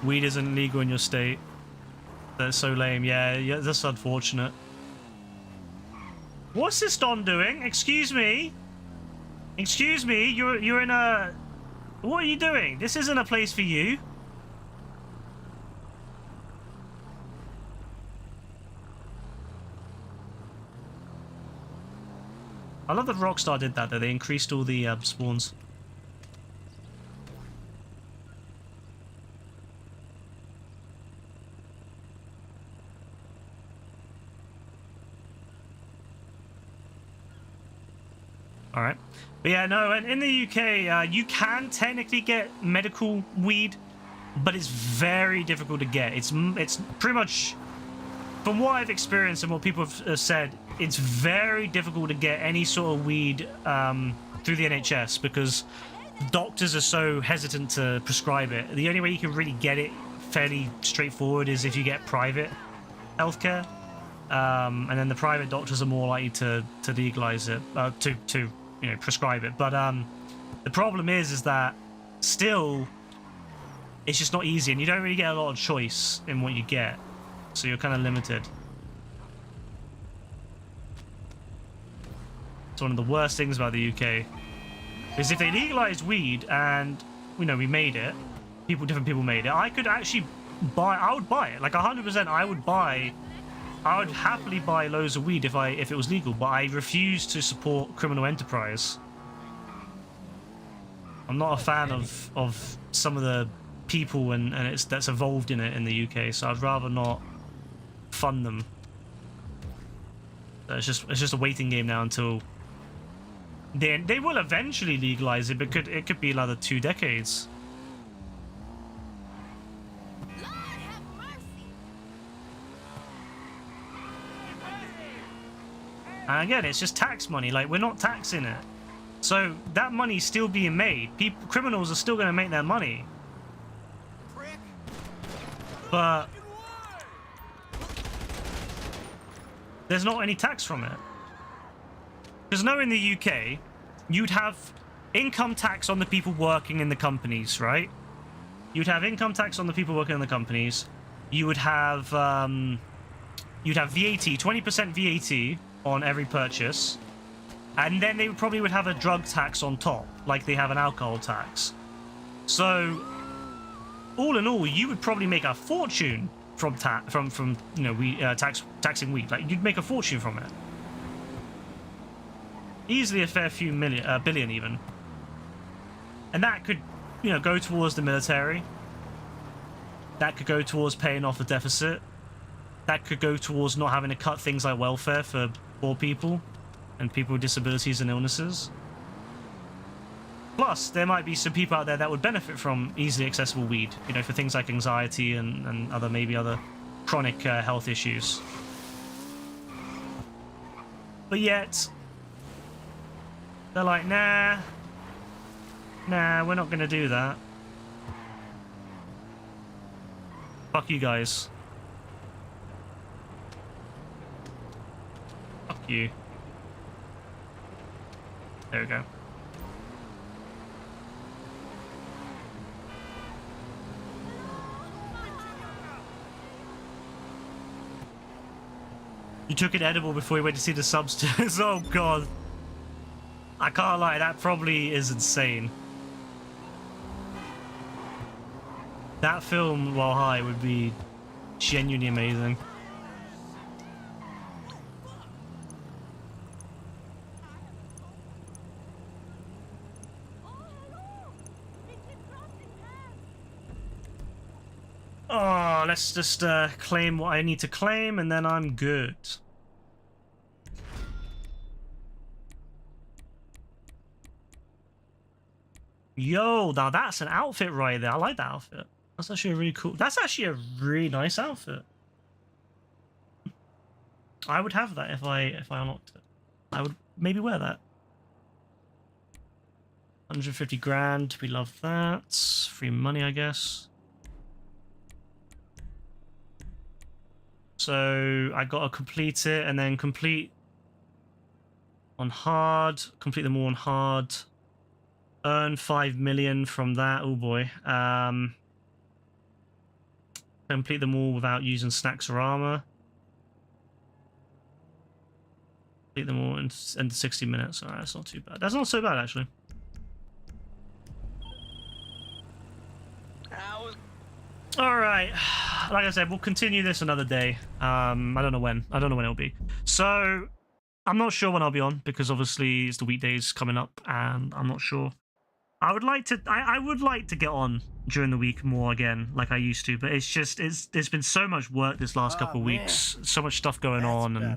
S1: Weed isn't legal in your state. That's so lame. Yeah, that's unfortunate. What's this Don doing? Excuse me? Excuse me? You're in a... What are you doing? This isn't a place for you. I love that Rockstar did that, though. They increased all the spawns. Alright. But yeah, no, and in the UK, you can technically get medical weed, but it's very difficult to get. It's pretty much, from what I've experienced and what people have said, it's very difficult to get any sort of weed through the NHS, because doctors are so hesitant to prescribe it. The only way you can really get it fairly straightforward is if you get private healthcare, and then the private doctors are more likely to legalize it, to you know, prescribe it. But the problem is that still it's just not easy, and you don't really get a lot of choice in what you get, so you're kind of limited. It's one of the worst things about the UK. Because if they legalized weed and, you know, we made it, different people made it, I could actually I would buy it. Like 100%, I would happily buy loads of weed if it was legal, but I refuse to support criminal enterprise. I'm not a fan of some of the people and that's involved in it in the UK, so I'd rather not fund them. So it's just a waiting game now until they will eventually legalize it, but it could be another 2 decades.
S6: Lord have mercy.
S1: And again, it's just tax money. Like, we're not taxing it, so that money's still being made. Criminals are still going to make their money, but there's not any tax from it. Because no, in the UK, you'd have income tax on the people working in the companies, right? You'd have income tax on the people working in the companies. You would have VAT, 20% VAT on every purchase, and then they probably would have a drug tax on top, like they have an alcohol tax. So, all in all, you would probably make a fortune from you know, taxing weed. Like, you'd make a fortune from it. Easily a fair few billion even. And that could, you know, go towards the military. That could go towards paying off the deficit. That could go towards not having to cut things like welfare for poor people and people with disabilities and illnesses. Plus, there might be some people out there that would benefit from easily accessible weed, you know, for things like anxiety and maybe other chronic health issues. But yet, they're like, nah, we're not going to do that. Fuck you guys. Fuck you. There we go. You took an edible before you went to see the substance. Oh god. I can't lie, that probably is insane. That film while high would be genuinely amazing. Oh, let's just claim what I need to claim and then I'm good. Yo, now that's an outfit right there. I like that outfit. That's actually a really cool. That's actually a really nice outfit. I would have that if I unlocked it. I would maybe wear that. 150 grand. We love that. Free money, I guess. So I gotta complete it and then complete on hard. Complete them all on hard. Earn 5 million from that. Oh boy. Complete them all without using snacks or armor. Complete them all in 60 minutes. Alright, that's not too bad. That's not so bad, actually. Alright. Like I said, we'll continue this another day. I don't know when. I don't know when it'll be. So, I'm not sure when I'll be on, because obviously it's the weekdays coming up, and I'm not sure. I would like to get on during the week more again, like I used to, but it's just there's been so much work this last couple of weeks, so much stuff going on, and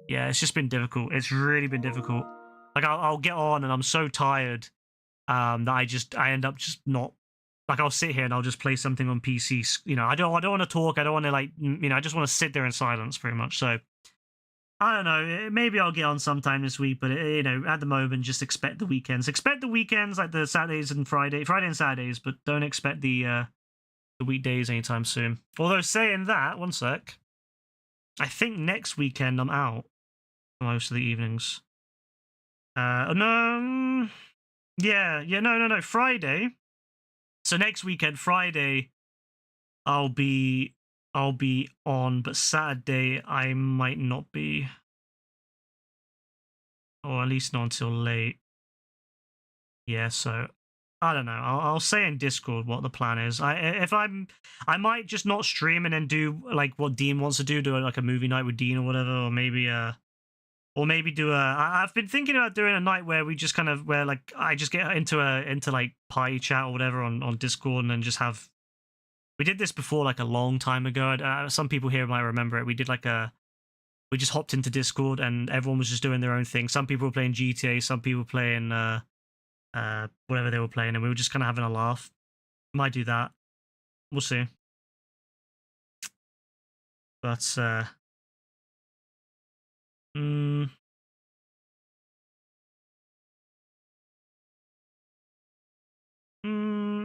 S1: yeah, it's just been difficult. It's really been difficult. Like I'll get on and I'm so tired that I end up just not, like, I'll sit here and I'll just play something on PC. You know, I don't want to talk. I don't want to, like, you know, I just want to sit there in silence pretty much. So I don't know. Maybe I'll get on sometime this week, but you know, at the moment, just expect the weekends. Expect the weekends, like the Saturdays and Friday and Saturdays, but don't expect the weekdays anytime soon. Although saying that, one sec, I think next weekend I'm out for most of the evenings. No, no, Friday. So next weekend, Friday, I'll be on, but Saturday I might not be. or at least not until late. Yeah, so I don't know. I'll say in Discord what the plan is. I might just not stream and then do like what Dean wants to do like a movie night with Dean or whatever, or maybe do I've been thinking about doing a night where we just kind of where like I just get into like party chat or whatever on Discord and then just have. We did this before like a long time ago. Some people here might remember it. We did like we just hopped into Discord and everyone was just doing their own thing. Some people were playing GTA, some people playing whatever they were playing, and we were just kind of having a laugh. Might do that. We'll see. But I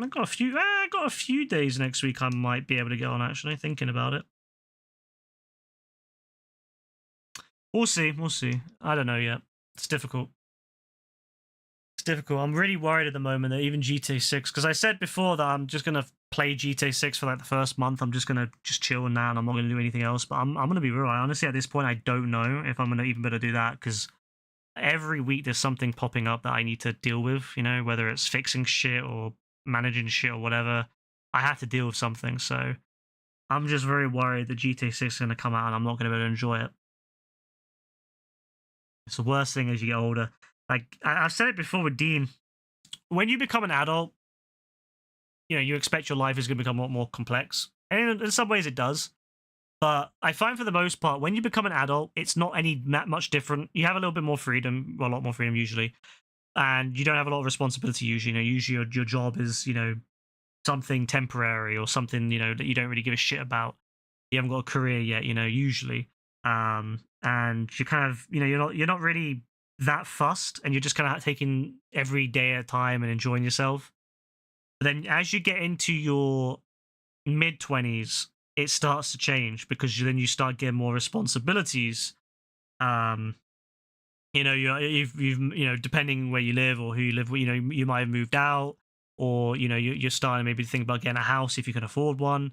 S1: got a few days next week I might be able to get on, actually, thinking about it. We'll see. I don't know yet. It's difficult. I'm really worried at the moment that even GTA 6, because I said before that I'm just gonna play GTA 6 for like the first month. I'm just gonna chill now and I'm not gonna do anything else. But I'm gonna be real. Honestly, at this point, I don't know if I'm gonna even be able to do that, because every week there's something popping up that I need to deal with. You know, whether it's fixing shit or managing shit or whatever, I have to deal with something. So I'm just very worried that GTA 6 is gonna come out and I'm not gonna be able to enjoy it. It's the worst thing as you get older. Like I've said it before with Dean, when you become an adult, you know, you expect your life is going to become a lot more complex. And in some ways it does. But I find for the most part, when you become an adult, it's not any much different. You have a little bit more freedom, well, a lot more freedom usually. And you don't have a lot of responsibility usually. You know, usually your job is, you know, something temporary or something, you know, that you don't really give a shit about. You haven't got a career yet, you know, usually. And you kind of, you know, you're not really that fussed, and you're just kind of taking every day at a time and enjoying yourself. But then as you get into your mid-20s, it starts to change, because then you start getting more responsibilities. You know, you've you know, depending where you live or who you live with, you know, you might have moved out, or you know, you're starting maybe to think about getting a house if you can afford one.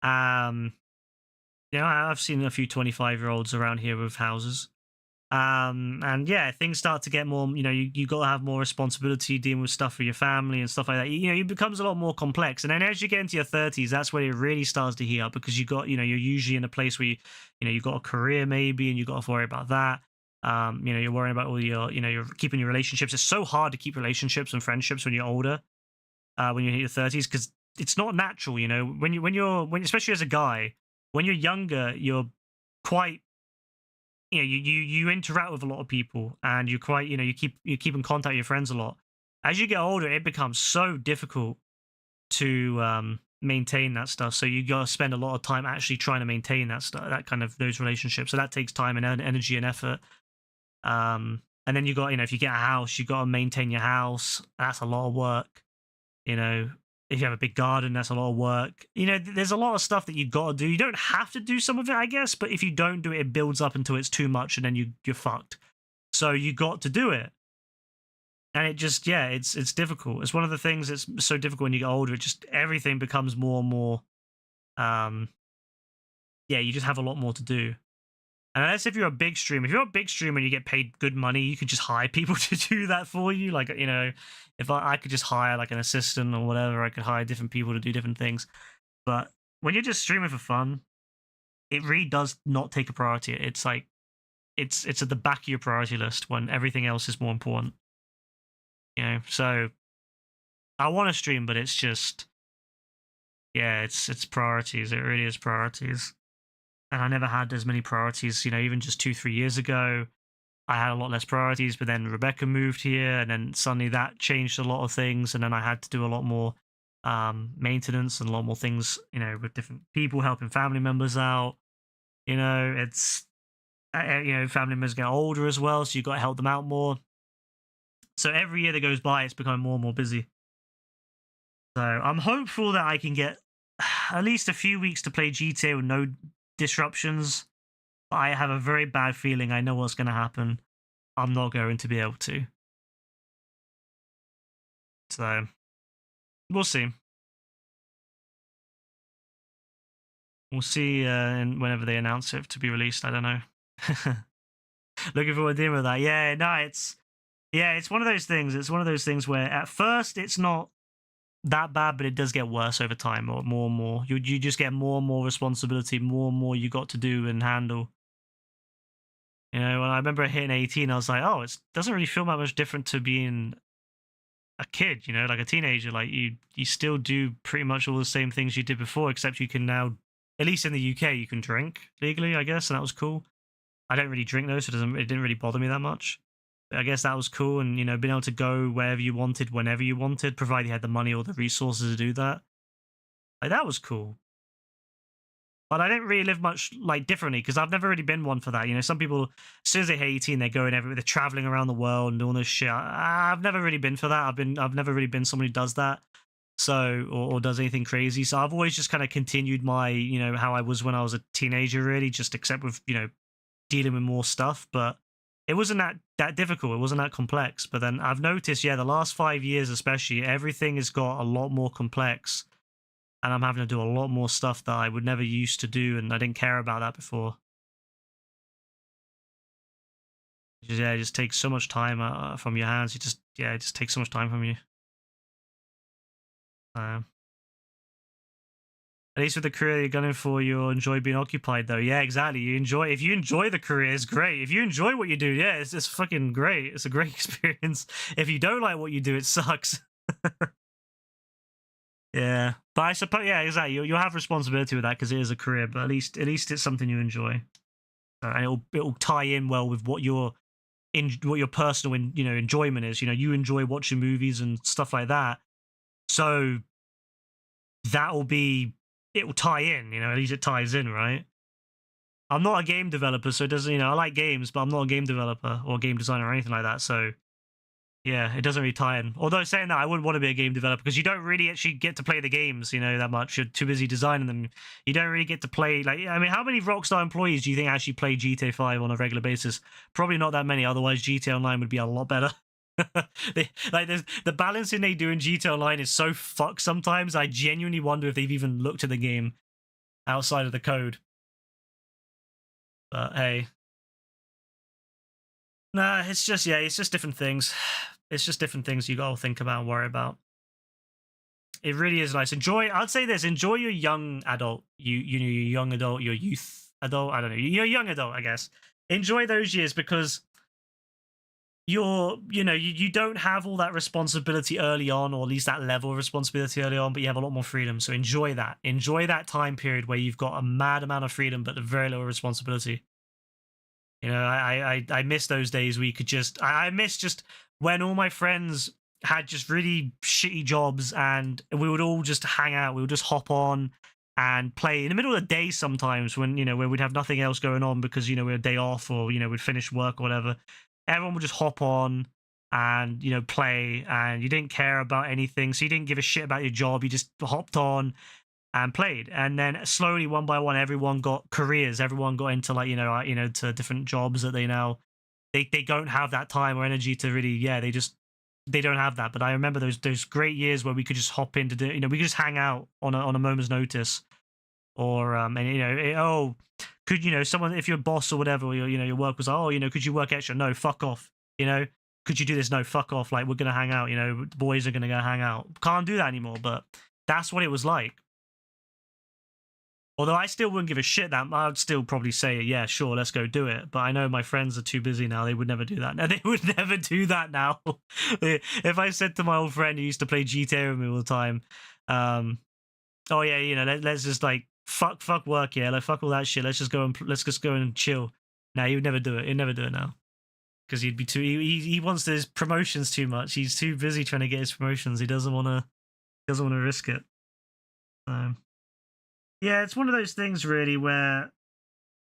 S1: You know, I've seen a few 25-year-olds around here with houses. And yeah, things start to get more, you know, you got to have more responsibility dealing with stuff for your family and stuff like that. You know, it becomes a lot more complex. And then as you get into your 30s, that's where it really starts to heat up, because you got, you know, you're usually in a place where you know, you've got a career maybe, and you got to worry about that. You know, you're worrying about all your, you know, you're keeping your relationships. It's so hard to keep relationships and friendships when you're older, when you hit your 30s, because it's not natural. You know, when especially as a guy, when you're younger, you're quite, you know, you interact with a lot of people, and you're quite, you know, you keep in contact with your friends a lot. As you get older, it becomes so difficult to maintain that stuff. So you got to spend a lot of time actually trying to maintain that stuff, that kind of those relationships. So that takes time and energy and effort. And then you got, you know, if you get a house, you got to maintain your house. That's a lot of work. You know, if you have a big garden, that's a lot of work. You know, there's a lot of stuff that you got to do. You don't have to do some of it, I guess, but if you don't do it, it builds up until it's too much, and then you're fucked. So you got to do it. And it just, yeah, it's difficult. It's one of the things that's so difficult when you get older. It just, everything becomes more and more, yeah, you just have a lot more to do. And unless if you're a big streamer, if you're a big streamer and you get paid good money, you could just hire people to do that for you. Like, you know, if I could just hire like an assistant or whatever, I could hire different people to do different things. But when you're just streaming for fun, it really does not take a priority. It's like, it's at the back of your priority list when everything else is more important. You know, so I want to stream, but it's just, yeah, it's priorities. It really is priorities. And I never had as many priorities, you know, even just 2-3 years ago, I had a lot less priorities, but then Rebecca moved here, and then suddenly that changed a lot of things, and then I had to do a lot more maintenance and a lot more things, you know, with different people, helping family members out. You know, it's, you know, family members get older as well, so you've got to help them out more. So every year that goes by, it's becoming more and more busy. So I'm hopeful that I can get at least a few weeks to play GTA with no disruptions. But I have a very bad feeling I know what's going to happen. I'm not going to be able to. So we'll see. We'll see whenever they announce it to be released. I don't know. Looking forward to dealing with that. Yeah, no, it's one of those things. It's one of those things where at first it's not that bad, but it does get worse over time, or more and more. You just get more and more responsibility, more and more you got to do and handle. You know, when I remember hitting 18, I was like, oh, it doesn't really feel that much different to being a kid, you know, like a teenager. Like you still do pretty much all the same things you did before, except you can now, at least in the UK, you can drink legally, I guess, and that was cool. I don't really drink though, so it didn't really bother me that much. But I guess that was cool, and you know, being able to go wherever you wanted, whenever you wanted, provided you had the money or the resources to do that. Like that was cool. But I didn't really live much like differently because I've never really been one for that. You know, some people, as soon as they hit 18, they're going everywhere, they're traveling around the world and doing this shit. I've never really been for that. I've never really been someone who does that. So, or does anything crazy. So I've always just kind of continued my, you know, how I was when I was a teenager, really, just except with, you know, dealing with more stuff. But it wasn't that difficult. It wasn't that complex. But then I've noticed, yeah, the last 5 years especially, everything has got a lot more complex. And I'm having to do a lot more stuff that I would never used to do, and I didn't care about that before. Yeah, it just takes so much time from your hands. It just takes so much time from you. At least with the career you're gunning for, you'll enjoy being occupied, though. Yeah, exactly. If you enjoy the career, it's great. If you enjoy what you do, yeah, it's fucking great. It's a great experience. If you don't like what you do, it sucks. Yeah, but I suppose, yeah, exactly. You'll have responsibility with that because it is a career, but at least it's something you enjoy, and it'll tie in well with what your personal enjoyment is. You know, you enjoy watching movies and stuff like that, so it will tie in. You know, at least it ties in, right? I'm not a game developer, so it doesn't. You know, I like games, but I'm not a game developer or game designer or anything like that. So yeah, it doesn't really tie in. Although saying that, I wouldn't want to be a game developer because you don't really actually get to play the games, you know, that much. You're too busy designing them. You don't really get to play, like, I mean, how many Rockstar employees do you think actually play GTA 5 on a regular basis? Probably not that many. Otherwise, GTA Online would be a lot better. The balancing they do in GTA Online is so fucked sometimes. I genuinely wonder if they've even looked at the game outside of the code. But hey. Nah, it's just different things. It's just different things you gotta think about and worry about. It really is nice. I'd say this, enjoy your young adult, your young adult, your youth adult, I don't know, your young adult, I guess. Enjoy those years because you don't have all that responsibility early on, or at least that level of responsibility early on, but you have a lot more freedom. So enjoy that. Enjoy that time period where you've got a mad amount of freedom, but very little responsibility. You know, I miss those days where you could I miss just when all my friends had just really shitty jobs and we would all just hang out. We would just hop on and play in the middle of the day sometimes when, you know, when we'd have nothing else going on because, you know, we had a day off or, you know, we'd finish work or whatever. Everyone would just hop on and, you know, play, and you didn't care about anything. So you didn't give a shit about your job. You just hopped on and played, and then slowly, one by one, everyone got careers. Everyone got into to different jobs that they now they don't have that time or energy to really. Yeah, they don't have that. But I remember those great years where we could just hop in to do. You know, we could just hang out on a moment's notice, or could someone, if you're a boss or whatever, or your work was could you work extra? No, fuck off. You know, could you do this? No, fuck off. Like, we're gonna hang out. You know, the boys are gonna go hang out. Can't do that anymore. But that's what it was like. Although I still wouldn't give a shit that I would still probably say, yeah, sure, let's go do it. But I know my friends are too busy now. They would never do that. No, they would never do that now. If I said to my old friend who used to play GTA with me all the time, oh yeah, you know, let's just like fuck work, yeah, like fuck all that shit. Let's just go and chill. No, he would never do it. He'd never do it now because he'd be too. He wants his promotions too much. He's too busy trying to get his promotions. He doesn't want to risk it. Yeah, it's one of those things really where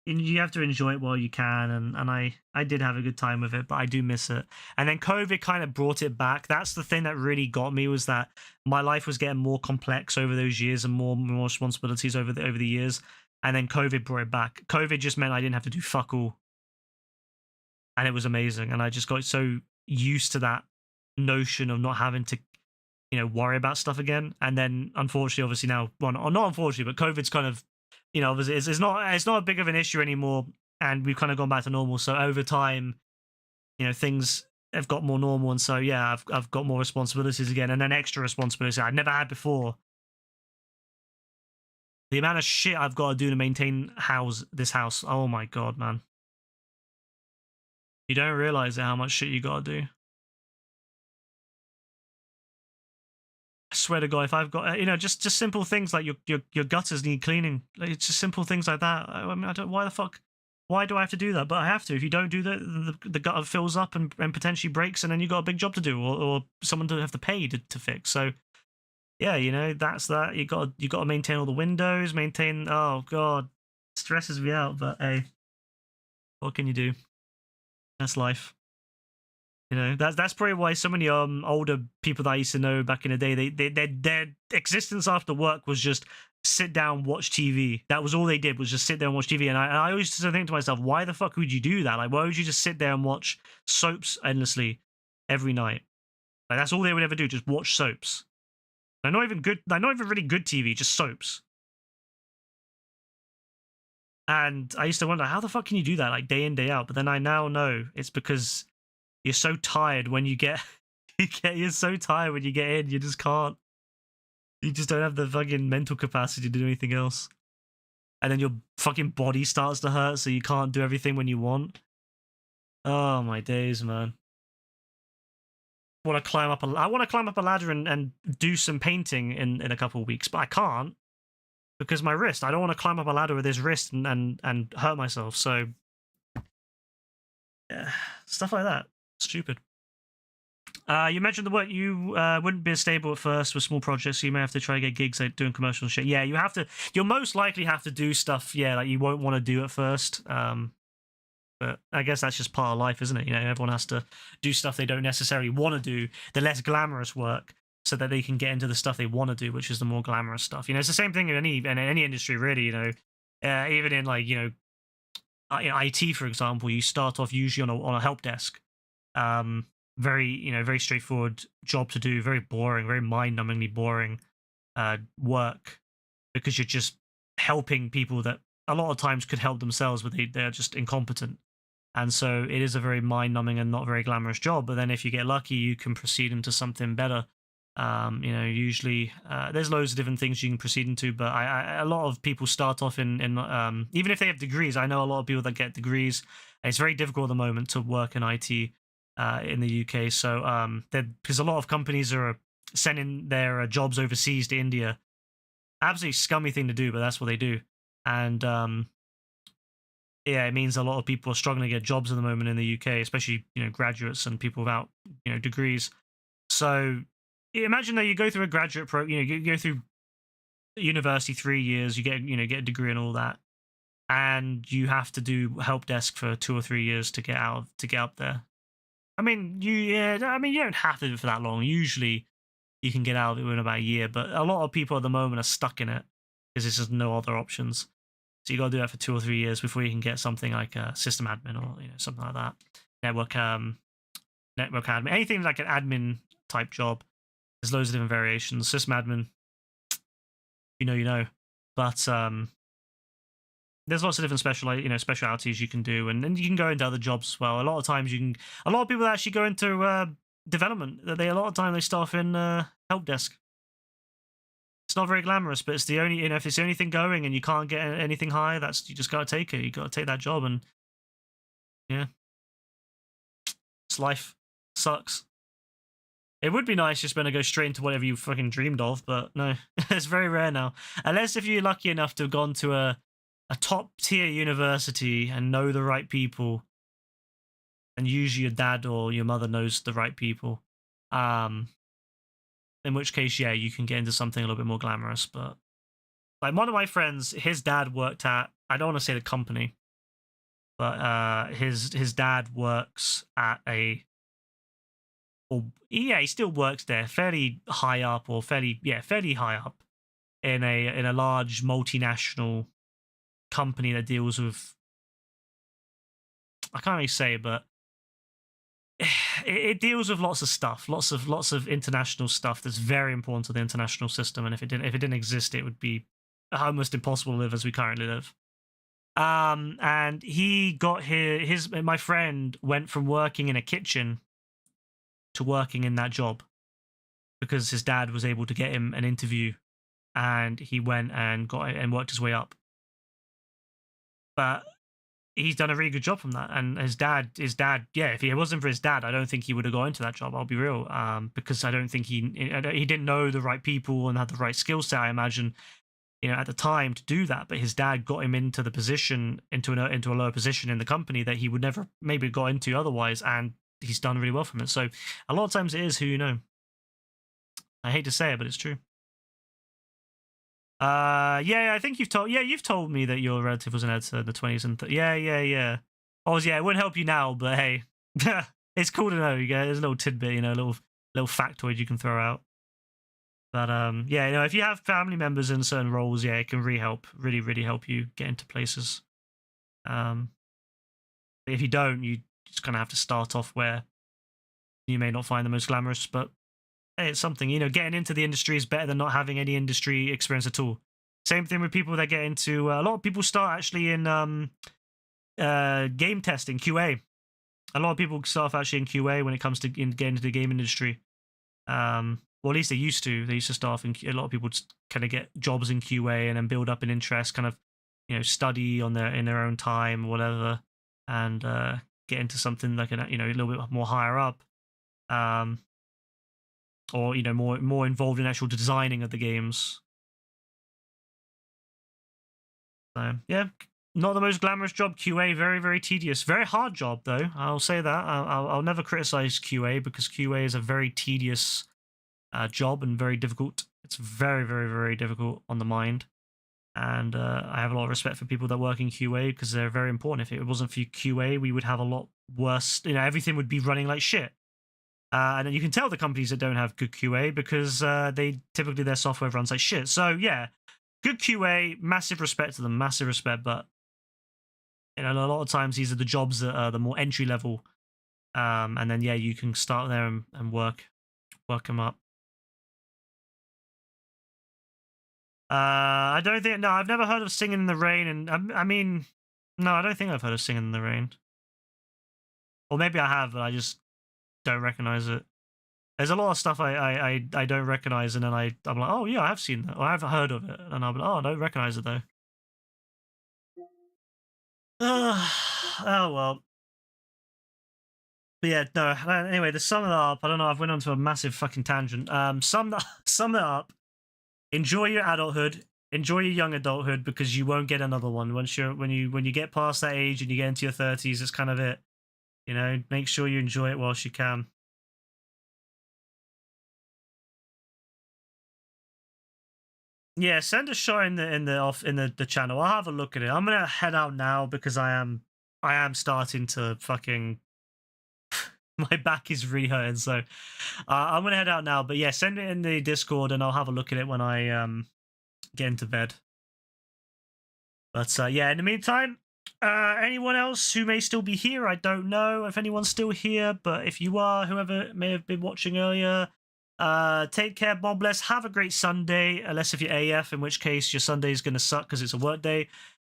S1: you have to enjoy it while you can, and I did have a good time with it, but I do miss it. And then COVID kind of brought it back. That's the thing that really got me, was that my life was getting more complex over those years and more responsibilities over the years. And then COVID brought it back. COVID just meant I didn't have to do fuck all, and it was amazing. And I just got so used to that notion of not having to worry about stuff again. And then unfortunately, obviously now, well, not unfortunately, but COVID's kind of, obviously it's not a big of an issue anymore and we've kind of gone back to normal. So over time, you know, things have got more normal, and so yeah, I've got more responsibilities again, and then extra responsibilities I never had before. The amount of shit I've got to do to maintain this house. Oh my god, man. You don't realize how much shit you got to do. I swear to God, if I've got, you know, just simple things like your gutters need cleaning. Like, it's just simple things like that. I mean, I don't. Why the fuck? Why do I have to do that? But I have to. If you don't do that, the gutter fills up and potentially breaks, and then you got a big job to do, or someone to have to pay to fix. So, yeah, you know, that's that. You got to maintain all the windows, maintain. Oh God, stresses me out. But hey, what can you do? That's life. You know, that's probably why so many older people that I used to know back in the day, their existence after work was just sit down, watch TV. That was all they did, was just sit there and watch TV. And I always used to think to myself, why the fuck would you do that? Like, why would you just sit there and watch soaps endlessly every night? Like, that's all they would ever do, just watch soaps. They're not even really good TV, just soaps. And I used to wonder, how the fuck can you do that, like, day in, day out? But then I now know it's because you're so tired when you're so tired when you get in, you just can't. You just don't have the fucking mental capacity to do anything else. And then your fucking body starts to hurt, so you can't do everything when you want. Oh my days, man. I want to climb up a ladder and do some painting in a couple of weeks, but I can't because my wrist. I don't want to climb up a ladder with this wrist and hurt myself. So yeah, stuff like that. Stupid. You mentioned the work you wouldn't be as stable at first with small projects, so you may have to try to get gigs like doing commercial shit. Yeah, you'll most likely have to do stuff, yeah, like you won't want to do at first. But I guess that's just part of life, isn't it? You know, everyone has to do stuff they don't necessarily want to do, the less glamorous work, so that they can get into the stuff they want to do, which is the more glamorous stuff. You know, it's the same thing in any industry, really. You know, even in like, you know, IT, for example, you start off usually on a help desk. Very straightforward job to do, very boring, very mind-numbingly boring work, because you're just helping people that a lot of times could help themselves, but they're just incompetent. And so it is a very mind-numbing and not very glamorous job. But then if you get lucky, you can proceed into something better. You know, usually there's loads of different things you can proceed into, but a lot of people start off in even if they have degrees. I know a lot of people that get degrees, and it's very difficult at the moment to work in IT in the UK. So because a lot of companies are sending their jobs overseas to India. Absolutely scummy thing to do, but that's what they do. And yeah, it means a lot of people are struggling to get jobs at the moment in the UK, especially, you know, graduates and people without, you know, degrees. So imagine that you go through a graduate you go through university 3 years, you get a degree and all that, and you have to do help desk for 2 or 3 years to get up there. I mean, you don't have to do it for that long. Usually, you can get out of it within about a year, but a lot of people at the moment are stuck in it because there's just no other options. So you got to do that for 2 or 3 years before you can get something like a system admin or, you know, something like that. Network admin, anything like an admin type job. There's loads of different variations. System admin, you know. But there's lots of different specialities you can do, and then you can go into other jobs as well. A lot of times a lot of people that actually go into development. A lot of time they start off in help desk. It's not very glamorous, but it's the only, if it's the only thing going and you can't get anything higher, you just gotta take it. You gotta take that job, and yeah, it's life. Sucks. It would be nice just to go straight into whatever you fucking dreamed of, but no, it's very rare now. Unless if you're lucky enough to have gone to a top tier university and know the right people, and usually your dad or your mother knows the right people. In which case, yeah, you can get into something a little bit more glamorous. But like one of my friends, his dad worked at, I don't want to say the company, but his dad works at he still works there, fairly high up in a large multinational company that deals with, I can't really say, but it deals with lots of stuff, lots of international stuff that's very important to the international system. And if it didn't exist, it would be almost impossible to live as we currently live. And he got my friend went from working in a kitchen to working in that job because his dad was able to get him an interview, and he went and got it and worked his way up. But he's done a really good job from that. And his dad, yeah, if it wasn't for his dad, I don't think he would have got into that job. I'll be real, because I don't think he didn't know the right people and had the right skill set, I imagine, at the time to do that. But his dad got him into the position, into a lower position in the company that he would never maybe got into otherwise, and he's done really well from it. So a lot of times it is who you know. I hate to say it, but it's true. Yeah, I think you've told me that your relative was an editor in the 20s and yeah. Oh, yeah, it wouldn't help you now, but hey, it's cool to know. You get there's a little tidbit, a little factoid you can throw out. But yeah, if you have family members in certain roles, yeah, it can really help you get into places. If you don't, you just kind of have to start off where you may not find the most glamorous, but hey, it's something. Getting into the industry is better than not having any industry experience at all. Same thing with people that get into a lot of people start actually in game testing, QA. A lot of people start actually in QA when it comes to getting into the game industry. Well, at least they used to. They used to start in. A lot of people just kind of get jobs in QA and then build up an interest, kind of, study in their own time, whatever, and get into something like a little bit more higher up, or more involved in actual designing of the games. So yeah, not the most glamorous job. QA, very very tedious, very hard job though. I'll say that. I'll never criticize QA because QA is a very tedious job and very difficult. It's very very difficult on the mind, and I have a lot of respect for people that work in QA because they're very important. If it wasn't for QA, we would have a lot worse. Everything would be running like shit. And then you can tell the companies that don't have good QA because typically their software runs like shit. So yeah, good QA, massive respect to them, massive respect. But a lot of times these are the jobs that are the more entry level, and then yeah, you can start there and work them up. I don't think. No, I've never heard of Singing in the Rain, and I mean, no, I don't think I've heard of Singing in the Rain. Or maybe I have, but I just don't recognize it. There's a lot of stuff I don't recognize, and then I'm like, oh yeah, I have seen that, or I haven't heard of it, and I'll be like, oh, I don't recognize it though. Oh well. But yeah, no. Anyway, to sum it up, I don't know. I've went on to a massive fucking tangent. Sum it up. Enjoy your adulthood. Enjoy your young adulthood because you won't get another one when you get past that age and you get into your 30s. It's kind of it. Make sure you enjoy it whilst you can. Yeah, send a shot in the channel. I'll have a look at it. I'm gonna head out now because I am starting to fucking my back is really hurting. So I'm gonna head out now. But yeah, send it in the Discord and I'll have a look at it when I get into bed. But yeah, in the meantime, anyone else who may still be here, I don't know if anyone's still here, but if you are, whoever may have been watching earlier, take care, God bless, have a great Sunday, unless if you're AF, in which case your Sunday is going to suck because it's a work day.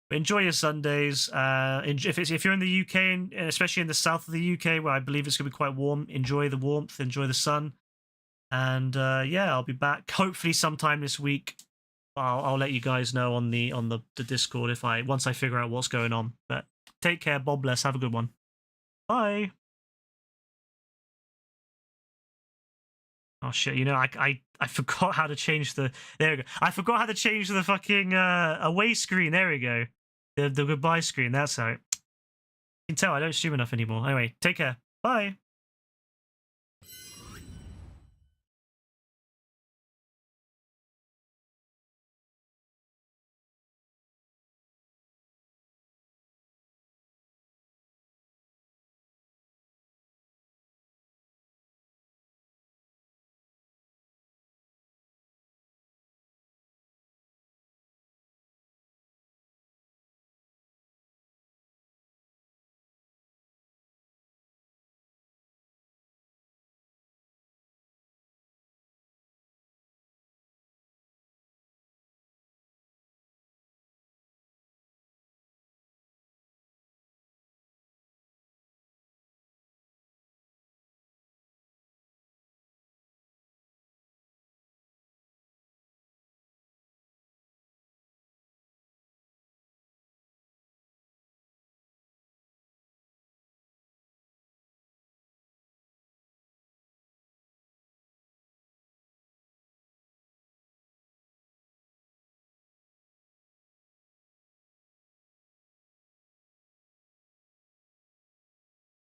S1: But enjoy your Sundays. If you're in the UK, and especially in the south of the UK, where I believe it's going to be quite warm, enjoy the warmth, enjoy the sun. And yeah, I'll be back hopefully sometime this week. I'll let you guys know on the Discord once I figure out what's going on. But take care, God bless, have a good one. Bye. Oh shit! I forgot how to change the. There we go. I forgot how to change the fucking away screen. There we go. The goodbye screen. That's how. You can tell I don't stream enough anymore. Anyway, take care. Bye.